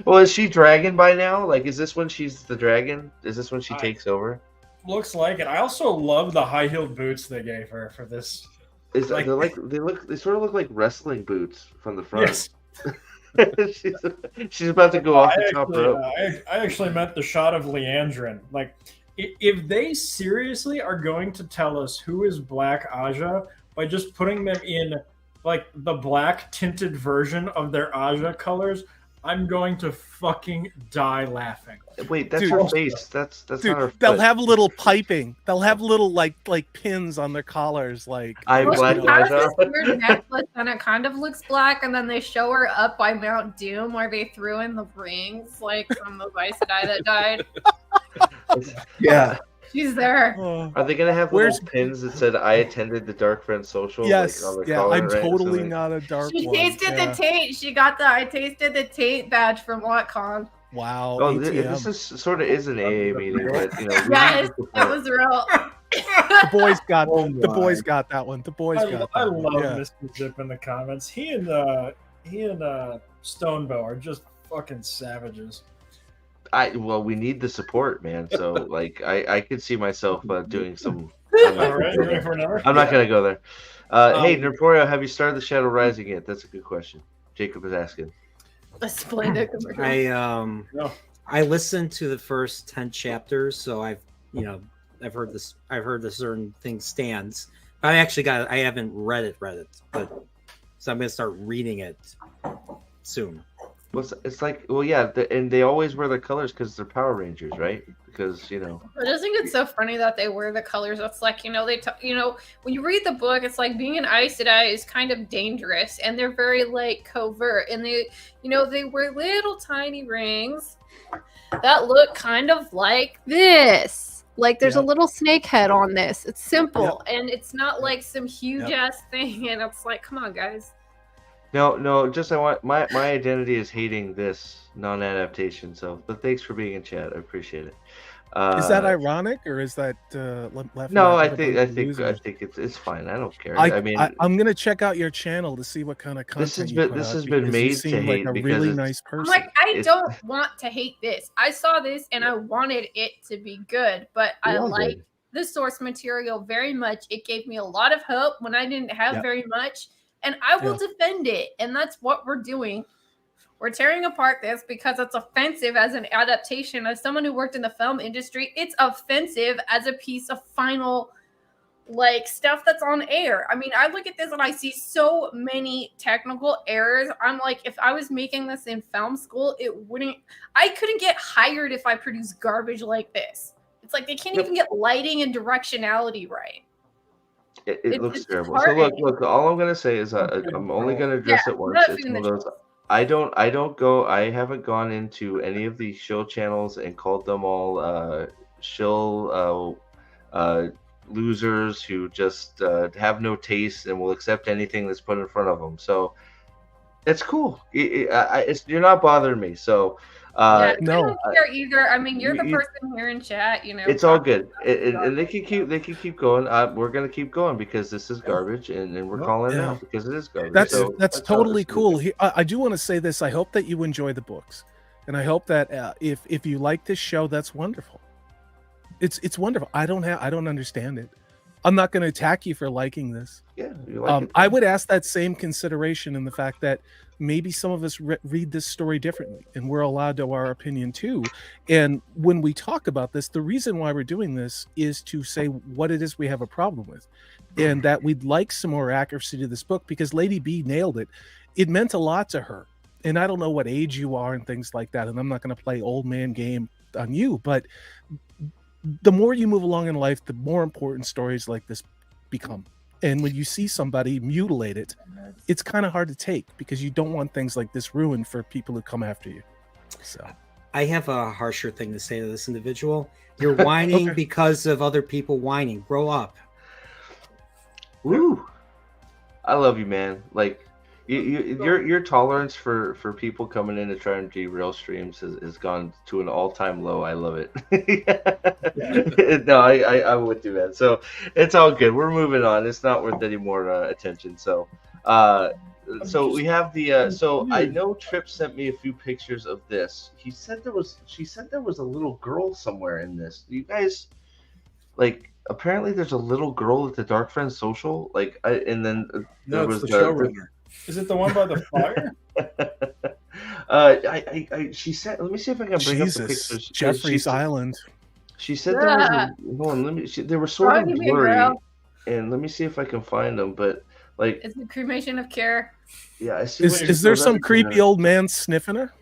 Well, is she dragon by now? Like, is this when she's the dragon? Is this when she takes over? Looks like it. I also love the high-heeled boots they gave her for this. They sort of look like wrestling boots from the front. Yes. she's about to go off the top rope. I actually meant the shot of Liandrin. Like, if they seriously are going to tell us who is Black Aja by just putting them in like the black tinted version of their Aja colors, I'm going to fucking die laughing. Wait, that's her face. That's not her face. They'll have little piping. They'll have little like pins on their collars. Like I'm Black. She has this weird necklace, and it kind of looks black. And then they show her up by Mount Doom, where they threw in the rings, like from the Aes Sedai that died. Yeah. She's there. Are they gonna have little pins that said "I attended the Dark Friend Social"? Yes. Like, I'm totally not a dark. She tasted the taint. She got the "I tasted the taint" badge from WatCon. Wow. Oh, this is sort of an AA meeting, but yes, that was real. The boys got the boys got that one. The boys got that I one. love Mr. Zip in the comments. He and Stonebow are just fucking savages. We need the support, man. So like I could see myself doing some. I'm not gonna go there. Hey, Nerporio, have you started the Shadow Rising yet? That's a good question. Jacob is asking. I listened to the first 10 chapters, so I've heard this. I've heard the certain thing stands. I haven't read it, but so I'm gonna start reading it soon. Well, it's like, and they always wear their colors because they're Power Rangers, right? Because I just think it's so funny that they wear the colors. It's like when you read the book, it's like being an Aes Sedai is kind of dangerous, and they're very like covert, and they wear little tiny rings that look kind of like this. Like there's a little snake head on this. It's simple, and it's not like some huge ass thing. And it's like, come on, guys. No, just I want my identity is hating this non-adaptation. So, but thanks for being in chat. I appreciate it. Is that ironic, or is that laughing No, at I everybody think losers? it's fine. I don't care. I mean, I'm gonna check out your channel to see what kind of content you put this out, has been because you made to seem like hate a because really it's nice I'm person. like, I It's- don't want to hate this. I saw this and I wanted it to be good, but We I all like did. the source material very much. It gave me a lot of hope when I didn't have Yeah. very much, and I will defend it. And that's what we're doing. We're tearing apart this because it's offensive as an adaptation. As someone who worked in the film industry, it's offensive as a piece of final like stuff that's on air. I mean, I look at this and I see so many technical errors. I'm like, if I was making this in film school, I couldn't get hired if I produced garbage like this. It's like they can't even get lighting and directionality right. It looks it's terrible. So disheartening. look. All I'm gonna say is I'm only gonna address Yeah, it once. not It's doing one the of those. I haven't gone into any of the shill channels and called them all shill losers who just have no taste and will accept anything that's put in front of them. So it's cool. You're not bothering me. So I no. don't care either. I mean, you're the You- person here in chat, you know. it's all talking good, about and they can keep going. We're gonna keep going because this is garbage, and we're calling it out because it is garbage. That's So that's how totally this cool. I do want to say this. I hope that you enjoy the books, and I hope that if you like this show, that's wonderful. It's wonderful. I don't understand it. I'm not going to attack you for liking this. Yeah, you like it. I would ask that same consideration in the fact that maybe some of us read this story differently, and we're allowed to our opinion too. And when we talk about this, the reason why we're doing this is to say what it is we have a problem with, and that we'd like some more accuracy to this book, because Lady B nailed it. It meant a lot to her. And I don't know what age you are and things like that, and I'm not going to play old man game on you, but the more you move along in life, the more important stories like this become. And when you see somebody mutilate it, it's kind of hard to take, because you don't want things like this ruined for people who come after you. So I have a harsher thing to say to this individual. You're whining because of other people whining. Grow up. Woo! I love you, man. Like your tolerance for people coming in to try and derail streams has gone to an all-time low. I love it. No, I'm with you, man. So it's all good. We're moving on. It's not worth any more attention. So we have the so I know Tripp sent me a few pictures of this. She said there was a little girl somewhere in this. Do you guys like? Apparently, there's a little girl at the Dark Friends social. And then there was the showrunner. Is it the one by the fire? She said, let me see if I can bring up the Jesus, pictures. Jeffrey's Island. She said there was hold on, they were sort of Froggy blurry, girl. and let me see if I can find them. But like, It's the cremation of care. yeah, I see. Is there some creepy old man sniffing her?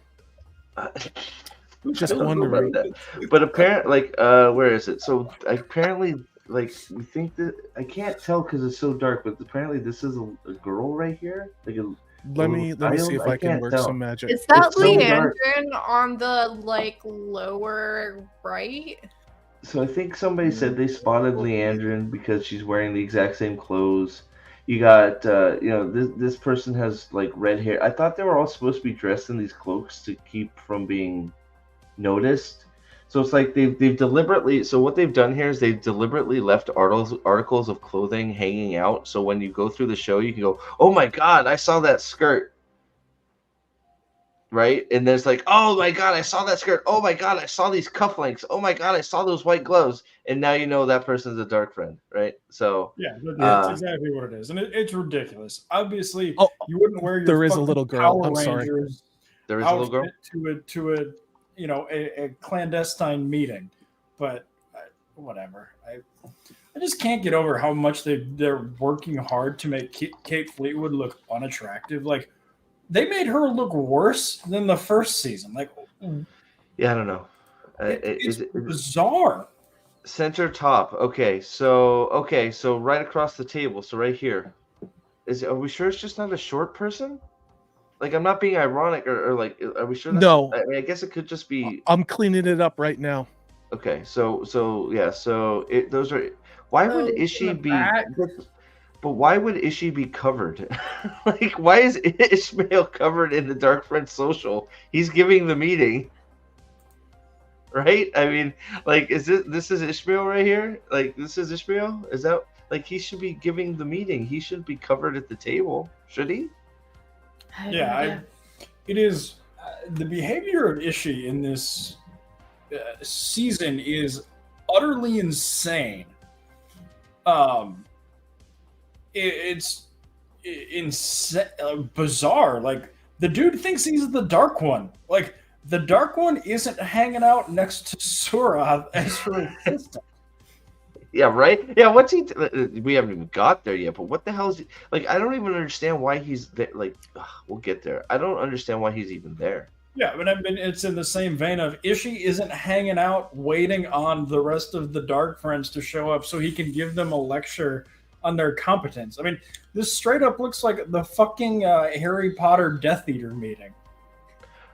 Just I don't know wondering. about that. But apparently, where is it? So apparently, we think that I can't tell because it's so dark. But apparently, this is a girl right here. Let me see if I can can't work tell. some magic. Is that It's so dark. Leandrin on the lower right? So I think somebody said they spotted Leandrin because she's wearing the exact same clothes. You got, this person has like red hair. I thought they were all supposed to be dressed in these cloaks to keep from being noticed. So it's like they've deliberately. So what they've done here is they've deliberately left articles of clothing hanging out. So when you go through the show, you can go, "Oh my God, I saw that skirt." Right? And there's like, "Oh my God, I saw that skirt. Oh my God, I saw these cufflinks. Oh my God, I saw those white gloves." And now you know that person's a Dark Friend, right? So Yeah, that's exactly what it is, and it's ridiculous. Obviously, you wouldn't wear your there is a fucking little girl. Power I'm sorry. Rangers there is a little girl. outfit to a a clandestine meeting, but whatever. I just can't get over how much they're working hard to make Kate Fleetwood look unattractive. Like, they made her look worse than the first season. Like, Yeah, I don't know. it's bizarre. Center top. Okay, so right across the table. So right here. Are we sure it's just not a short person? Like, I'm not being ironic, or like, are we sure? No. I mean, I guess it could just be. I'm cleaning it up right now. Okay, so yeah, so those are. Why would Ishii be? But why would Ishii be covered? Like, why is Ishmael covered in the Dark Friend social? He's giving the meeting, right? I mean, like, is this is Ishmael right here? Like, this is Ishmael? Is that like he should be giving the meeting? He should be covered at the table, should he? It is the behavior of Ishii in this season is utterly insane. It's bizarre. Like, the dude thinks he's the Dark One. Like, the Dark One isn't hanging out next to Sura as her assistant. Yeah, right. Yeah, what's he? We haven't even got there yet. But what the hell is he? Like, I don't even understand why he's there. Like, we'll get there. I don't understand why he's even there. Yeah, but I mean, it's in the same vein of Ishii isn't hanging out waiting on the rest of the Dark Friends to show up so he can give them a lecture on their competence. I mean, this straight up looks like the fucking Harry Potter Death Eater meeting.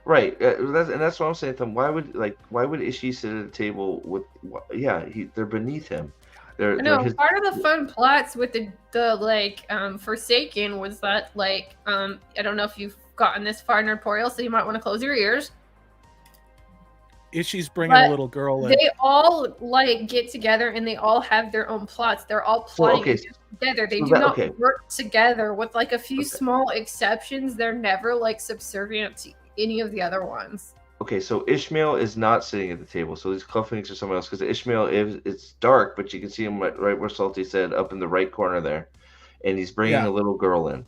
Right, that's what I'm saying. Then why would Ishii sit at a table with? Yeah, they're beneath him. I know part of the fun plots with the Forsaken was that I don't know if you've gotten this far in Artorial, so you might want to close your ears. Ishii's bringing a little girl in. They all get together and they all have their own plots. They're all plotting together. They do not work together with a few small exceptions. They're never subservient to any of the other ones. Okay, so Ishmael is not sitting at the table. So these Club Phoenix are someone else because Ishmael it's dark, but you can see him right where Salty said, up in the right corner there, and he's bringing a little girl in.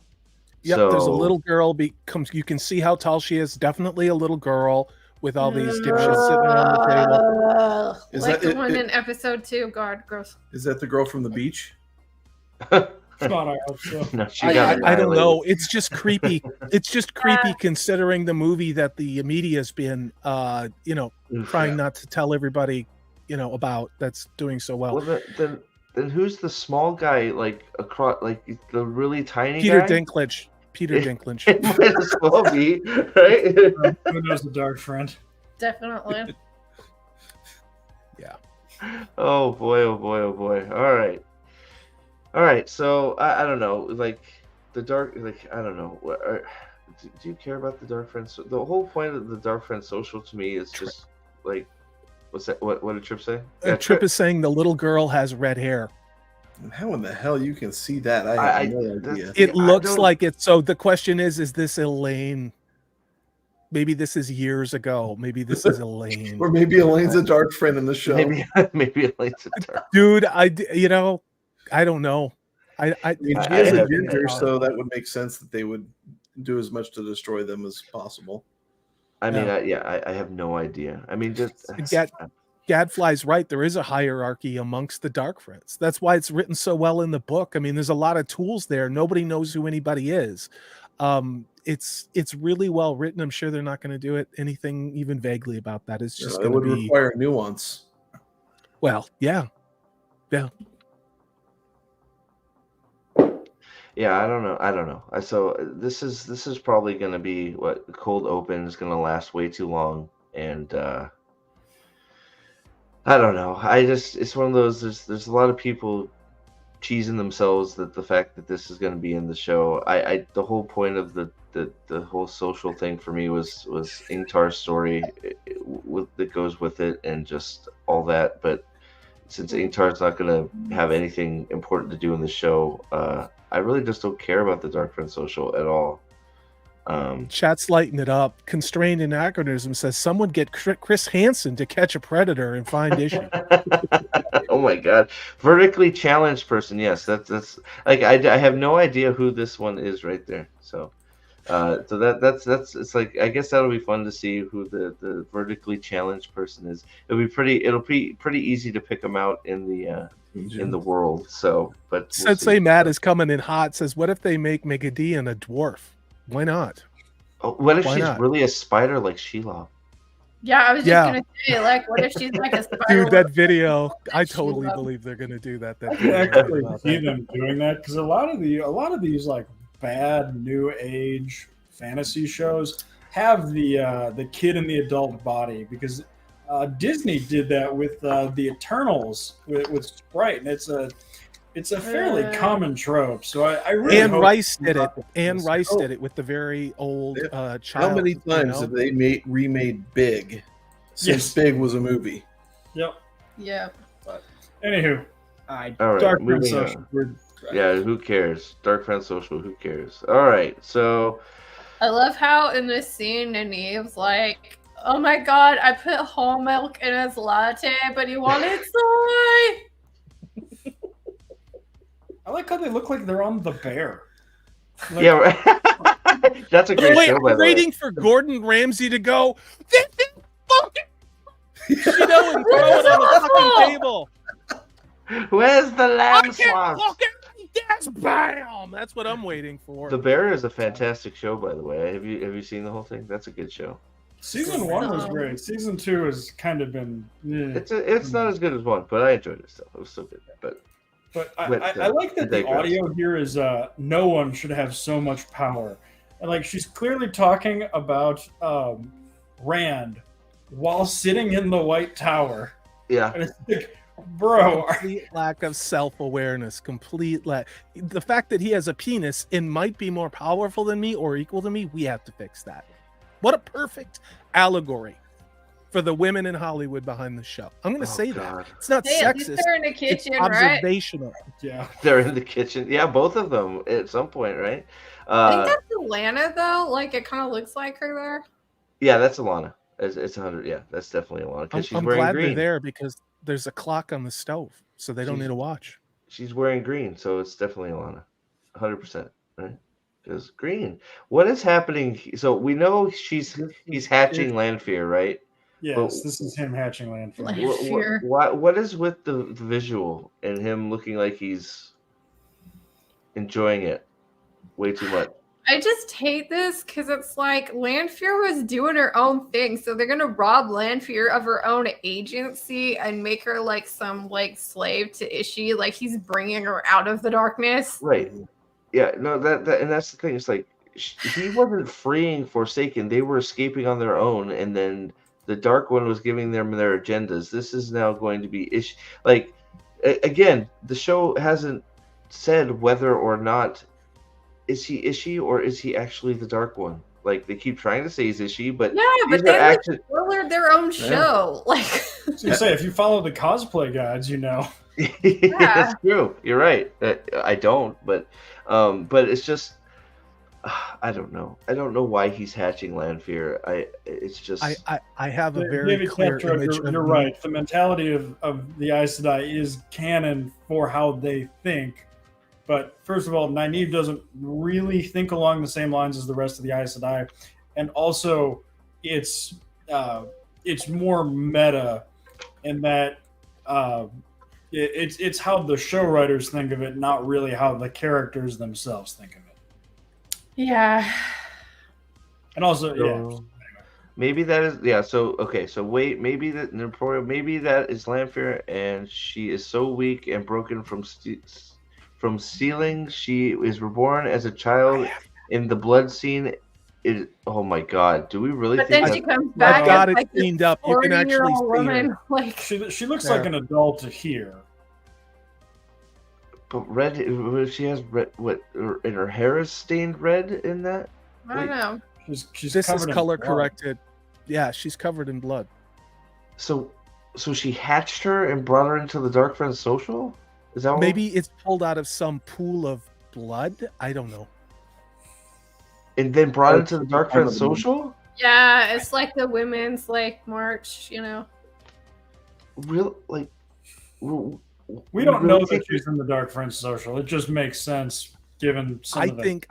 Yep, there's a little girl. You can see how tall she is. Definitely a little girl with all these dipshits sitting around the table. Is that the one in episode 2? God, gross. Is that the girl from the beach? God, I hope so. No, I don't know. It's just creepy. It's just creepy considering the movie that the media's been, trying not to tell everybody, about that's doing so well. Then who's the small guy, across, the really tiny Peter guy? Dinklage. Peter Dinklage. It might as well be, right? Who knows the Dark Friend? Definitely. Yeah. Oh boy! All right. So I don't know. The dark. I don't know. Do you care about the Dark Friends? The whole point of the Dark Friends social to me is just what's that? What did Trip say? Trip is saying the little girl has red hair. How in the hell you can see that? I have no idea. It looks like it. So the question is this Elaine? Maybe this is years ago. Maybe this is Elaine. Or maybe Elaine's a Dark Friend in the show. Maybe Elaine's a Dark. Dude, I don't know. She is a ginger, so that would make sense that they would do as much to destroy them as possible. I mean, I have no idea. I mean, just Gadfly's right. There is a hierarchy amongst the Dark Friends. That's why it's written so well in the book. I mean, there's a lot of tools there. Nobody knows who anybody is. It's really well written. I'm sure they're not going to do anything even vaguely about that. It's just going to be require nuance. Well, yeah. Yeah, I don't know. So this is probably going to be what cold open is going to last way too long, and I don't know. It's one of those. There's a lot of people cheesing themselves that the fact that this is going to be in the show. The whole point of the whole social thing for me was Ingtar's story that goes with it and just all that. But since Ingtar's not going to have anything important to do in the show, I really just don't care about the Dark Friend social at all. Chat's lighting it up. Constrained Anachronism says someone get Chris Hansen to catch a predator and find Ishii. Oh my god, vertically challenged person. Yes, that's I have no idea who this one is right there. So that's it's I guess that'll be fun to see who the vertically challenged person is. It'll be pretty easy to pick them out in the world. So, but Sensei Matt is coming in hot. Says, what if they make Megadean a dwarf? Why not? Oh, what if she's really a spider like Sheila? Yeah, I was just gonna say, what if she's like a spider? Dude, that video, I totally believe they're gonna do that. I can actually see them doing that because a lot of these bad new age fantasy shows have the kid in the adult body because Disney did that with the Eternals with Sprite, and it's a fairly common trope. So I really Anne Rice did it. Anne Rice did it with the very old child. How many times have they remade Big since Big was a movie. Yep. Yeah. Anywho, All right, Dark Friend moving Social. on. Yeah, who cares? Dark Friend Social, who cares? All right, so I love how in this scene, Nynaeve's like, "Oh my god, I put whole milk in his latte, but he wanted soy." I like how they look like they're on The Bear. Like, yeah, right. That's a great Wait, show, by I'm the way. waiting for Gordon Ramsay to go. This is fucking, and throw it on the fucking table. Where's the I lamb can't swap? fucking yes, bam. That's what I'm waiting for. The Bear is a fantastic show, by the way. Have you seen the whole thing? That's a good show. Season 1 was great. Season 2 has kind of been. It's not as good as 1, but I enjoyed it still. It was still good. But I like that the audio here is no one should have so much power. And like she's clearly talking about Rand while sitting in the White Tower. yeah, And it's like, bro, Complete lack of self-awareness. The fact that he has a penis and might be more powerful than me or equal to me, we have to fix that. What a perfect allegory for the women in Hollywood behind the show. I'm going to say God. that. It's not Hey, at least sexist. they're in the It's kitchen, right? observational. yeah. They're in the kitchen. Yeah, both of them at some point, right? I think that's Atlanta, though. Like, it kind of looks like her there. Yeah, that's Alana. It's 100. Yeah, that's definitely Alana because she's I'm wearing glad green. they're there because there's a clock on the stove, so they don't need to watch. She's wearing green, so it's definitely Alana. 100%, right? Because green. What is happening? So we know he's hatching Lanfear, right? Yes, this is him hatching Lanfear. Lanfear. What is with the visual and him looking like he's enjoying it way too much? I just hate this because it's like Lanfear was doing her own thing, so they're gonna rob Lanfear of her own agency and make her like some like slave to Ishii. Like he's bringing her out of the darkness. Right. Yeah. No. That and that's the thing. It's like he wasn't freeing Forsaken. They were escaping on their own, and then the Dark One was giving them their agendas. This is now going to be Ishii. Like again, the show hasn't said whether or not. Is he Ishii or is he actually the Dark One? Like they keep trying to say he's Ishii, but Yeah, but these are they actually spoiled their own show. Like So you say if you follow the cosplay guides, you know. That's true. You're right. I don't, but it's just I don't know. I don't know why he's hatching Lanfear. It's just I have a very David clear Kleptro, image. you're right. The mentality of the Aes Sedai is canon for how they think. But first of all, Nynaeve doesn't really think along the same lines as the rest of the Aes Sedai, and also it's more meta in that it's how the show writers think of it, not really how the characters themselves think of it. yeah. And also, maybe that is So okay, so wait, maybe that is Lanfear, and she is so weak and broken from stealing. She is reborn as a child in the blood scene. Oh my God! Do we really But think then that? she comes back. I've got as, it like, this cleaned up. You can actually 40-year-old see her. woman. Like she looks There. like an adult here. But red. She has red. What? And her hair is stained red in that. I don't know. She's This covered is in color blood. corrected. Yeah, she's covered in blood. So she hatched her and brought her into the Dark Friends Social. Is that what? Maybe it's pulled out of some pool of blood. I don't know. And then brought into the Dark Friends Social. Yeah, it's like the women's like march, you know. Real like. We don't know that she's in the Dark Friends Social. It just makes sense given some of the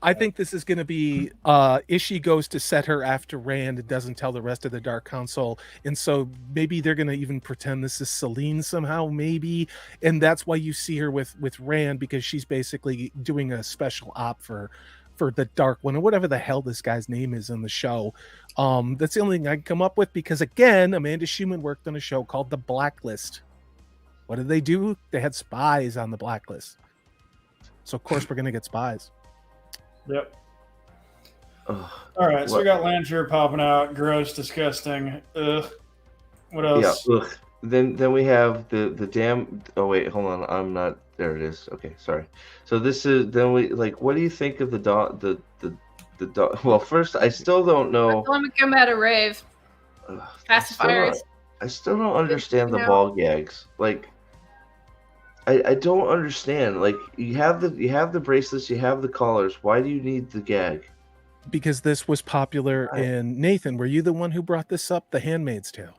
I think this is going to be Ishii goes to set her after Rand and doesn't tell the rest of the Dark Council, and so maybe they're going to even pretend this is Selene somehow, maybe, and that's why you see her with Rand, because she's basically doing a special op for the Dark One or whatever the hell this guy's name is in the show. That's the only thing I can come up with, because again, Amanda Schumann worked on a show called The Blacklist. What did they do? They had spies on the Blacklist. So of course we're gonna get spies. Yep. Ugh. All right, so What? we got Lanfear popping out. Gross, disgusting. Ugh. What else? Yeah. Ugh. Then we have the damn. Oh wait, hold on. I'm not. There it is. Okay, sorry. So this is then we like. What do you think of the dog? Well, first I still don't know. Let me come at a rave. Pacifiers. I still don't understand the know. ball gags. Like, I don't understand. Like, you have the bracelets, you have the collars. Why do you need the gag? Because this was popular in Nathan. Were you the one who brought this up? The Handmaid's Tale.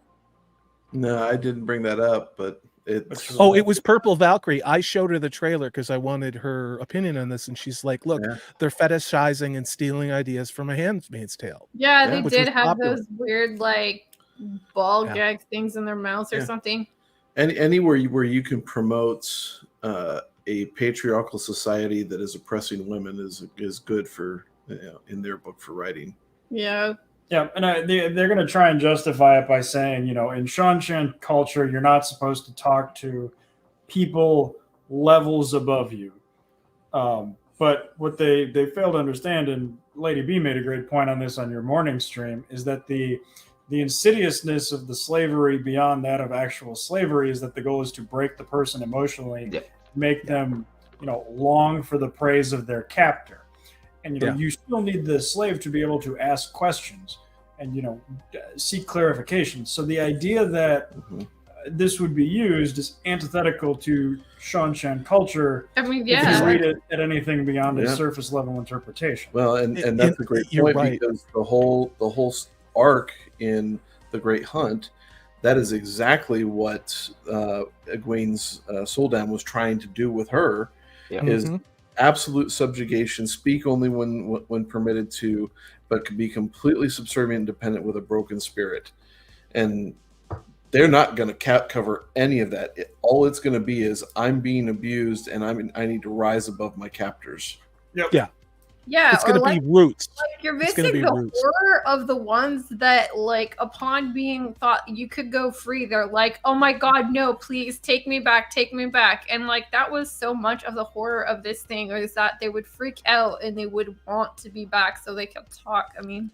No, I didn't bring that up, but it's. Oh, it was Purple Valkyrie. I showed her the trailer because I wanted her opinion on this, and she's like, "Look, they're fetishizing and stealing ideas from A Handmaid's Tale." Yeah, they which did was have popular. those weird like ball gag things in their mouths or something. Anywhere where you can promote a patriarchal society that is oppressing women is good for in their book for writing. Yeah. Yeah, and they're going to try and justify it by saying, in Shanshan culture, you're not supposed to talk to people levels above you. But what they fail to understand, and Lady B made a great point on this on your morning stream, is that the insidiousness of the slavery beyond that of actual slavery is that the goal is to break the person emotionally, make them, long for the praise of their captor. And, you still need the slave to be able to ask questions and, seek clarification. So the idea that this would be used is antithetical to Shanshan culture. I mean, if you read it at anything beyond a surface level interpretation. Well, and that's a great point because the whole arc in The Great Hunt, that is exactly what Egwene's Soldan was trying to do with her, is absolute subjugation, speak only when permitted to, but could be completely subservient and dependent with a broken spirit. And they're not going to cover any of that. All it's going to be is I'm being abused and I need to rise above my captors. Yep. Yeah. Yeah, it's going to be roots. Like you're missing the horror of the ones that, like, upon being thought you could go free, they're like, "Oh my God, no! Please take me back, take me back!" And like that was so much of the horror of this thing, is that they would freak out and they would want to be back, so they could talk. I mean,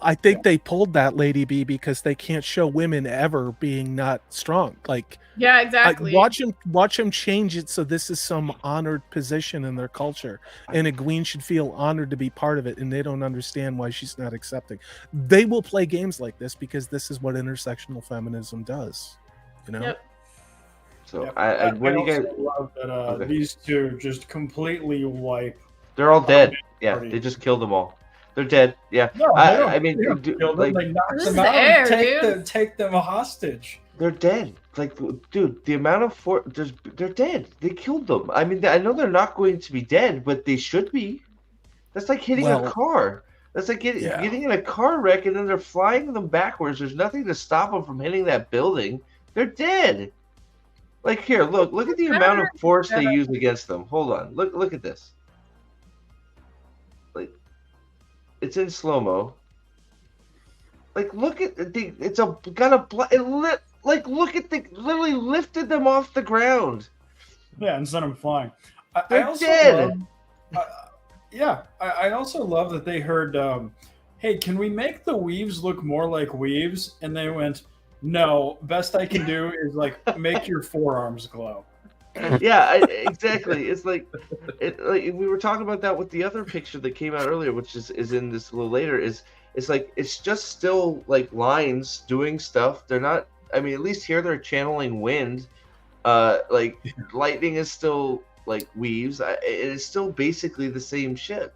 I think they pulled that, Lady B, because they can't show women ever being not strong. Like, yeah, exactly. Watch him change it so this is some honored position in their culture, and Egwene should feel honored to be part of it, and they don't understand why she's not accepting. They will play games like this because this is what intersectional feminism does. So what do you guys love that these two just completely wipe? They're all dead. Yeah, they just killed them all. They're dead. Yeah, no, I mean, they knock them out and take them hostage. They're dead. Like, dude, the amount of they're dead. They killed them. I mean, I know they're not going to be dead, but they should be. That's like hitting a car. That's like getting in a car wreck and then they're flying them backwards. There's nothing to stop them from hitting that building. They're dead. Like, here, look at the amount of force they use against them. Hold on, look at this. Like, it's in slow mo. Like, look at look at literally lifted them off the ground. Yeah, and sent them flying. They're dead. I also love that they heard, hey, can we make the weaves look more like weaves? And they went, no, best I can do is like make your forearms glow. Yeah, exactly. It's like we were talking about that with the other picture that came out earlier, which is in this a little later. It's like it's just still like lines doing stuff. They're not. I mean, at least here they're channeling wind. Like lightning is still like weaves. It is still basically the same shit.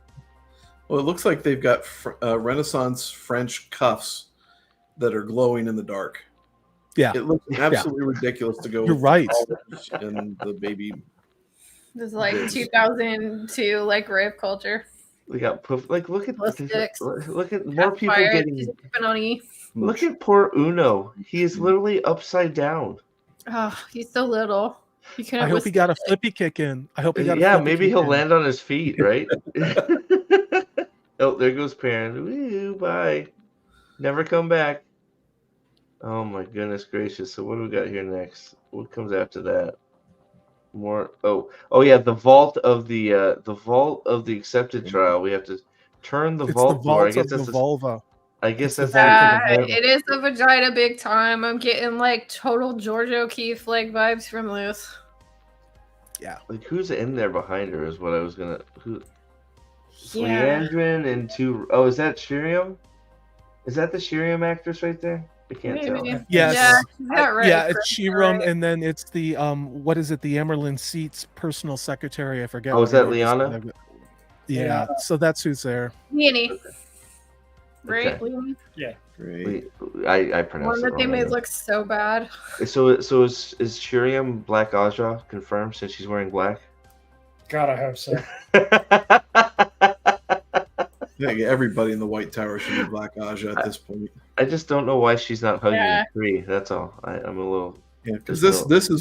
Well, it looks like they've got Renaissance French cuffs that are glowing in the dark. Yeah, it looks absolutely ridiculous to go. You're right. And the baby. This is like 2002, like rave culture. We got poof. Like, look at more people fire, getting. Look at poor Uno. He is literally upside down. Oh, he's so little. I hope he got a flippy kick in. I hope he got. Yeah, maybe he'll land on his feet, right? Oh, there goes Perrin. Woo, bye. Never come back. Oh my goodness gracious! So what do we got here next? What comes after that? More. Oh yeah, the vault of the accepted trial. We have to turn the vault door. I guess that's the vulva. I guess that's it is the vagina big time. I'm getting like total George O'Keefe like vibes from this. Yeah. Like who's in there behind her is what I was gonna. Leandrin and two. Oh, is that Shiriam? Is that the Shiriam actress right there? I can't tell. Maybe. Yes. Yeah, she's got red Yeah, for it's sure. Shiram, and then it's the what is it? The Emerlin Seats personal secretary. I forget. Oh, is what her that name is. Liana? Yeah, so that's who's there. Leonie. Right? Okay. Leonie? Great. I pronounced One it that they wrong. made look so bad. So is Shiriam Black Aja confirmed since she's wearing black? God, I hope so. Yeah, everybody in the White Tower should be Black Aja at this point. I just don't know why she's not hugging Yeah. Kree. That's all. I'm a little. Yeah, because Just this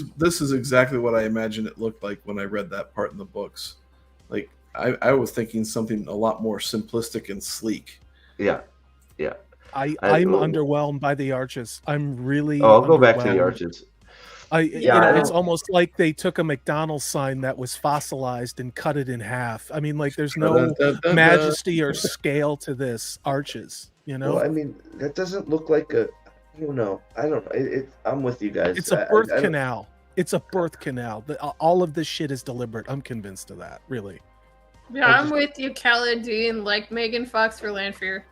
is exactly what I imagined it looked like when I read that part in the books. Like I was thinking something a lot more simplistic and sleek. Yeah. I'm oh. underwhelmed by the arches. I'm really. Oh, I'll go back to the underwhelmed. arches. It's almost like they took a McDonald's sign that was fossilized and cut it in half. I mean, like there's no majesty or scale to this arches. You know, Well, I mean, that doesn't look like a. I don't know. I'm with you guys. it's a birth canal. It's a birth canal. All of this shit is deliberate. I'm convinced of that. Really. Yeah, I'm with you, Caladine, like Megan Fox for Lanfear.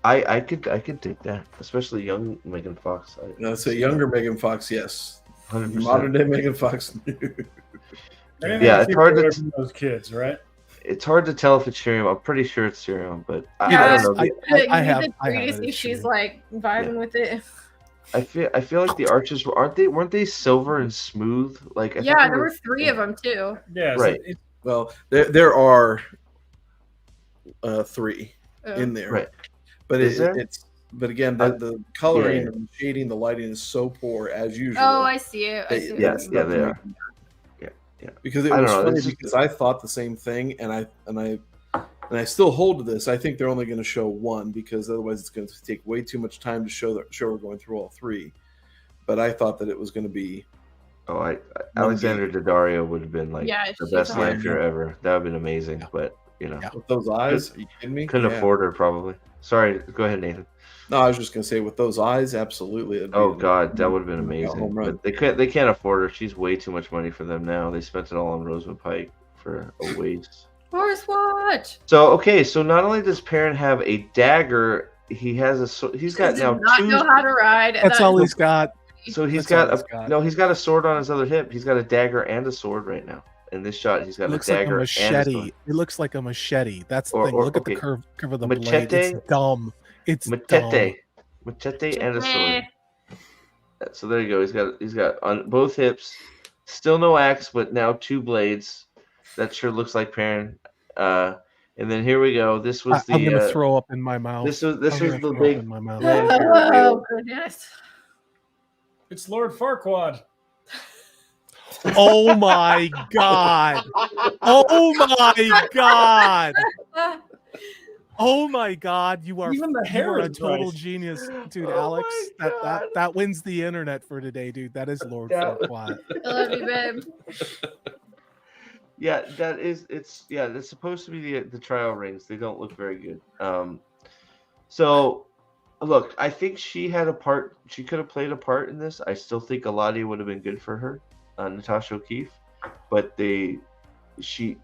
I could take that, especially young Megan Fox. I'd say younger Megan Fox, yes. 100%. Modern day Megan Fox. Yeah, it's hard to from those kids, right? It's hard to tell if it's Shiriam. I'm pretty sure it's Shiriam, but I don't know. I have it it to see as she's Shiriam. like vibing with it. I feel like the arches weren't they silver and smooth? Like I Yeah, thought they there were 3 of them too. Yeah, Right. So Well, there are 3 in there, Right. But Is there? but again the coloring and shading, the lighting is so poor as usual. Oh, I see it. I see Yeah, it. yeah, they are. Yeah. Because it I don't was know, funny this is- because I thought the same thing, and I still hold to this. I think they're only going to show 1 because otherwise it's going to take way too much time to show we're going through all 3. But I thought that it was going to be. Oh, Alexander Daddario would have been like Yeah, the she's best awesome. Lanfear ever. That would have been amazing, but Yeah. With those eyes, are you kidding me? couldn't Yeah. afford her probably. Sorry, go ahead, Nathan. No, I was just going to say with those eyes, absolutely. it'd be Oh an- God, that would have been a amazing. home run. But they can't afford her. She's way too much money for them now. They spent it all on Rosamund Pike for a waste. Horse watch. So okay, so not only does Perrin have a dagger, he's got Does now not 2. know how to ride. That's all he's got. So he's That's got all he's got. a sword on his other hip. He's got a dagger and a sword right now. In this shot, he's got It a looks like a dagger and a machete. sword. It looks like a machete. That's the Or- thing. or- Look at the okay. curve of the Machete? blade. It's dumb. It's dumb. Machete and a sword. So there you go. He's got on both hips. Still no axe, but now 2 blades. That sure looks like Perrin. And then here we go. This was I'm the gonna throw up in my mouth. this was I'm the gonna throw up big in my mouth. Lanfear Oh reveal. goodness. it's Lord Farquaad. Oh my god! Oh my god! Oh my god! You are Even the hair you are a is total right. genius, dude. Oh Alex, my God. that wins the internet for today, dude. That is Lord That- Farquaad. I love you, babe. Yeah, that's supposed to be the trial rings. They don't look very good. So look, I think she had a part. She could have played a part in this. I still think Eladia would have been good for her, Natasha O'Keefe, but she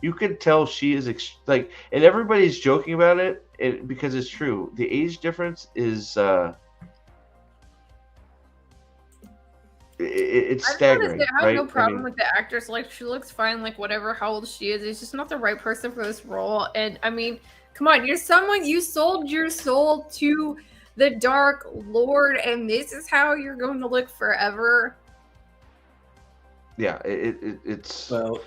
you could tell she is like, and everybody's joking about it because it's true. The age difference is it's I just wanna staggering. say, I have right? no problem mean, with the actress. Like, she looks fine. Like, whatever, how old she is, it's just not the right person for this role. And I mean, come on, you're someone, you sold your soul to the Dark Lord, and this is how you're going to look forever. yeah, it's Well,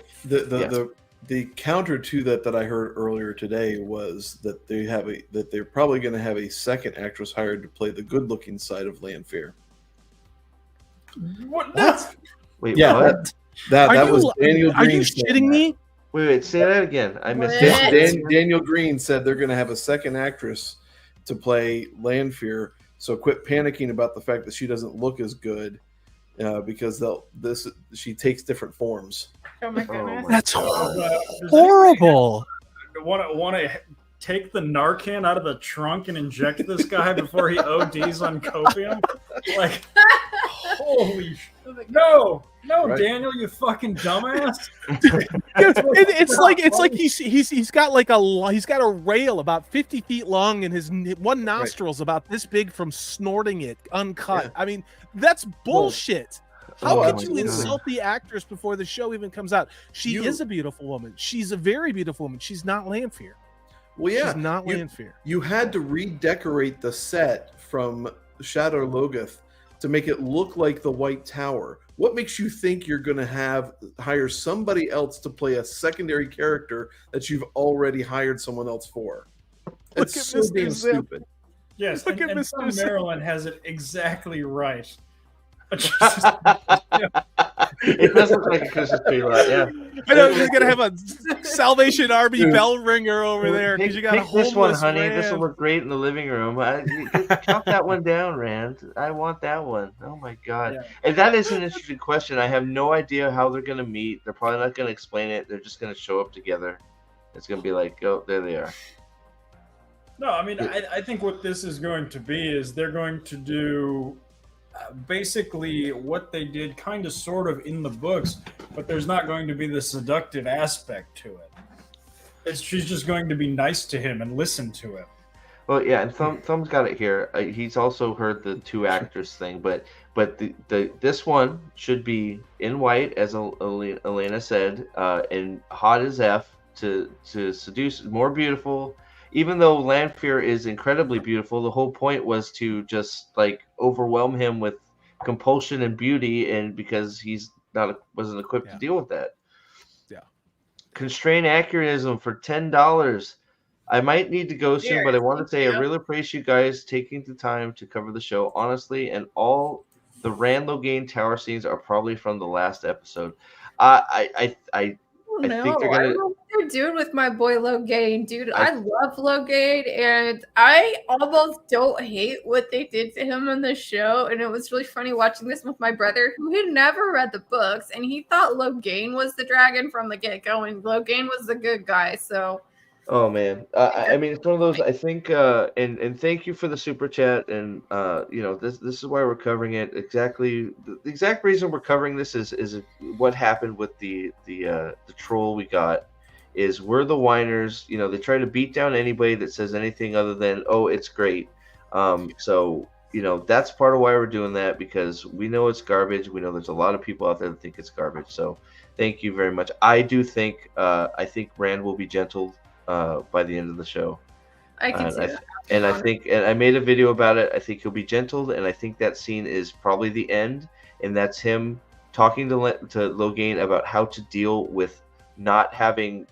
the counter to that I heard earlier today was that they're probably going to have a second actress hired to play the good-looking side of Lanfear. What? wait. Yeah, What? that was Daniel Are Green. you saying shitting that. me? Wait, say that again. I missed What? it. Daniel Green said they're going to have a second actress to play Lanfear. So quit panicking about the fact that she doesn't look as good because she takes different forms. Oh my Oh goodness. my That's Does horrible. anybody want to take the Narcan out of the trunk and inject this guy before he ODs on copium? Like, Holy no, Right. Daniel, you fucking dumbass. It's like he's got like he's got a rail about 50 feet long, and his one nostril's about this big from snorting it uncut. Yeah. I mean, that's bullshit. How Oh, could you absolutely. insult the actress before the show even comes out? She is a beautiful woman. She's a very beautiful woman. She's not Lanfear. Well, yeah, She's not Lanfear. you had to redecorate the set from Shadow Logoth to make it look like the White Tower. What makes you think you're going to hire somebody else to play a secondary character that you've already hired someone else for? It's at so Mr. damn Zip. stupid. Yes, Look and at Tom Mr. Zip. Maryland has it exactly right. It does look like a Christmas tree lot, yeah. I know you're gonna have a Salvation Army bell ringer over there because you got a Pick this one, homeless honey. This will Rand. look great in the living room. Chop that one down, Rand. I want that one. Oh my god! Yeah. And that is an interesting question. I have no idea how they're gonna meet. They're probably not gonna explain it. They're just gonna show up together. It's gonna be like, oh, there they are. No, I mean, I think what this is going to be is they're going to do basically what they did kind of sort of in the books, but there's not going to be the seductive aspect to it. She's just going to be nice to him and listen to him. Well, yeah, and Thumb's got it here. He's also heard the two actors thing, but this one should be in white, as Elena said, and hot as F to seduce, more beautiful. Even though Lanfear is incredibly beautiful, the whole point was to just like overwhelm him with compulsion and beauty, and because he's wasn't equipped to deal with that. Yeah. Constrain accurism for $10. I might need to go soon, but I want to say I really appreciate you guys taking the time to cover the show honestly, and all the Rand Logain tower scenes are probably from the last episode. I think they're gonna. I don't know what they're doing with my boy Logain, dude. I love Logain, and I almost don't hate what they did to him on the show. And it was really funny watching this with my brother, who had never read the books, and he thought Logain was the dragon from the get-go, and Logain was the good guy. So, Oh man, I mean it's one of those. I think, and thank you for the super chat, and this is why we're covering it. Exactly, the exact reason we're covering this is what happened with the troll we got. Is we're the whiners. They try to beat down anybody that says anything other than, oh, it's great. So that's part of why we're doing that, because we know it's garbage. We know there's a lot of people out there that think it's garbage. So thank you very much. I do think I think Rand will be gentled by the end of the show. I can see that. And I think, and I made a video about it, I think he'll be gentled, and I think that scene is probably the end, and that's him talking to Logain about how to deal with not having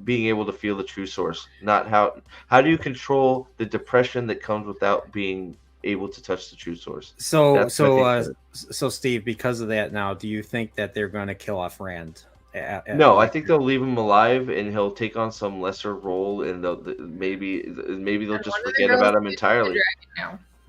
being able to feel the true source. Not how do you control the depression that comes without being able to touch the true source. So Steve, because of that, now do you think that they're going to kill off Rand? No, I think they'll leave him alive, and he'll take on some lesser role, and maybe they'll just forget about him entirely.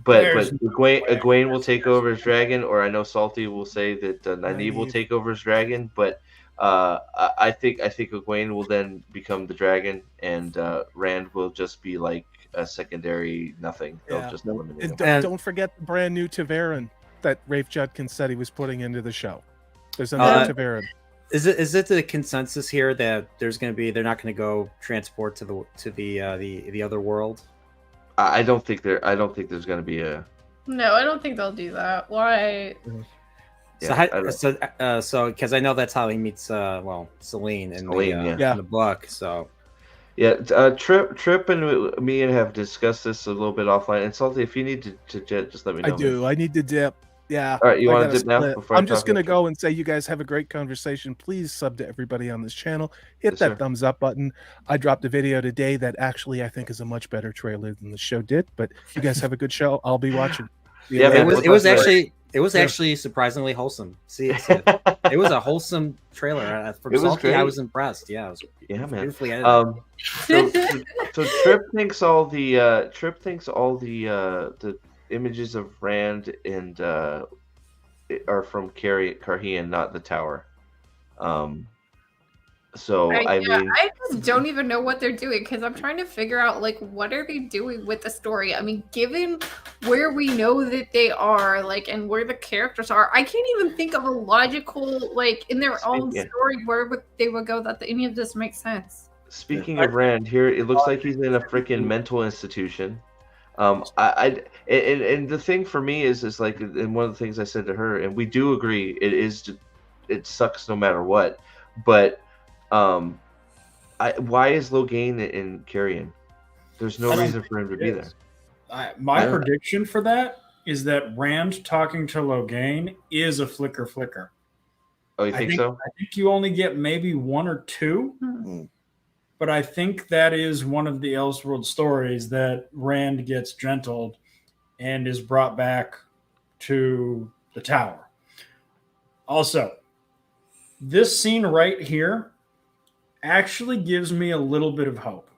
But Egwene will take over as dragon, or I know Salty will say that Nynaeve will take over as dragon. But I think Egwene will then become the dragon, and Rand will just be like a secondary nothing. They'll just eliminate him. And don't forget the brand new Taverin that Rafe Judkins said he was putting into the show. There's another Taverin. Is it the consensus here that they're not going to go transport to the other world? I don't think there's going to be a. No, I don't think they'll do that. Why? So because I know that's how he meets Selene in the book. So yeah, Trip and me have discussed this a little bit offline. And Salty, if you need to just let me know. I do. I need to dip. Yeah. All right, you want to dip now? I'm just going to go and say you guys have a great conversation. Please sub to everybody on this channel. Hit that thumbs up button. I dropped a video today that actually I think is a much better trailer than the show did. But you guys have a good show. I'll be watching. Yeah, it was actually surprisingly wholesome. See, it was a wholesome trailer. From Salty, I was impressed. Yeah, it was beautifully edited. So Trip thinks all the images of Rand and are from Carhian, not the tower. So I mean, I just don't even know what they're doing because I'm trying to figure out like what are they doing with the story. I mean, given where we know that they are, like, and where the characters are, I can't even think of a logical, like, in their own story where they would go that any of this makes sense. Speaking of Rand, here it looks like he's in a freaking mental institution. And the thing for me is like, and one of the things I said to her, and we do agree, it sucks no matter what, but. Why is Logain in Carrion? There's no reason for him to be there. My prediction for that is that Rand talking to Logain is a flicker. Oh, you think so? I think you only get maybe one or two, but I think that is one of the Elseworld stories that Rand gets gentled and is brought back to the tower. Also, this scene right here actually gives me a little bit of hope.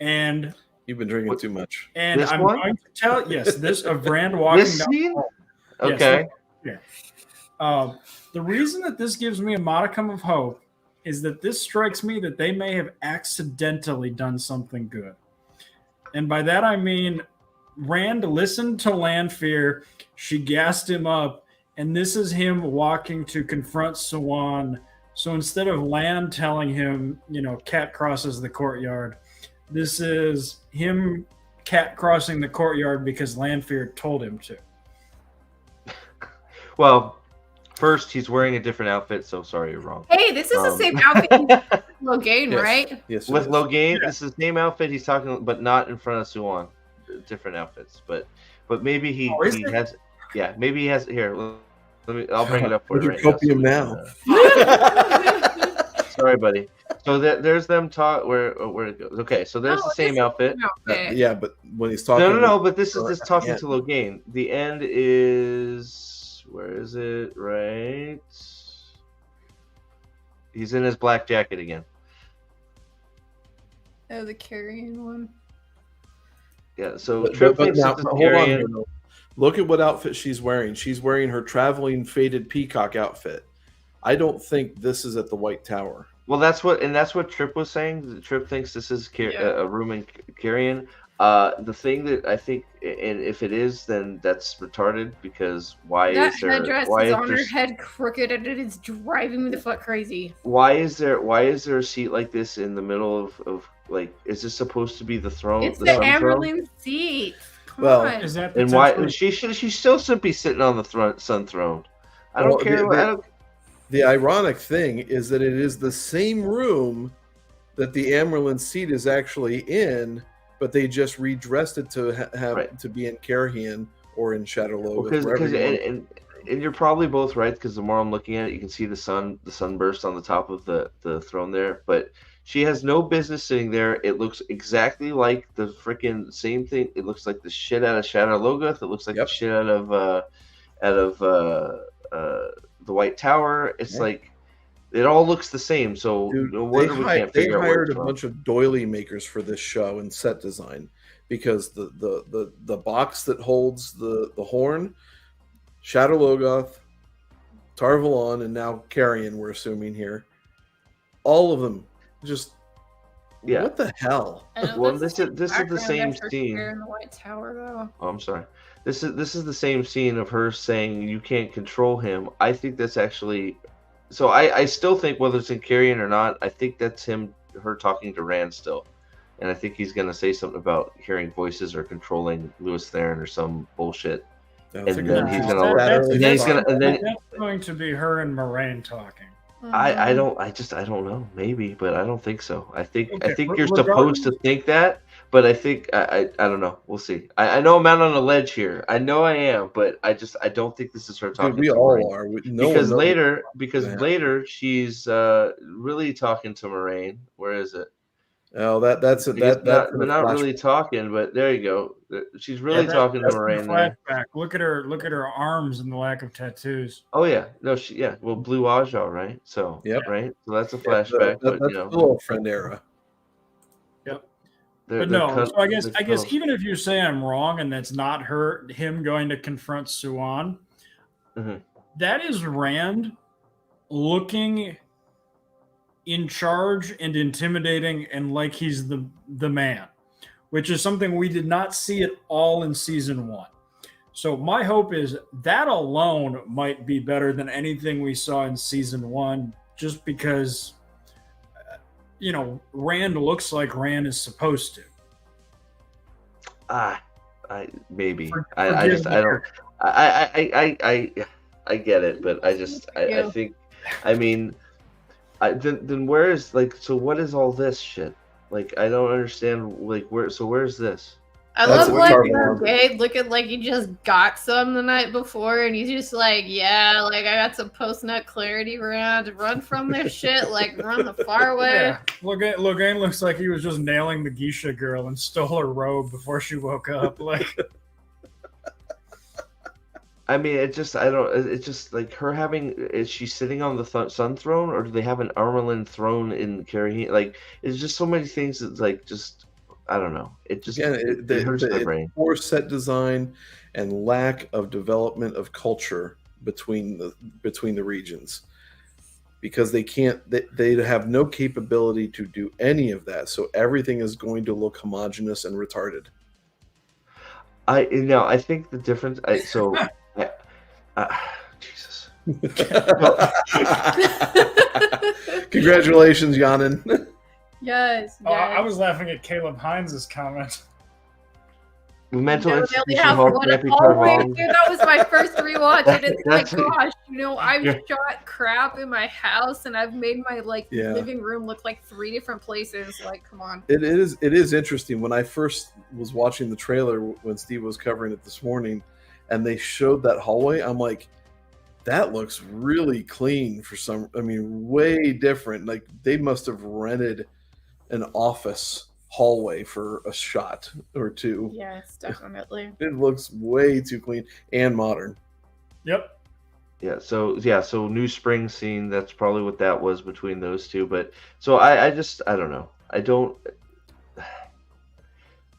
And you've been drinking too much. And I'm going to tell this of Rand walking down the hall. Okay. Yes, the reason that this gives me a modicum of hope is that this strikes me that they may have accidentally done something good. And by that I mean Rand listened to Lanfear, she gassed him up, and this is him walking to confront Siuan. So instead of Lan telling him, cat crosses the courtyard, this is him cat crossing the courtyard because Lanfear told him to. Well, first, he's wearing a different outfit, so sorry, you're wrong. Hey, this is the same outfit with Logain, right? Yes. With Logain, this is the same outfit he's talking, but not in front of Siuan. Different outfits, but maybe he has. Yeah, maybe he has. Here, I'll bring it up for you right now. Sorry, buddy. So there's them talk where it goes. Okay, so there's the same outfit. Yeah, but when he's talking, no. But this is just talking to Logain. The end is where is it? Right. He's in his black jacket again. Oh, the Carrion one. Yeah. So Trip thinks it's Carrion. Hold on. Look at what outfit she's wearing. She's wearing her traveling faded peacock outfit. I don't think this is at the White Tower. Well, that's what Trip was saying. Trip thinks this is a room in Carrion. The thing that I think, and if it is, then that's retarded because that headdress is on her head crooked and it is driving me the fuck crazy. Why is there a seat like this in the middle of like? Is this supposed to be the throne? It's the Amyrlin seat. Come on. Is that and why she still shouldn't be sitting on the sun throne? I don't care. The ironic thing is that it is the same room that the Amyrlin seat is actually in, but they just redressed it to have to be in Carrion or in Shadowlogoth. And you're probably both right because the more I'm looking at it, you can see the sunburst on the top of the throne there. But she has no business sitting there. It looks exactly like the freaking same thing. It looks like the shit out of Shadowlogoth. It looks like the shit out of the White Tower. It's like it all looks the same. So no wonder we can't figure out. They hired a bunch of doily makers for this show and set design because the box that holds the horn, Shadowlogoth, Tar Valon, and now Carrion, we're assuming here, all of them just what the hell? Well, this is the same scene. In the White Tower, though. Oh, I'm sorry. This is the same scene of her saying you can't control him. I think that's actually. So I still think whether it's in Carrion or not, I think that's her talking to Rand still, and I think he's gonna say something about hearing voices or controlling Lewis Theron or some bullshit. And then he's gonna. That's going to be her and Moraine talking. I don't know, maybe, but I don't think so. I think you're supposed to think that, but I think I don't know. We'll see. I know I'm out on a ledge here. I know I am, but I don't think this is her talking. We all are. Later she's really talking to Moraine. Where is it? Oh, that's not really talking, but there you go. She's really talking to Moraine. Flashback. Look at her arms and the lack of tattoos. Oh yeah, no, well, Blue Ajah, right? So right, so that's a flashback. That's the little friend era. Yep. So I guess even if you say I'm wrong and that's not him going to confront Siuan, that is Rand looking in charge and intimidating and like he's the man, which is something we did not see at all in season 1. So my hope is that alone might be better than anything we saw in season 1, just because, Rand looks like Rand is supposed to. Maybe. I get it, but I think, then where is, like, so what is all this shit? Like, I don't understand, like, where's this? I love like Logain looking like he just got some the night before, and he's just like, yeah, like I got some post-nut clarity around to run from this shit, like run the far way. Yeah. Logain looks like he was just nailing the geisha girl and stole her robe before she woke up. Like, I mean, it's just like her is she sitting on the sun throne, or do they have an Armelin throne in Carrie? Like, it's just so many things that's like, just, I don't know. It just it hurts my brain. Poor set design and lack of development of culture between the regions, because they have no capability to do any of that. So everything is going to look homogenous and retarded. I think the difference. Jesus. Congratulations, Yanin. Yes. I was laughing at Caleb Hines' comment. Mental institution That was my first rewatch, and it's like, gosh, I've shot crap in my house, and I've made my living room look like 3 different places. Like, come on. It is interesting. When I first was watching the trailer, when Steve was covering it this morning, and they showed that hallway, I'm like, that looks really clean way different. Like, they must have rented an office hallway for a shot or 2. Yes, definitely. It looks way too clean and modern. Yep. So New Spring scene, that's probably what that was between those two. But so I don't know.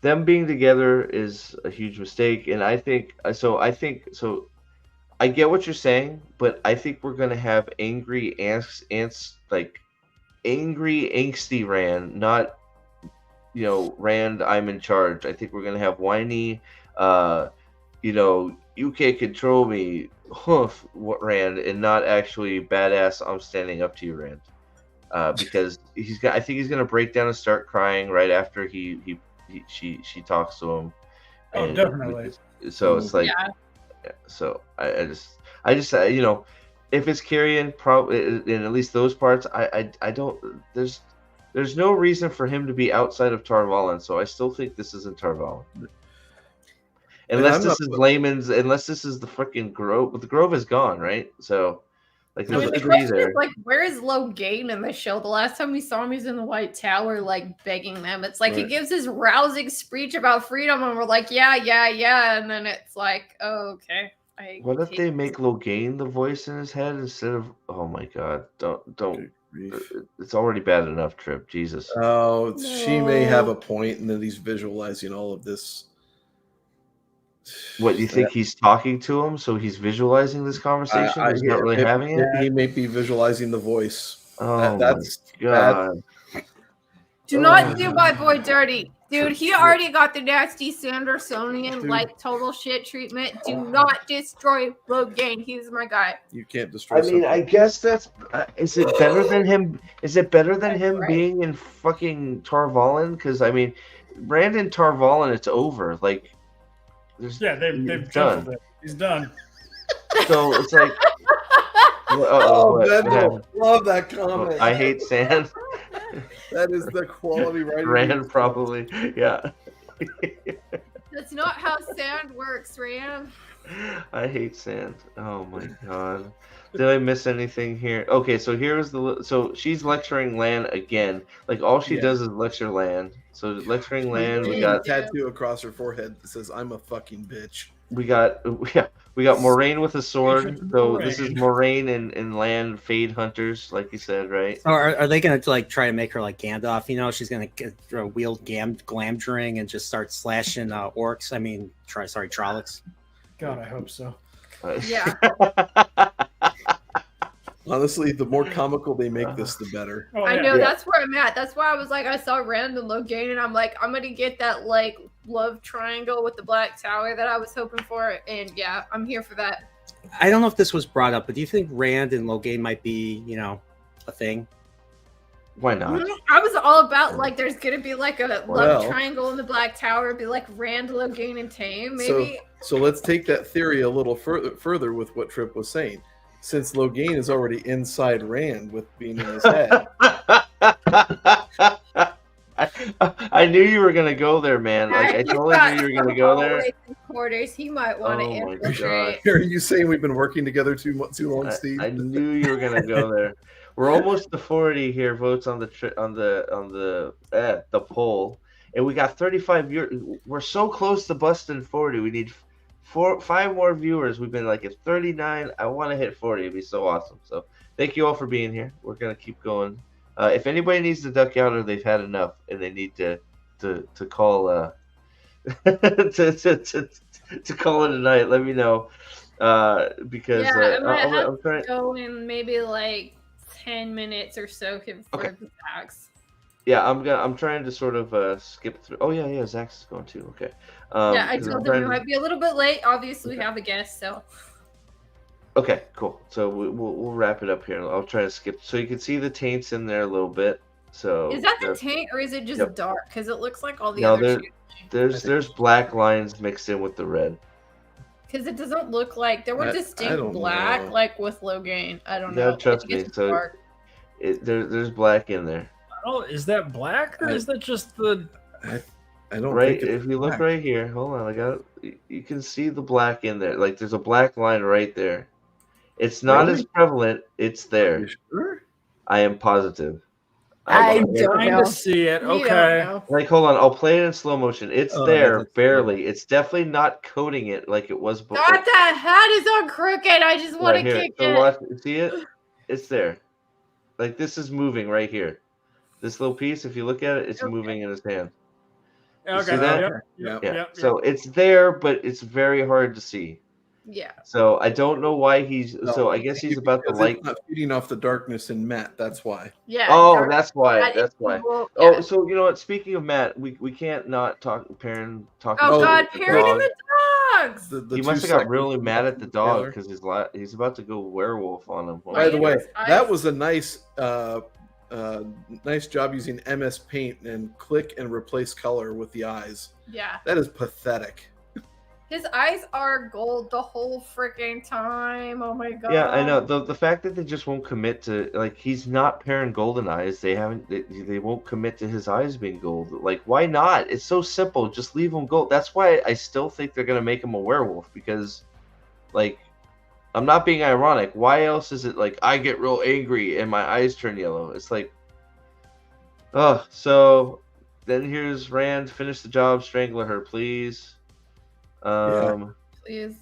Them being together is a huge mistake, and I think I get what you're saying, but I think we're gonna have angry angry angsty Rand, not Rand, I'm in charge. I think we're gonna have whiny, you can't control me, Rand, and not actually badass, I'm standing up to you, Rand. Because I think he's gonna break down and start crying right after she talks to him. Oh, definitely. So it's like, so I just if it's Carrion, probably in at least those parts, I don't. There's no reason for him to be outside of Tar Valon, so I still think this isn't Tar Valon. Unless this is the freaking Grove. The Grove is gone, right? So, like, there's a tree there. Like, where is Logain in the show? The last time we saw him, he's in the White Tower, like, begging them. It's like he gives his rousing speech about freedom, and we're like, yeah, and then it's like, oh, okay. What if they make Logain the voice in his head instead of? Oh my God! Don't. It's already bad enough, Trip. Jesus. Oh, no. She may have a point, and then he's visualizing all of this. What, you think he's talking to him, so he's visualizing this conversation? He's not really having it. He may be visualizing the voice. Oh, that's God. Do not do my boy dirty. Dude, he already got the nasty Sandersonian total shit treatment. Do not destroy Logain. He's my guy. You can't destroy. I guess that's. Is it better than him? Is it better than him being in fucking Tar Valon? Because Rand and Tar Valon, it's over. Like, they've done it. He's done. So it's like. Love that comment. I hate sand. That is the quality writing. Rand probably, yeah. That's not how sand works, Rand. I hate sand. Oh my God. Did I miss anything here? Okay, so so she's lecturing Lan again. Like, all she does is lecture Lan. So lecturing Lan, we got a tattoo across her forehead that says "I'm a fucking bitch." We got Moraine with a sword. So this is Moraine and Lan Fade Hunters, like you said, right? Or are they going to try to make her like Gandalf? She's going to wield Glamdring and just start slashing orcs. I mean, Trollocs. God, I hope so. Yeah. Honestly, the more comical they make this, the better. Oh, I yeah. know, that's where I'm at. That's why I was like, I saw Rand and Logain, and I'm like, I'm gonna get that like love triangle with the Black Tower that I was hoping for, and yeah, I'm here for that. I don't know if this was brought up, but do you think Rand and Logain might be, a thing? Why not? I was all about like there's gonna be like a love Well. triangle in the Black Tower. It'd be like Rand, Logain, and Tame, maybe. So let's take that theory a little further with what Trip was saying. Since Logain is already inside Rand with being in his head, I knew you were gonna go there, man. Like I totally knew you were gonna go there. Quarters, he might want to Oh my infiltrate. are you saying we've been working together too long, Steve? I knew you were gonna go there. We're almost to 40 here votes on the poll, and we got 35 viewers. We're so close to busting 40. We need 5 more viewers. We've been like at 39. I want to hit 40. It'd be so awesome. So thank you all for being here. We're gonna keep going. If anybody needs to duck out or they've had enough and they need to call to call it a night, let me know. Because I'm trying. Go in maybe like 10 minutes or so for Okay. Zach's. Yeah, I'm trying to sort of skip through. Oh yeah, Zach's is going too. Okay. Yeah, I 'cause told I'm them we trying might be a little bit late. Obviously, we Okay. have a guest, so. Okay, cool. So we'll wrap it up here. I'll try to skip so you can see the taints in there a little bit. So Is that the that's- taint or is it just Yep. dark? Because it looks like all the No, other there's black lines mixed in with the red. Because it doesn't look like there were I distinct don't black know. like with Logain. I don't Yeah, know. trust I think me, it's just so- dark. There's black in there. Oh, is that black or is that just the? I don't Right, think it's if you look black. right here, hold on, I got it. You can see the black in there. Like there's a black line right there. It's not as Really? prevalent. It's Are there. you sure? I am positive. I don't- don't Trying know. to see it. We don't Okay. know. Like, hold on, I'll play it in slow motion. It's Oh, there, that's barely. It's definitely not coating it like it was before. God, that hat is on crooked. I just want to Right here. kick So it. watch, see it? It's there. Like this is moving right here. This little piece, if you look at it, it's Okay. moving in his hand. You Okay. see that? Yep. Yeah. Yeah. So it's there, but it's very hard to see. Yeah. So I don't know why he's. No, So I guess he's about to Because like. it's not feeding off the darkness in Matt. That's why. Yeah. Oh, dark that's why. hat That's is why. evil. Oh, Yeah. so you know what? Speaking of Matt, we can't not talk. Perrin talking. Oh, Oh, God, the Perrin dog. and the dogs. The He two must have got seconds really of mad at the dog Taylor. because he's about to go werewolf on him. By the way, I- that was a nice nice job using MS Paint and click and replace color with the eyes. Yeah. That is pathetic. His eyes are gold the whole freaking time. Oh my god. Yeah, I know. The fact that they just won't commit to, like, he's not Perrin Golden Eyes. They won't commit to his eyes being gold. Like, why not? It's so simple. Just leave him gold. That's why I still think they're gonna make him a werewolf because, like, I'm not being ironic. Why else is it like I get real angry and my eyes turn yellow? It's like, oh, so then here's Rand. Finish the job. Strangler her, please. Please.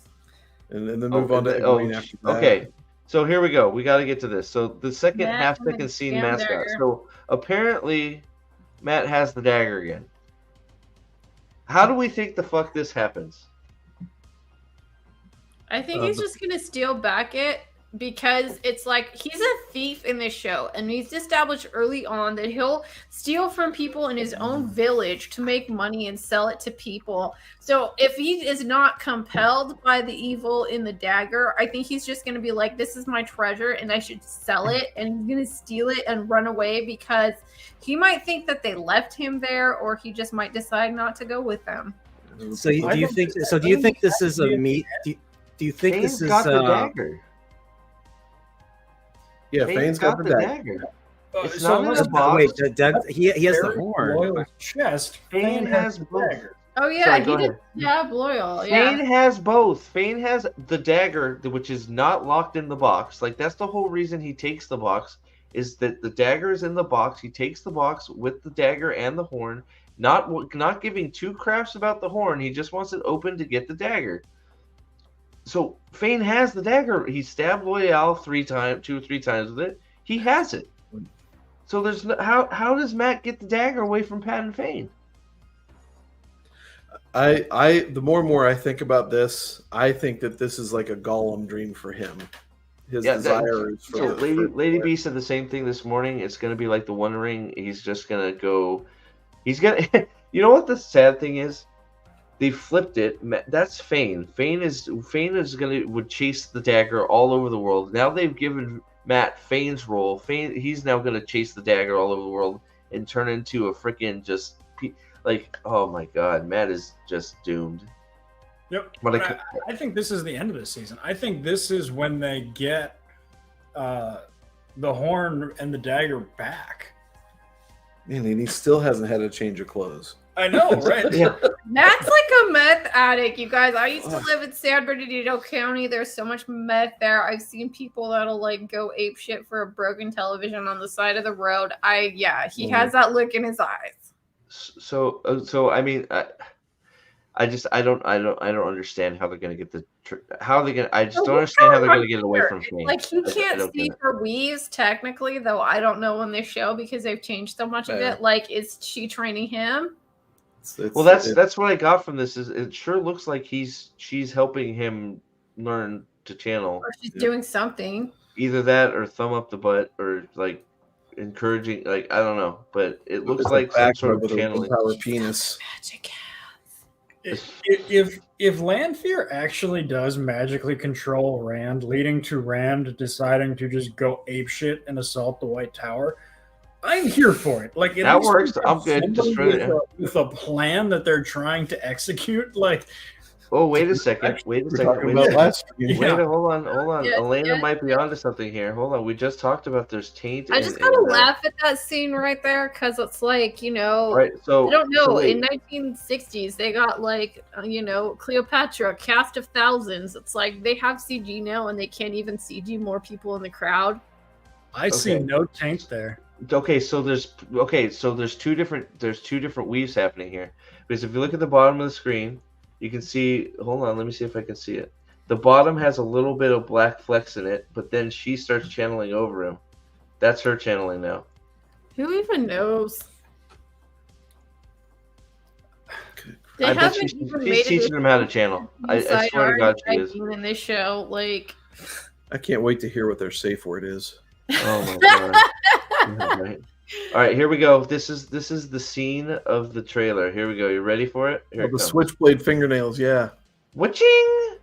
And then move on to oh, Egwene after that. okay. So here we go. We got to get to this. So the second Matt half-second and scene Sam mascot. Dagger. So apparently, Matt has the dagger again. How do we think the fuck this happens? I think he's just gonna steal Beckett because it's like he's a thief in this show, and he's established early on that he'll steal from people in his own village to make money and sell it to people. So if he is not compelled by the evil in the dagger, I think he's just gonna be like, "This is my treasure, and I should sell it," and he's gonna steal it and run away because he might think that they left him there, or he just might decide not to go with them. So do you think? So do you think this is a meet? Do you think Fane's this is? got the dagger. Yeah, Fane's Fane's got the dagger. dagger. It's So not in unless the box. Wait, he has the Barry horn. Loyal's chest. Fane has the both. dagger. Oh yeah, Sorry, he go did ahead. have loyal. Fane Yeah. has both. Fane has the dagger, which is not locked in the box. Like that's the whole reason he takes the box, is that the dagger is in the box. He takes the box with the dagger and the horn, not giving two craps about the horn. He just wants it open to get the dagger. So Fane has the dagger. He stabbed Loyal 2 or 3 times with it. He has it. So there's no, how does Matt get the dagger away from Pat and Fane? The more and more I think about this, I think that this is like a Gollum dream for him. his Yeah, desire is for so the Lady B said the same thing this morning. It's going to be like the One Ring. He's just going to go. He's going to. You know what the sad thing is? They flipped it. That's Fane. Fane is would chase the dagger all over the world. Now they've given Matt Fane's role. He's now going to chase the dagger all over the world and turn into a freaking just like, oh my god, Matt is just doomed. Yep. But I think this is the end of the season. I think this is when they get the horn and the dagger back. Man, and he still hasn't had a change of clothes. I know, right? Yeah. Matt's like a meth addict, you guys. I used to live in San Bernardino County. There's so much meth there. I've seen people that'll like go ape shit for a broken television on the side of the road. He has that look in his eyes. So I mean, I don't understand how they're gonna get I just don't understand how they're gonna get it away from Fane. Like he can't see her weaves technically, though. I don't know on this show because they've changed so much of it. Like, is she training him? Well, that's what I got from this. Is it sure looks like she's helping him learn to channel. Or she's doing something. Either that or thumb up the butt or like encouraging. Like I don't know, but it looks like some sort of channeling. Power penis. Magic. If Lanfear actually does magically control Rand, leading to Rand deciding to just go apeshit and assault the White Tower, I'm here for it. Like that works. I'm good. Just with a plan that they're trying to execute. Like, oh, wait a second. Wait a second. Hold on. Yeah, Elena might be onto something here. Hold on. We just talked about there's taint. I just gotta laugh at that scene right there because it's like, right. So I don't know. In 1960s, they got like, Cleopatra, cast of thousands. It's like they have CG now and they can't even CG more people in the crowd. I see no taint there. Okay, so there's two different weaves happening here. Because if you look at the bottom of the screen, you can see, hold on, let me see if I can see it. The bottom has a little bit of black flecks in it, but then she starts channeling over him. That's her channeling now. Who even knows? I bet she's teaching him how to channel. I swear to God she is. In this show, like... I can't wait to hear what their safe word is. Oh my God. Right. All right, here we go. This is the scene of the trailer. Here we go. You ready for it? Here it the comes. Switchblade fingernails, yeah. Witching!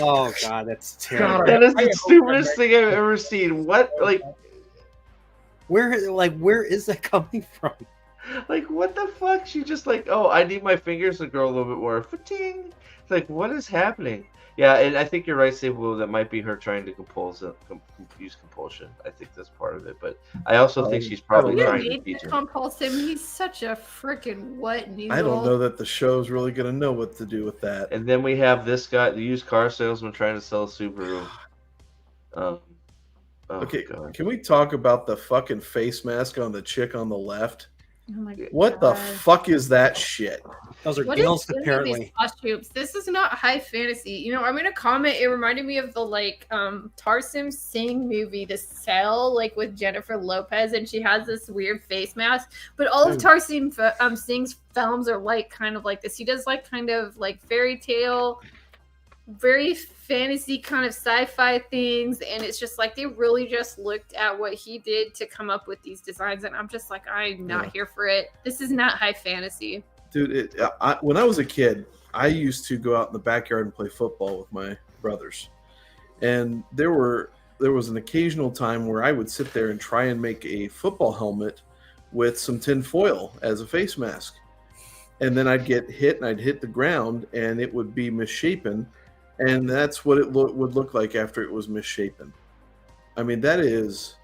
Oh God, that's terrible. That is the stupidest thing I've ever seen. What, like, where is that coming from? Like, what the fuck? She just like, oh, I need my fingers to grow a little bit more. Fa-ting! It's like, what is happening? Yeah, and I think you're right, Stable. That might be her trying to use compulsion. I think that's part of it. But I also think she's probably trying to teach him. Compulse him. He's such a freaking what needle. I don't know that the show's really going to know what to do with that. And then we have this guy, the used car salesman, trying to sell a Subaru. Okay, God. Can we talk about the fucking face mask on the chick on the left? Oh my God. What the fuck is that shit? Those are What gills, is apparently. These costumes? This is not high fantasy. I'm gonna comment. It reminded me of the Tarsem Singh movie, The Cell, like with Jennifer Lopez, and she has this weird face mask. But all of Tarsem Singh's films are like kind of like this. He does like kind of like fairy tale, very fantasy kind of sci-fi things, and it's just like they really just looked at what he did to come up with these designs, and I'm just like, I'm not here for it. This is not high fantasy. Dude, when I was a kid, I used to go out in the backyard and play football with my brothers. And there was an occasional time where I would sit there and try and make a football helmet with some tin foil as a face mask. And then I'd get hit and I'd hit the ground and it would be misshapen. And that's what it would look like after it was misshapen. I mean, that is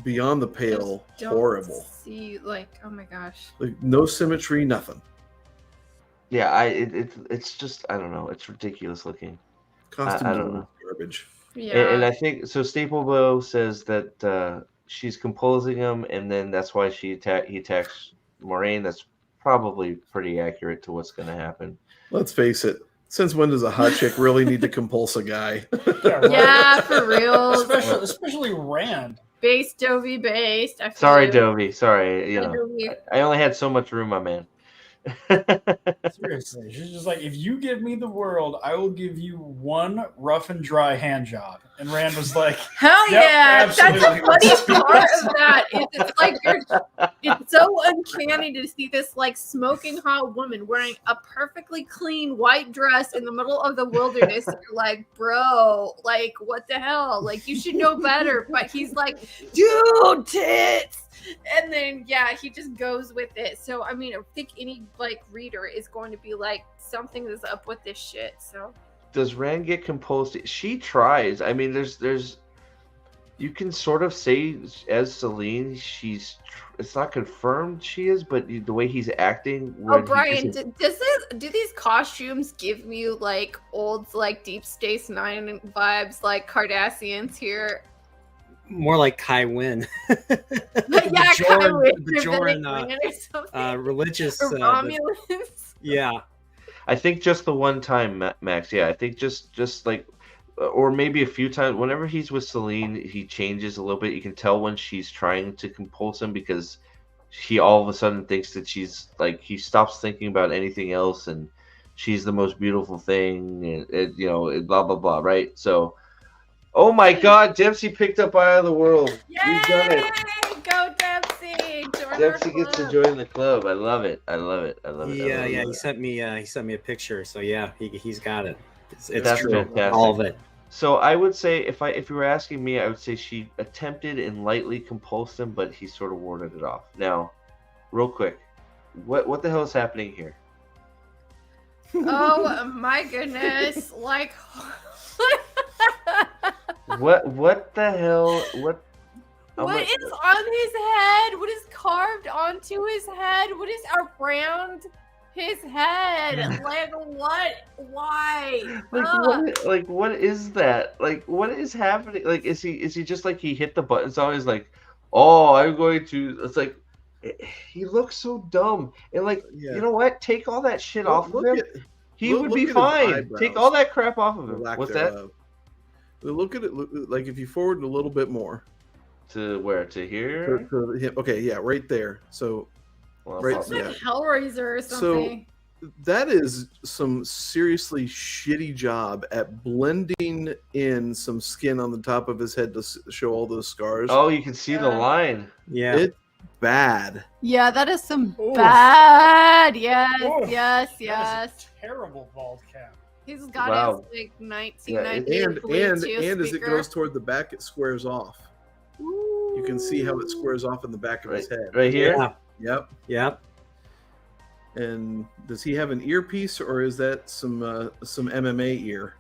beyond the pale horrible. See, oh my gosh. Like no symmetry, nothing. Yeah, it's just, I don't know. It's ridiculous looking. Costume I don't know. Garbage. Yeah. And I think so. Staplebo says that she's composing him, and then that's why he attacks Moraine. That's probably pretty accurate to what's going to happen. Let's face it. Since when does a hot chick really need to compulse a guy? Yeah, for real. Especially Rand. Dovey based. Sorry, Dovey. Sorry, I only had so much room, my man. Seriously, she's just like, if you give me the world, I will give you one rough and dry hand job. And Rand was like, Hell Yep, yeah! That's the absolutely. funny part of that. Is it's like it's so uncanny to see this like smoking hot woman wearing a perfectly clean white dress in the middle of the wilderness. You're like, bro, like what the hell? Like you should know better. But he's like, dude, tits. And then yeah, he just goes with it. So I mean, I think any like reader is going to be like, something is up with this shit. So Does Rand get composed? She tries. I mean, there's you can sort of say as Celine, it's not confirmed she is, but the way he's acting. oh, Brian, do these costumes give you like old like Deep Space Nine vibes, like Cardassians here? More like Kai Wynn. Yeah, Kai Wynn, Bajoran, or something. religious. Or Romulans. Yeah. I think just the one time, Max. Yeah, I think just like, or maybe a few times. Whenever he's with Celine, he changes a little bit. You can tell when she's trying to compulse him because he all of a sudden thinks that she's like, he stops thinking about anything else, and she's the most beautiful thing, and blah blah blah. Right? So, oh my God, Dempsey picked up Eye of the World. Yay! We've done it. Go Dempsey! Join Dempsey our gets to club. join the club. I love it. I love it. I love it. Yeah, I love yeah. it. He sent me a picture. So yeah, he's got it. It's That's true. fantastic. All of it. So I would say if you were asking me, I would say she attempted and lightly compulsed him, but he sort of warded it off. Now, real quick, what the hell is happening here? Oh my goodness! Like, What the hell? What? what is on his head? What is carved onto his head? What is around his head? Like what? Why? What is that? Like what is happening? Like is he just like he hit the buttons on? He's like, oh, I'm going to. It's like he looks so dumb. And like, Yeah. you know what? Take all that shit off of Look him. at- He look would at be his fine. eyebrows. Take all that crap off of the him. lack What's that? thereof. Look at it. Like if you forward a little bit more To where? To here? to him. Okay, yeah, right there. So Well, right, It's probably- like Hellraiser or something. that is some seriously shitty job at blending in some skin on the top of his head to show all those scars. Oh, you can see the Yeah. line. Yeah. It's bad. Yeah, that is some Oof. bad. Yes, Oof. yes, That is a yes. terrible bald cap. He's got Wow. his like Yeah, 1998 And Bluetooth as it speaker. goes toward the back, it squares off. You can see how it Ooh. squares off in the back of his head. Right here. Yeah. Yep. Yep. And does he have an earpiece, or is that some MMA ear?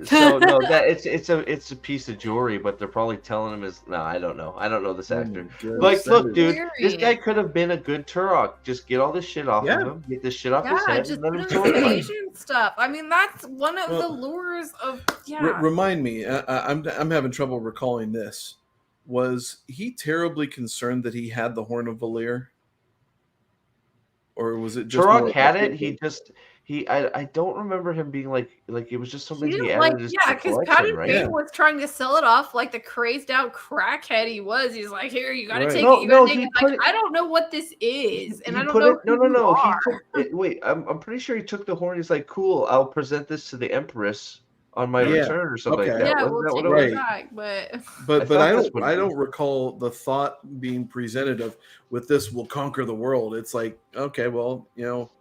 So no, that it's a piece of jewelry, but they're probably telling him is no. I don't know. I don't know this actor. Oh my goodness, Like, that look, is- dude, Weird. this guy could have been a good Turok. Just get all this shit off Yeah. of him. Get this shit off his Yeah, head. just And let put him him join in the fight. Asian stuff. I mean, that's one of the Well, lures of Remind me, I'm having trouble recalling this. Was he terribly concerned that he had the Horn of Valir, or was it just Turok more- had it. I don't remember him being like it was just something He he didn't added like, just yeah, to because collection, Patton right? Fane was trying to sell it off like the crazed out crackhead he was. He's like, here, you gotta Right. take No, it. You gotta no, take he it. put Like, it- I don't know what this is, and He I don't put know. it. No, who no, no. you He are. took. Wait, I'm pretty sure he took the horn. He's like, cool. I'll present this to the Empress on my Yeah, return or something like okay. that. Yeah, Wasn't we'll that take what it it was? Right. back, but But thought I that's what it don't was. recall the thought being presented of with this will conquer the world. It's like, okay, well,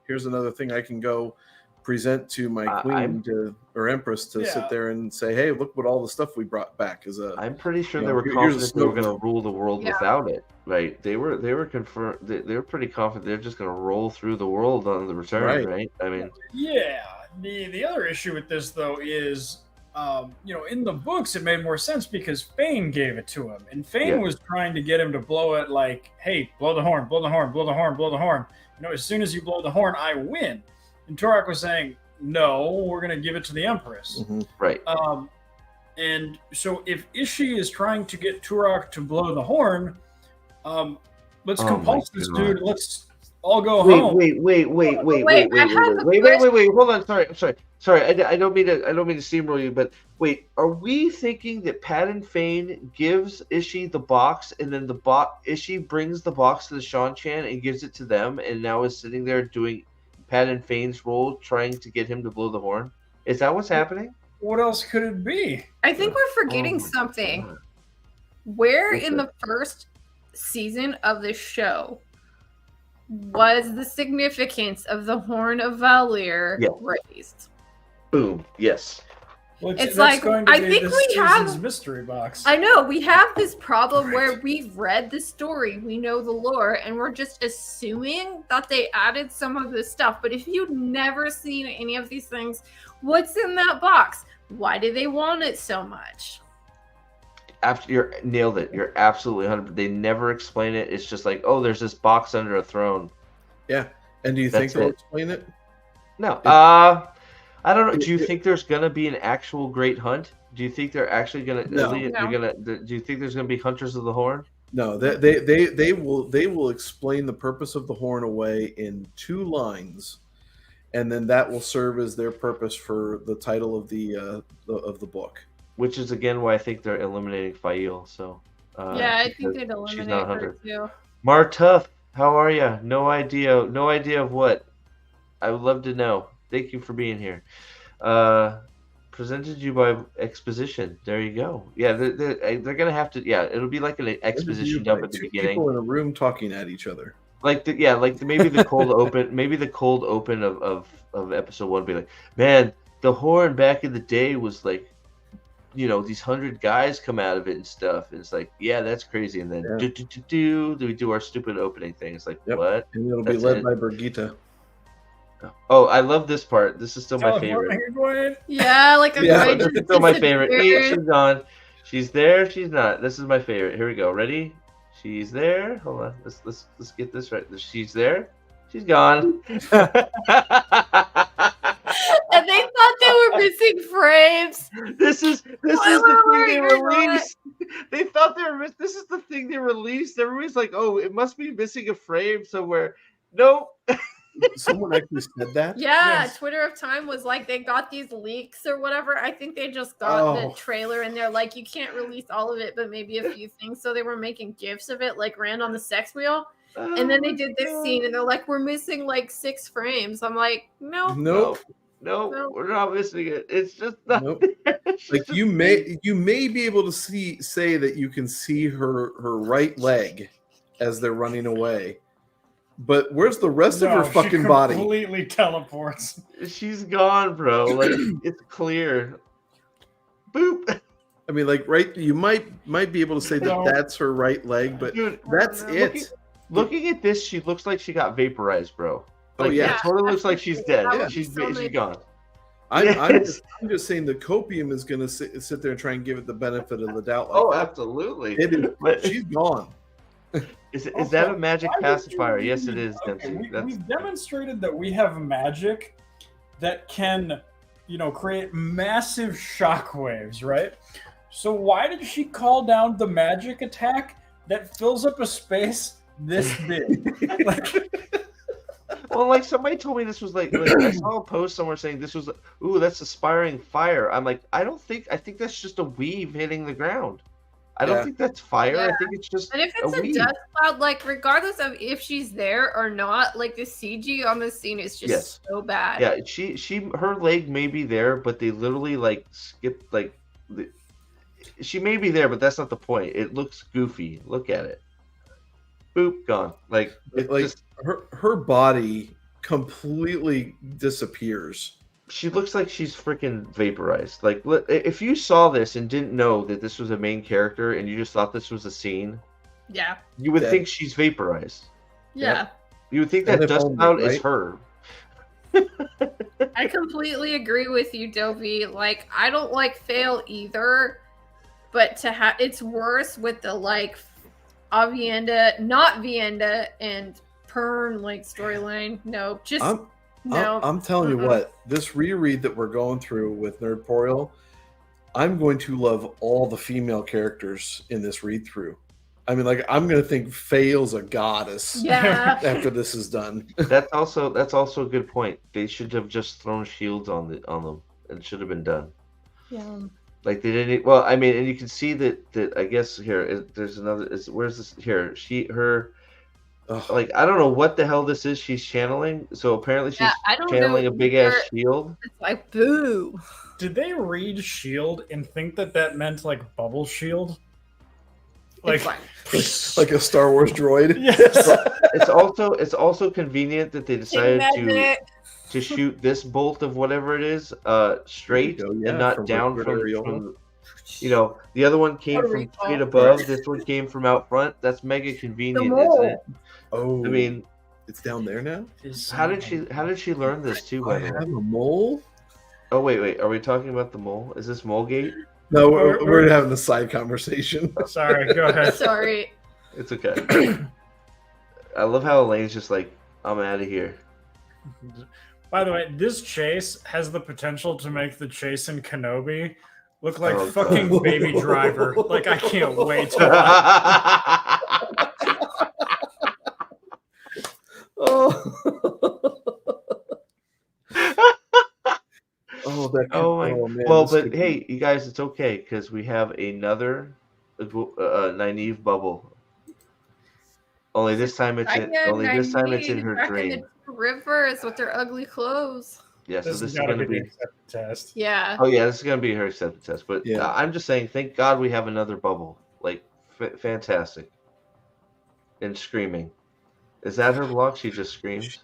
here's another thing I can go present to my I'm- queen or empress to Yeah. sit there and say, hey, look what all the stuff we brought back is a I'm pretty sure You they know, were here's a confident they were smoke going to rule the world Yeah. without it. Right? They were confirmed. They were pretty confident they're just going to roll through the world on the return. Right. Right? I mean, Yeah. The other issue with this though is, in the books it made more sense because Fane gave it to him, and Fane Yeah. was trying to get him to blow it like, "Hey, blow the horn, blow the horn, blow the horn, blow the horn." As soon as you blow the horn, I win. And Turok was saying, "No, we're going to give it to the Empress." right? And so if Ishii is trying to get Turok to blow the horn, let's Oh my compulse this God. dude. Let's all go Wait, home. wait. I have a Wait. Hold on. Sorry. I don't mean to steamroll you, but wait. Are we thinking that Patton Fane gives Ishii the box, and then Ishii brings the box to the Shan-Chan and gives it to them, and now is sitting there doing Patton Fane's role, trying to get him to blow the horn? Is that what's happening? What else could it be? I think we're forgetting Oh my something. God. Where What's in that? the first season of the show was the significance of the Horn of Valor Yeah. raised? Boom. Yes. Well, It's that's like, going to I be think this we season's have- mystery box. I know we have this problem where we've read the story, we know the lore, and we're just assuming that they added some of this stuff. But if you've never seen any of these things, what's in that box? Why do they want it so much? You're nailed it. You're absolutely 100%. They never explain it. It's just like, oh, there's this box under a throne. Yeah. And do you think That's they'll it. explain it? No. I don't know. Do you think there's gonna be an actual great hunt? Do you think they're actually gonna? No. You're gonna. Do you think there's gonna be hunters of the horn? No, they will explain the purpose of the horn away in 2 lines, and then that will serve as their purpose for the title of the book. Which is again why I think they're eliminating Fail. So. Yeah, I think because they'd she's eliminate not a her hunter. too. Martuff, how are you? No idea. No idea of what. I would love to know. Thank you for being here. Presented you by Exposition. There you go. Yeah, they're gonna have to. Yeah, it'll be like an exposition dump at the 2 beginning. people in a room talking at each other. Like maybe the cold open. Maybe the cold open of episode 1 be like, man, the horn back in the day was like, these 100 guys come out of it and stuff. And it's like, yeah, that's crazy. And then Yeah. do we do our stupid opening thing? It's like, Yep. what? And it'll be That's led it. by Brigitte. Oh, I love this part. This is still my favorite. Here, go ahead. Yeah, like a Yeah, guy This just is still my favorite. disappeared. She's gone. She's there. She's not. This is my favorite. Here we go. Ready? She's there. Hold on. Let's get this right. She's there. She's gone. And they thought they were missing frames. This is the Spoiler thing they alert, you're not. released. They thought they were. This is the thing they released. Everybody's like, "Oh, it must be missing a frame somewhere." Nope. Someone actually said that? Yeah, Yes. Twitter of Time was like they got these leaks or whatever. I think they just got the Oh. trailer and they're like, you can't release all of it, but maybe a few things. So they were making gifs of it, like Rand on the sex wheel. And then they did this scene and they're like, we're missing like 6 frames. I'm like, no. Nope. No, No. we're not missing it. It's just not. Nope. there. It's Like just you may be able to say that you can see her right leg as they're running away. But where's the rest of her No, fucking she body? completely teleports. She's gone, bro. Like it's clear. Boop. I mean, like, right? You might be able to say that No. that's her right leg, but Dude, that's no. it. looking at this, she looks like she got vaporized, bro. Oh, Like, yeah. it totally looks like she's dead. That would She's be so she's nice. gone. I'm Yes. just saying the copium is going to sit there and try and give it the benefit of the doubt. Like Oh, that. absolutely. It is, But she's gone. is Also, that a magic Why would you pacifier? Yes, it need- is, okay, Dempsey. That's we've demonstrated that we have magic that can, create massive shockwaves, right? So why did she call down the magic attack that fills up a space this big? well, like somebody told me this was like I saw a post somewhere saying this was ooh, that's aspiring fire. I'm like, I think that's just a weave hitting the ground. I don't Yeah. think that's fire. I Yeah. think it's just And if it's a weave. dust cloud, like regardless of if she's there or not, like the CG on this scene is just Yes. so bad. Yeah, her leg may be there, but they literally like skipped she may be there, but that's not the point. It looks goofy. Look at it. Boop, gone. Like it's Like just, her body completely disappears. she looks like she's freaking vaporized. Like if you saw this and didn't know that this was a main character and you just thought this was a scene, Yeah. you would Dead. think she's vaporized. Yeah. You would think And that if dust only, cloud is right? her. I completely agree with you, Dovey. Like, I don't like Fail either, but to have it's worse with the like Avienda, not Vienda, and Pern like storyline. No, just no. I'm telling you Mm-mm. what, this reread that we're going through with Nerdporial, I'm going to love all the female characters in this read through. I mean, like, I'm going to think Fail's a goddess Yeah. after this is done. That's also a good point. They should have just thrown shields on them. It should have been done. Yeah. Like they didn't. Well, I mean, and you can see that I guess here there's another. Where's this here? Ugh. Like, I don't know what the hell this is she's channeling. So apparently she's I don't channeling know a big ass either. shield. It's like boo. Did they read shield and think that meant like bubble shield? Like, Like a Star Wars droid. yes. It's also convenient that they decided to shoot this bolt of whatever it is straight There you go, yeah, and not from down Roberto from Riola. you know, the other one came Puerto from Rico. straight above, this one came from out front. That's mega convenient, mole. isn't it? Oh, I mean, it's down there now. how did she learn this too, by I the have way? a mole. Oh wait, are we talking about the mole? Is this Molegate? No, we're having a side conversation. Sorry, go ahead. Sorry. It's okay. I love how Elaine's just like, I'm out of here. By the way, this chase has the potential to make the chase in Kenobi look like Oh, fucking God. Baby Driver. Like, I can't wait to watch. Oh, that. Man, well, this but could hey, you guys, it's okay because we have another Nynaeve bubble. Only this time it's in. Only this time it's in her back dream. In the rivers with their ugly clothes. Yeah, so This this is is gotta gonna be the be. acceptance test. Yeah. Oh yeah, this is gonna be her acceptance test. But Yeah. I'm just saying, thank God we have another bubble. Like fantastic. And screaming. Is that her block? She just screams.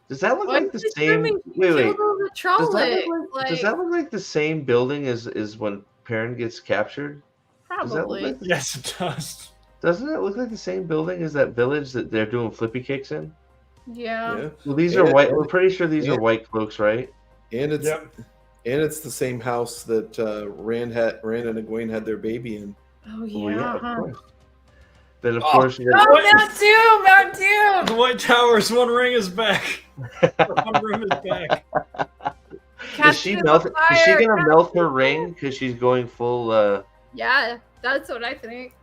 Does that look like the same? Wait. Does that look like the same building as when Perrin gets captured? Does that look Probably. like Yes, it does. Doesn't it look like the same building as that village that they're doing flippy kicks in? Yeah. Yeah, Well, these Yeah, are white. and- We're pretty sure these are and- white cloaks, right? and it's Yep. and it's the same house that Rand and Egwene had their baby in. Oh Well, yeah. of course. Then of Oh. course you got. Oh, Mount Doom! The White Towers, one ring is back. One room is back. Is she melt? Is she gonna melt her ring because she's going full? Yeah, that's what I think.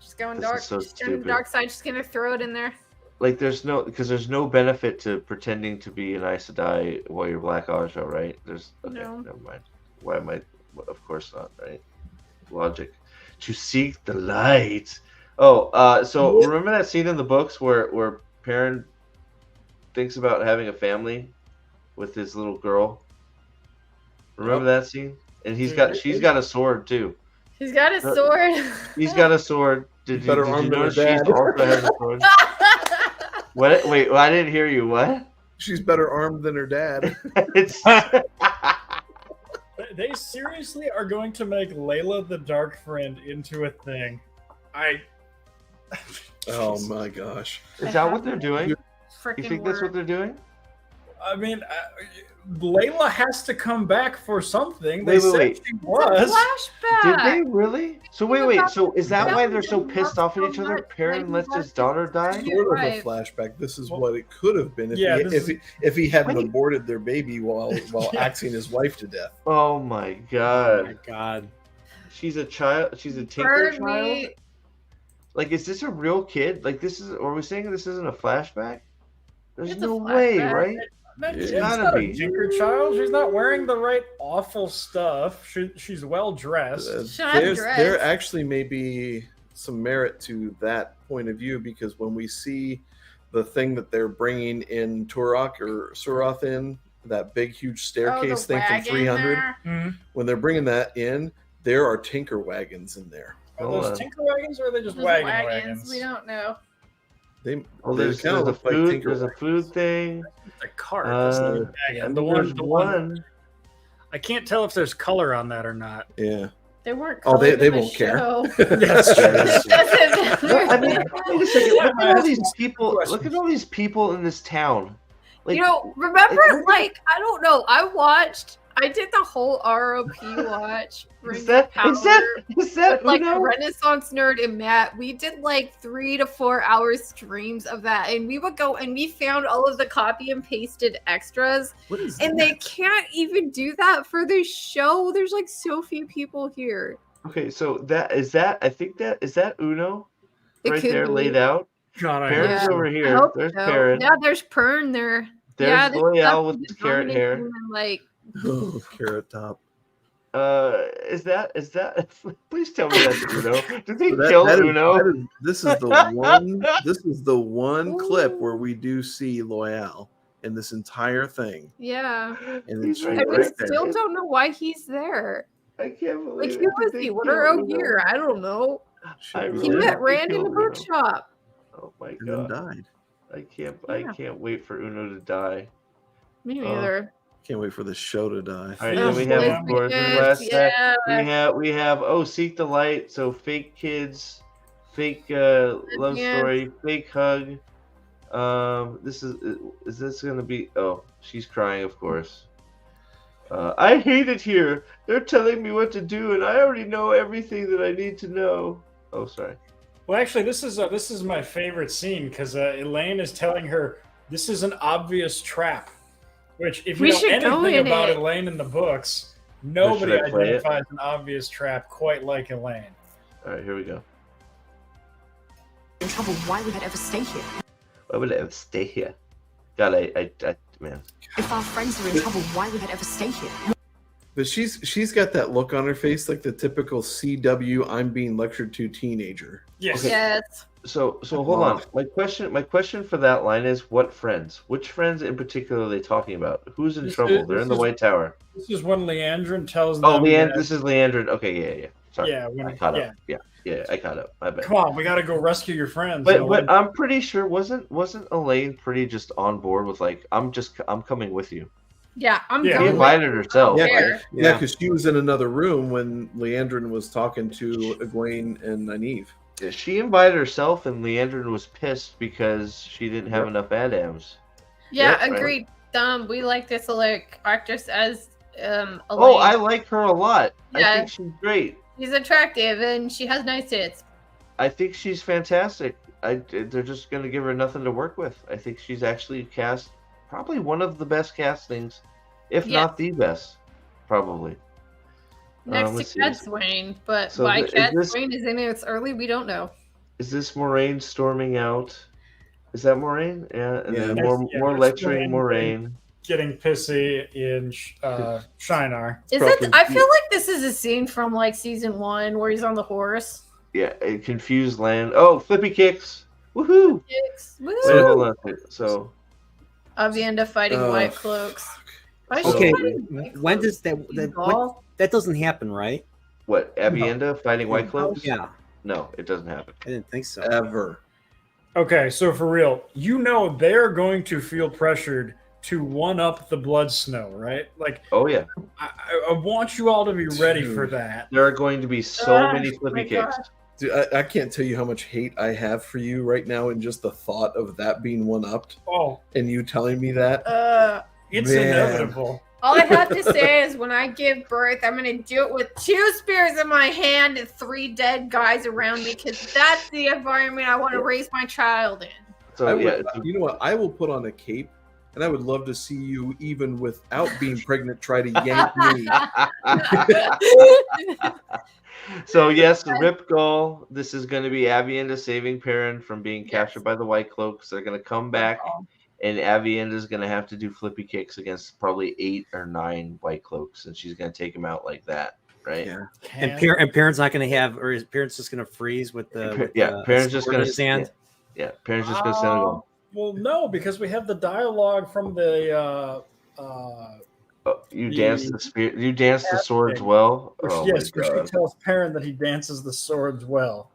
She's going This is dark. so She's going to the stupid. dark side. She's gonna throw it in there. Like there's no benefit to pretending to be an Aes Sedai while you're Black Aja, right? There's okay, No. never mind. Why am I? Of course not, right? Logic. To seek the light. Oh, so remember that scene in the books where Perrin thinks about having a family with his little girl. Remember that scene? And she's got a sword too. She's got a sword. He's got a sword. Did you Better armed than her notice she's dad. also has a sword? What? Wait, I didn't hear you. What? She's better armed than her dad. It's They seriously are going to make Layla the Dark Friend into a thing. Oh my gosh. Is that what they're doing? You Freaking think that's what they're doing? I mean, Layla has to come back for something. They Wait, said wait. she It's a was. Did flashback. they really? So wait. So is that why they're so pissed off at each other? Much. Perrin lets Like, his daughter die. Sort of a Right. flashback. This is Well, what it could have been if yeah, he, this if he hadn't Wait. aborted their baby while Yeah. axing his wife to death. Oh my Oh my god. god. She's a child. She's a tinker Burn child. me. Like, is this a real kid? Like, this is? Are we saying this isn't a flashback? There's It's a no way, flashback. right? That It's kid's gotta not be. a tinker child. She's not wearing the right awful stuff. She's well dressed. Shut There dress. actually may be some merit to that point of view because when we see the thing that they're bringing in Turok or Suroth in, that big huge staircase thing from 300, Mhm. when they're bringing that in, there are tinker wagons in there. Are Hold those on. tinker wagons or are they just wagons? We don't know. They, Well, they there's kind a of look like food. tinker There's a wagons. food thing. It's a cart. That's not a wagon. And The there's one. one. I can't tell if there's color on that or not. Yeah. They weren't. Oh, they colored in the won't care. show. Yes, It doesn't No, I matter. mean, wait a second. Look at all these people. Look at all these people in this town. Like, You know, remember, it- like, I don't know. I did the whole ROP watch. Ring is of that Power is that with, like Uno? Renaissance Nerd and Matt. We did like 3 to 4 hour streams of that, and we would go and we found all of the copy and pasted extras, What is and they can't even do that for this show. There's like so few people here. Okay, so I think that is that Uno It right could there be. laid out. God, I Perrin's Yeah. over I here. hope There's so. Perrin. Yeah, there's Pern there. There's yeah, L'Oreal with definitely the carrot hair. dominating and, like, Oh, carrot top. Is that? Please tell me that's Uno. Did they So kill Uno? this is the one clip where we do see Loyal in this entire thing, Yeah. and He's it's right And we right there. still don't know why he's there. I can't believe Like, it. who Did was they he? What kill are out Uno? here? I don't know. I He really met hope they Rand in kill the Uno. bookshop. Oh my and then god! died. I Yeah. can't wait for Uno to die. Me neither. Can't wait for the show to die. All right, Ugh, then we have, yeah. of course, Yes, we have Seek the Light. So fake kids, fake love Yeah. story, fake hug. This is this gonna be? Oh, she's crying, of course. I hate it here. They're telling me what to do, and I already know everything that I need to know. Oh, sorry. Well, actually, this is my favorite scene because Elaine is telling her this is an obvious trap. Which, if you We know should go anything in about it. Elaine in the books, nobody Should I play it? identifies an obvious trap quite like Elaine. All right, here we go. In trouble, why would I ever stay here? Why would I ever stay here? God, I man. If our friends are in trouble, why would I ever stay here? But she's got that look on her face, like the typical CW I'm being lectured to teenager. Yes. Yes. So hold on. My question for that line is, what friends? Which friends in particular are they talking about? Who's in This trouble? is- They're in the this is- White Tower. This is when Leandrin tells them. Oh, that- this is Leandrin. Okay, yeah. Sorry, Yeah, when- I caught yeah. up. Yeah, I caught up. My bad. Come on, we got to go rescue your friends. But Elaine. I'm pretty sure wasn't Elaine pretty just on board with like I'm coming with you. Yeah, I'm Yeah. She going. invited herself. Yeah, Fair. Yeah, because she was in another room when Leandrin was talking to Egwene and Nynaeve. Yeah, she invited herself, and Leandrin was pissed because she didn't have enough Adams. Yeah, Yep, right. agreed. We like this like actress as Elaine. Oh, I like her a lot. I Yeah. think she's great. She's attractive and she has nice tits. I think she's fantastic. They're just going to give her nothing to work with. I think she's actually cast probably one of the best castings, if Yeah. not the best, probably. Next let's to see. Cat Swain, but So why is Cat this- Swain is in its early, we don't know. Is this Moraine storming out? Is that Moraine? Yeah, and Yeah. then Yes, more yeah, more it's lecturing Moraine. Moraine. Getting pissy in Shinar. Is Probably- it? I feel like this is a scene from like season 1 where he's on the horse. Yeah, a confused land. Oh, flippy kicks! Woohoo! Woo! Wait, hold on. So Avienda fighting Oh, white cloaks. Why is she Okay, fighting white when cloaks? does that Ball? that doesn't happen, right? what? Avienda fighting White Cloaks? Yeah, No, it doesn't happen. I didn't think so. Ever. Okay, so for real, you know they're going to feel pressured to one up the Blood Snow, right? Like, Oh yeah, I want you all to be ready Dude. for that. there are going to be so Ah, many my flippy God. kicks. Dude, I can't tell you how much hate I have for you right now in just the thought of that being one-upped Oh, and you telling me that. it's Man. inevitable. All I have to say is when I give birth, I'm going to do it with 2 spears in my hand and 3 dead guys around me because that's the environment I want to raise my child in. So I would, yeah, you know what? I will put on a cape, and I would love to see you, even without being pregnant, try to yank me. so yes, Rip Gull. This is going to be Avienda saving Perrin from being captured by the White Cloaks. They're going to come back, and Avienda is going to have to do flippy kicks against probably 8 or 9 White Cloaks, and she's going to take him out like that, right? Yeah. And Parent's not going to have, or his parents just going to freeze with the Parent's just going to stand. Yeah, Perrin's just going to send a goal. Well, no, because we have the dialogue from the You dance the spear. You dance the swords well. Oh yes, my where God. she tells Perrin that he dances the swords well.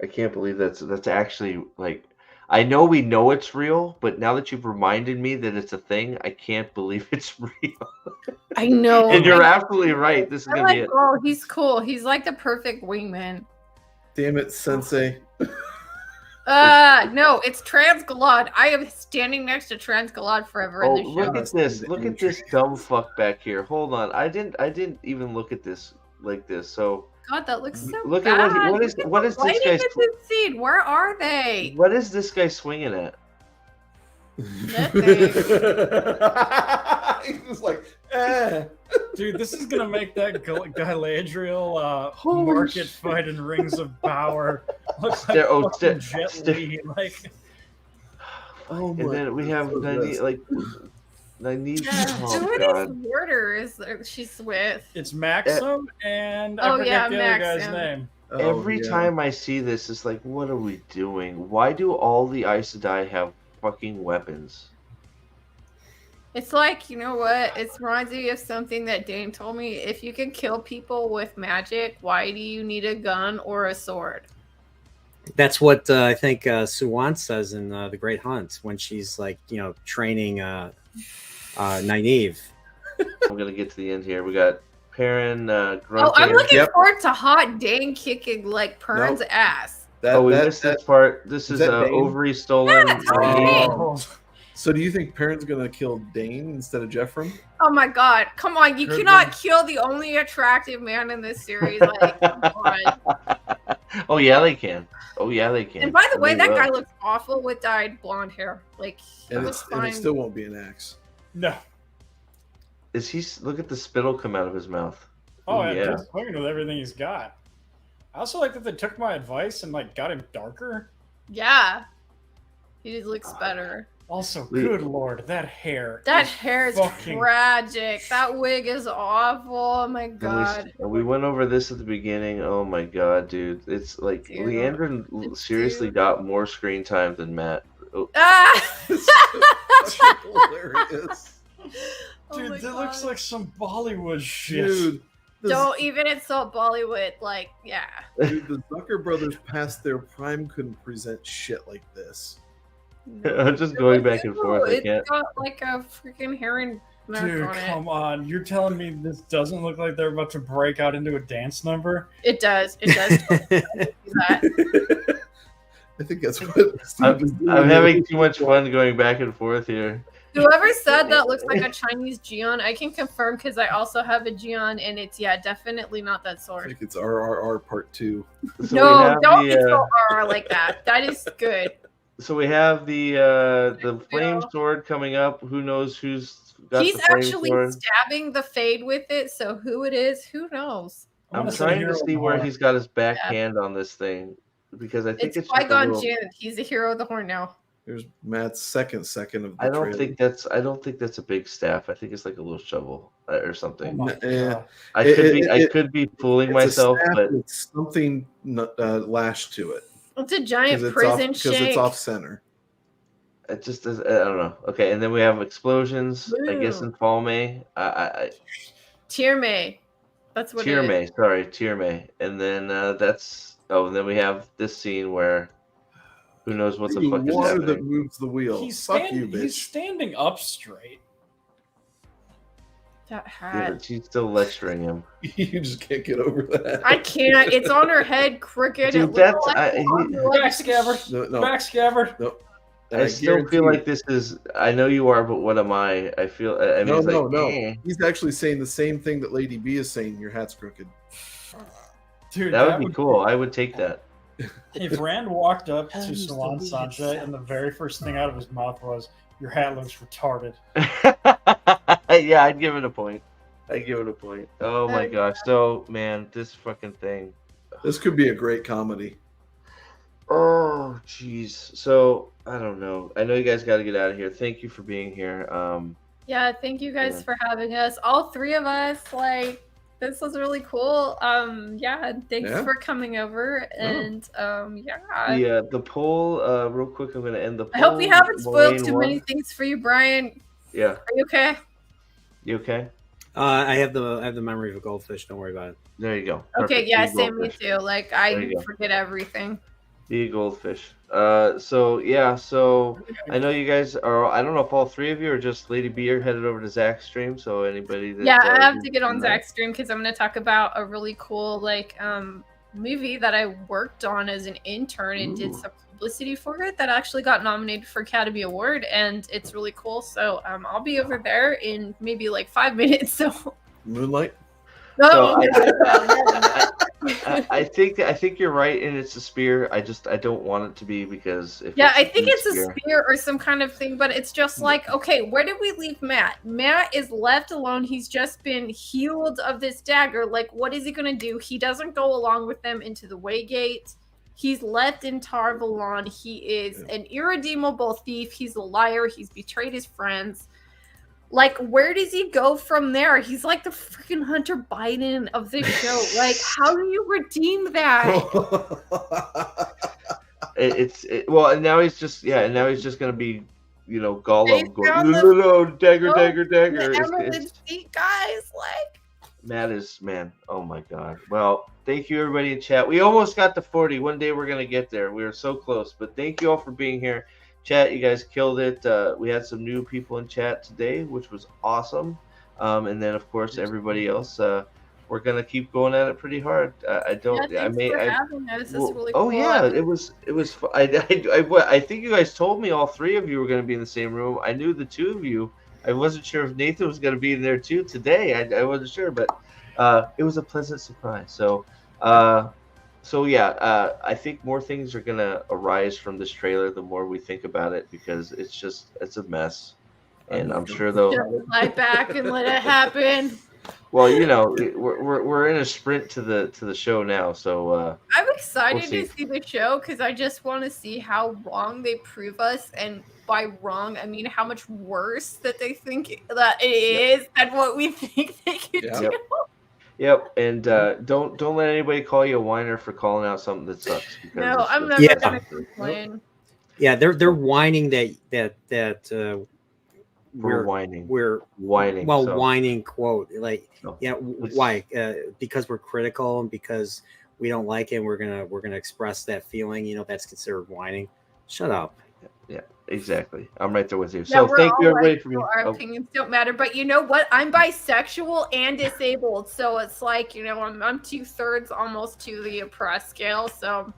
I can't believe that's actually like. I know we know it's real, but now that you've reminded me that it's a thing, I can't believe it's real. I know. And you're absolutely right. This is I gonna be like it. Gaul. He's cool. He's like the perfect wingman. Damn it, Sensei. No, it's Transgalad. I am standing next to Transgalad forever Oh, in the show. look at this! Look at this dumb fuck back here. Hold on, I didn't even look at this like this. So God, that looks so look at bad. what is Look at what the is this lighting guy's in this scene. Where are they? what is this guy swinging at? Nothing. He's just like, eh. Dude, this is gonna make that Galadriel Holy market shit. fight in Rings of Power look like There- oh, fucking there- Jet there- Li. Like, Oh And my then we have goodness. Nynaeve, like Nynaeve. Who Oh are god. these warders that she's with? It's Maxim, and I Oh, forget yeah, the other guy's Maxim. name. Oh, Every yeah. time I see this, it's like, what are we doing? Why do all the Aes Sedai have fucking weapons? It's like, you know what? It reminds me of something that Dane told me. If you can kill people with magic, why do you need a gun or a sword? That's what I think Suwan says in The Great Hunt when she's like, training Nynaeve. I'm gonna get to the end here. We got Perrin, Oh, grunting. I'm looking Yep. forward to hot Dane kicking like Pern's Nope. ass. That, Oh, we that, missed that, this part. This is that Dane? ovary stolen. that's Nynaeve. Dane. so do you think Perrin's gonna kill Dane instead of Jeffrey? Oh my god. Come on. You Good cannot one. kill the only attractive man in this series. Like, come on. Oh yeah, they can. Oh yeah, they can. And by the And way, they that will. guy looks awful with dyed blonde hair. Like, he And looks it fine. still won't be an axe. No. Is he? Look at the spittle come out of his mouth. Oh, Ooh, yeah. He's playing with everything he's got. I also like that they took my advice and like got him darker. Yeah. He just looks better. Also, We- good lord, that hair. That is hair is fucking- tragic. That wig is awful. Oh my And god. we went over this at the beginning. Oh my god, dude! It's like Dude. Leandrin seriously Dude. got more screen time than Matt. Oh, Ah! Hilarious. Oh Dude, my that looks God. like some Bollywood shit. Dude, the, Don't even insult Bollywood. Like, yeah. dude, the Zucker brothers past their prime couldn't present shit like this. I'm just going back and Ew, forth. I It's can't. got like a freaking heron mark Dude, on it. come on. You're telling me this doesn't look like they're about to break out into a dance number? It does. It does do that. I think that's what Steve is doing. I'm having too much fun going back and forth here. Whoever said that looks like a Chinese Geon, I can confirm because I also have a Geon, and it's definitely not that I sword. think it's RRR part 2. So we No, have don't the, insult RR like that. That is good. so we have the flame sword coming up. Who knows who's got He's the flame actually sword? stabbing the Fade with it, so who it is, who knows? I I'm wanna say trying to Hero see where Horn. he's got his backhand on this thing because I think It's it's just a Qui-Gon little- Jinn. He's the hero of the horn now. There's Matt's second of the I don't trailer. think that's a big staff. I think it's like a little shovel or Oh something. my Yeah. God. I It- could be it- I it- could be fooling It's a myself, staff but with something lashed to it It's a giant because prison it's shank. off center. it just does. I don't know. Okay, and then we have explosions. I guess Woo. in Falme. Tierme. That's what it is. Tierme, sorry, Tierme, and then that's. Oh, and then we have this scene where who knows what the The fuck is water that happening. moves the wheel. He's, Fuck you, he's bitch. standing up straight. That Yeah, hat. but she's still lecturing him. You just can't get over that. I can't. It's on her head, crooked. Dude, It looks that's- like I- it's he- on her leg. Backstabber. No. Backstabber. And I still guarantee feel you- like this is. I know you are, but what am I? I feel. I mean, No, it's like, no. eh. He's actually saying the same thing that Lady B is saying. Your hat's crooked. Dude, That would be cool. I would take that. If Rand walked up to used to Salon be Sanjay and the very first thing out of his mouth was, "Your hat looks retarded." Yeah, I'd give it a point. I'd give it a point. Oh my gosh. So, man, this fucking thing. This could be a great comedy. Oh, jeez. So, I don't know. I know you guys got to get out of here. Thank you for being here. Yeah, thank you guys Yeah. for having us. All three of us. Like, this was really cool. Yeah, thanks Yeah. for coming over. And The poll, real quick, I'm going to end the poll. I hope we haven't spoiled Moraine too won. many things for you, Brian. Yeah. Are you okay? You okay? I have the memory of a goldfish. Don't worry about it. There you go. Okay, Perfect. yeah, Be a same me goldfish. too. Like, There I you go. forget everything. Be a goldfish. So I know you guys are. I don't know if all three of you are just Lady B are headed over to Zach's stream. So anybody that Yeah, I have who's to get on in that- Zach's stream because I'm going to talk about a really cool movie that I worked on as an intern and did Ooh. some publicity for it that actually got nominated for Academy Award, and it's really cool. So I'll be over there in maybe like 5 minutes. So Moonlight. So no, I think you're right, and it's a spear. I don't want it to be because if yeah, it's I think a it's a spear or some kind of thing, but it's just like, okay, where did we leave Matt? Matt is left alone. He's just been healed of this dagger. Like, what is he gonna do? He doesn't go along with them into the Waygate. He's left in Tar Valon. He is an irredeemable thief. He's a liar. He's betrayed his friends. Like, where does he go from there? He's like the freaking Hunter Biden of this show. Like, how do you redeem that? Well, and now he's just gonna be, Gollum They found going, no, dagger. The Emerald Seat guys, like. Man, oh my God. Well, thank you everybody in chat. We almost got to 40. One day we're gonna get there. We were so close, but thank you all for being here. Chat, you guys killed it. We had some new people in chat today, which was awesome. And then of course everybody else. We're gonna keep going at it pretty hard. Thanks for having us. This is really oh cool. yeah, it was. I think you guys told me all three of you were gonna be in the same room. I knew the two of you. I wasn't sure if Nathan was gonna be in there too today. I wasn't sure, but it was a pleasant surprise. So yeah, I think more things are gonna arise from this trailer the more we think about it, because it's a mess, and I'm sure they'll Just lie back and let it happen. Well, we're in a sprint to the show now, so I'm excited we'll to see the show because I just want to see how wrong they prove us, and by wrong I mean how much worse that they think that it is than what we think they can do. Yep, and don't let anybody call you a whiner for calling out something that sucks. No, I'm never gonna complain. Yeah, they're whining that we're whining. We're whining. Well, so. whining quote like No, why? Because we're critical and because we don't like it. And we're gonna express that feeling. That's considered whining. Shut up. Yeah, exactly. I'm right there with you. Yeah, So thank you everybody for being. Our opinions don't matter, but you know what? I'm bisexual and disabled, so it's like I'm 2/3 almost to the oppressed scale. So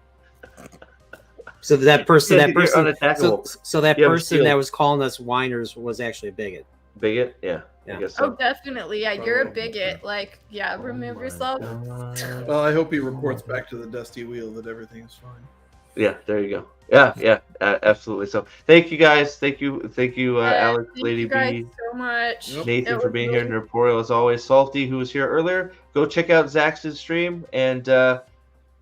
that person, unattackable. so that person that was calling us whiners was actually a bigot. Bigot, yeah. I guess so. Oh, definitely, yeah. You're a bigot. Like, yeah. Remove yourself. Well, I hope he reports back to the Dusty Wheel that everything's fine. Yeah, there you go. Yeah, absolutely. So, thank you guys. Thank you, Alex, Lady B, thank you guys so much. Nathan for being here, Nerporeal as always. Salty, who was here earlier. Go check out Zax's stream, and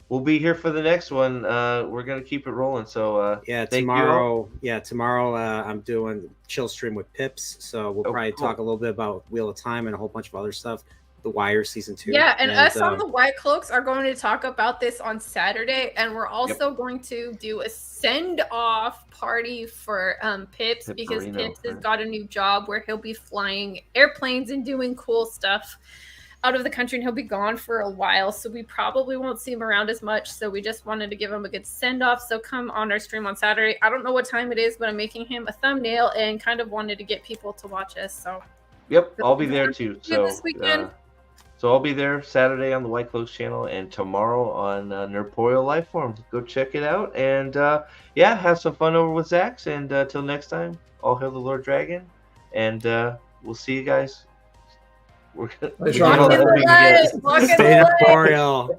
we'll be here for the next one. We're gonna keep it rolling. So tomorrow. I'm doing chill stream with Pips, so we'll probably talk a little bit about Wheel of Time and a whole bunch of other stuff. The Wire season 2. Yeah, and us on the White Cloaks are going to talk about this on Saturday, and we're also going to do a send-off party for Pips because Pips has got a new job where he'll be flying airplanes and doing cool stuff out of the country, and he'll be gone for a while, so we probably won't see him around as much. So we just wanted to give him a good send-off. So come on our stream on Saturday. I don't know what time it is, but I'm making him a thumbnail and kind of wanted to get people to watch us. So I'll be there too. So this weekend. So I'll be there Saturday on the White Cloaks channel and tomorrow on Nerporeal Lifeform. Go check it out and have some fun over with Zax. And till next time, all hail the Lord Dragon, and we'll see you guys. We're gonna Stay Nerporeal.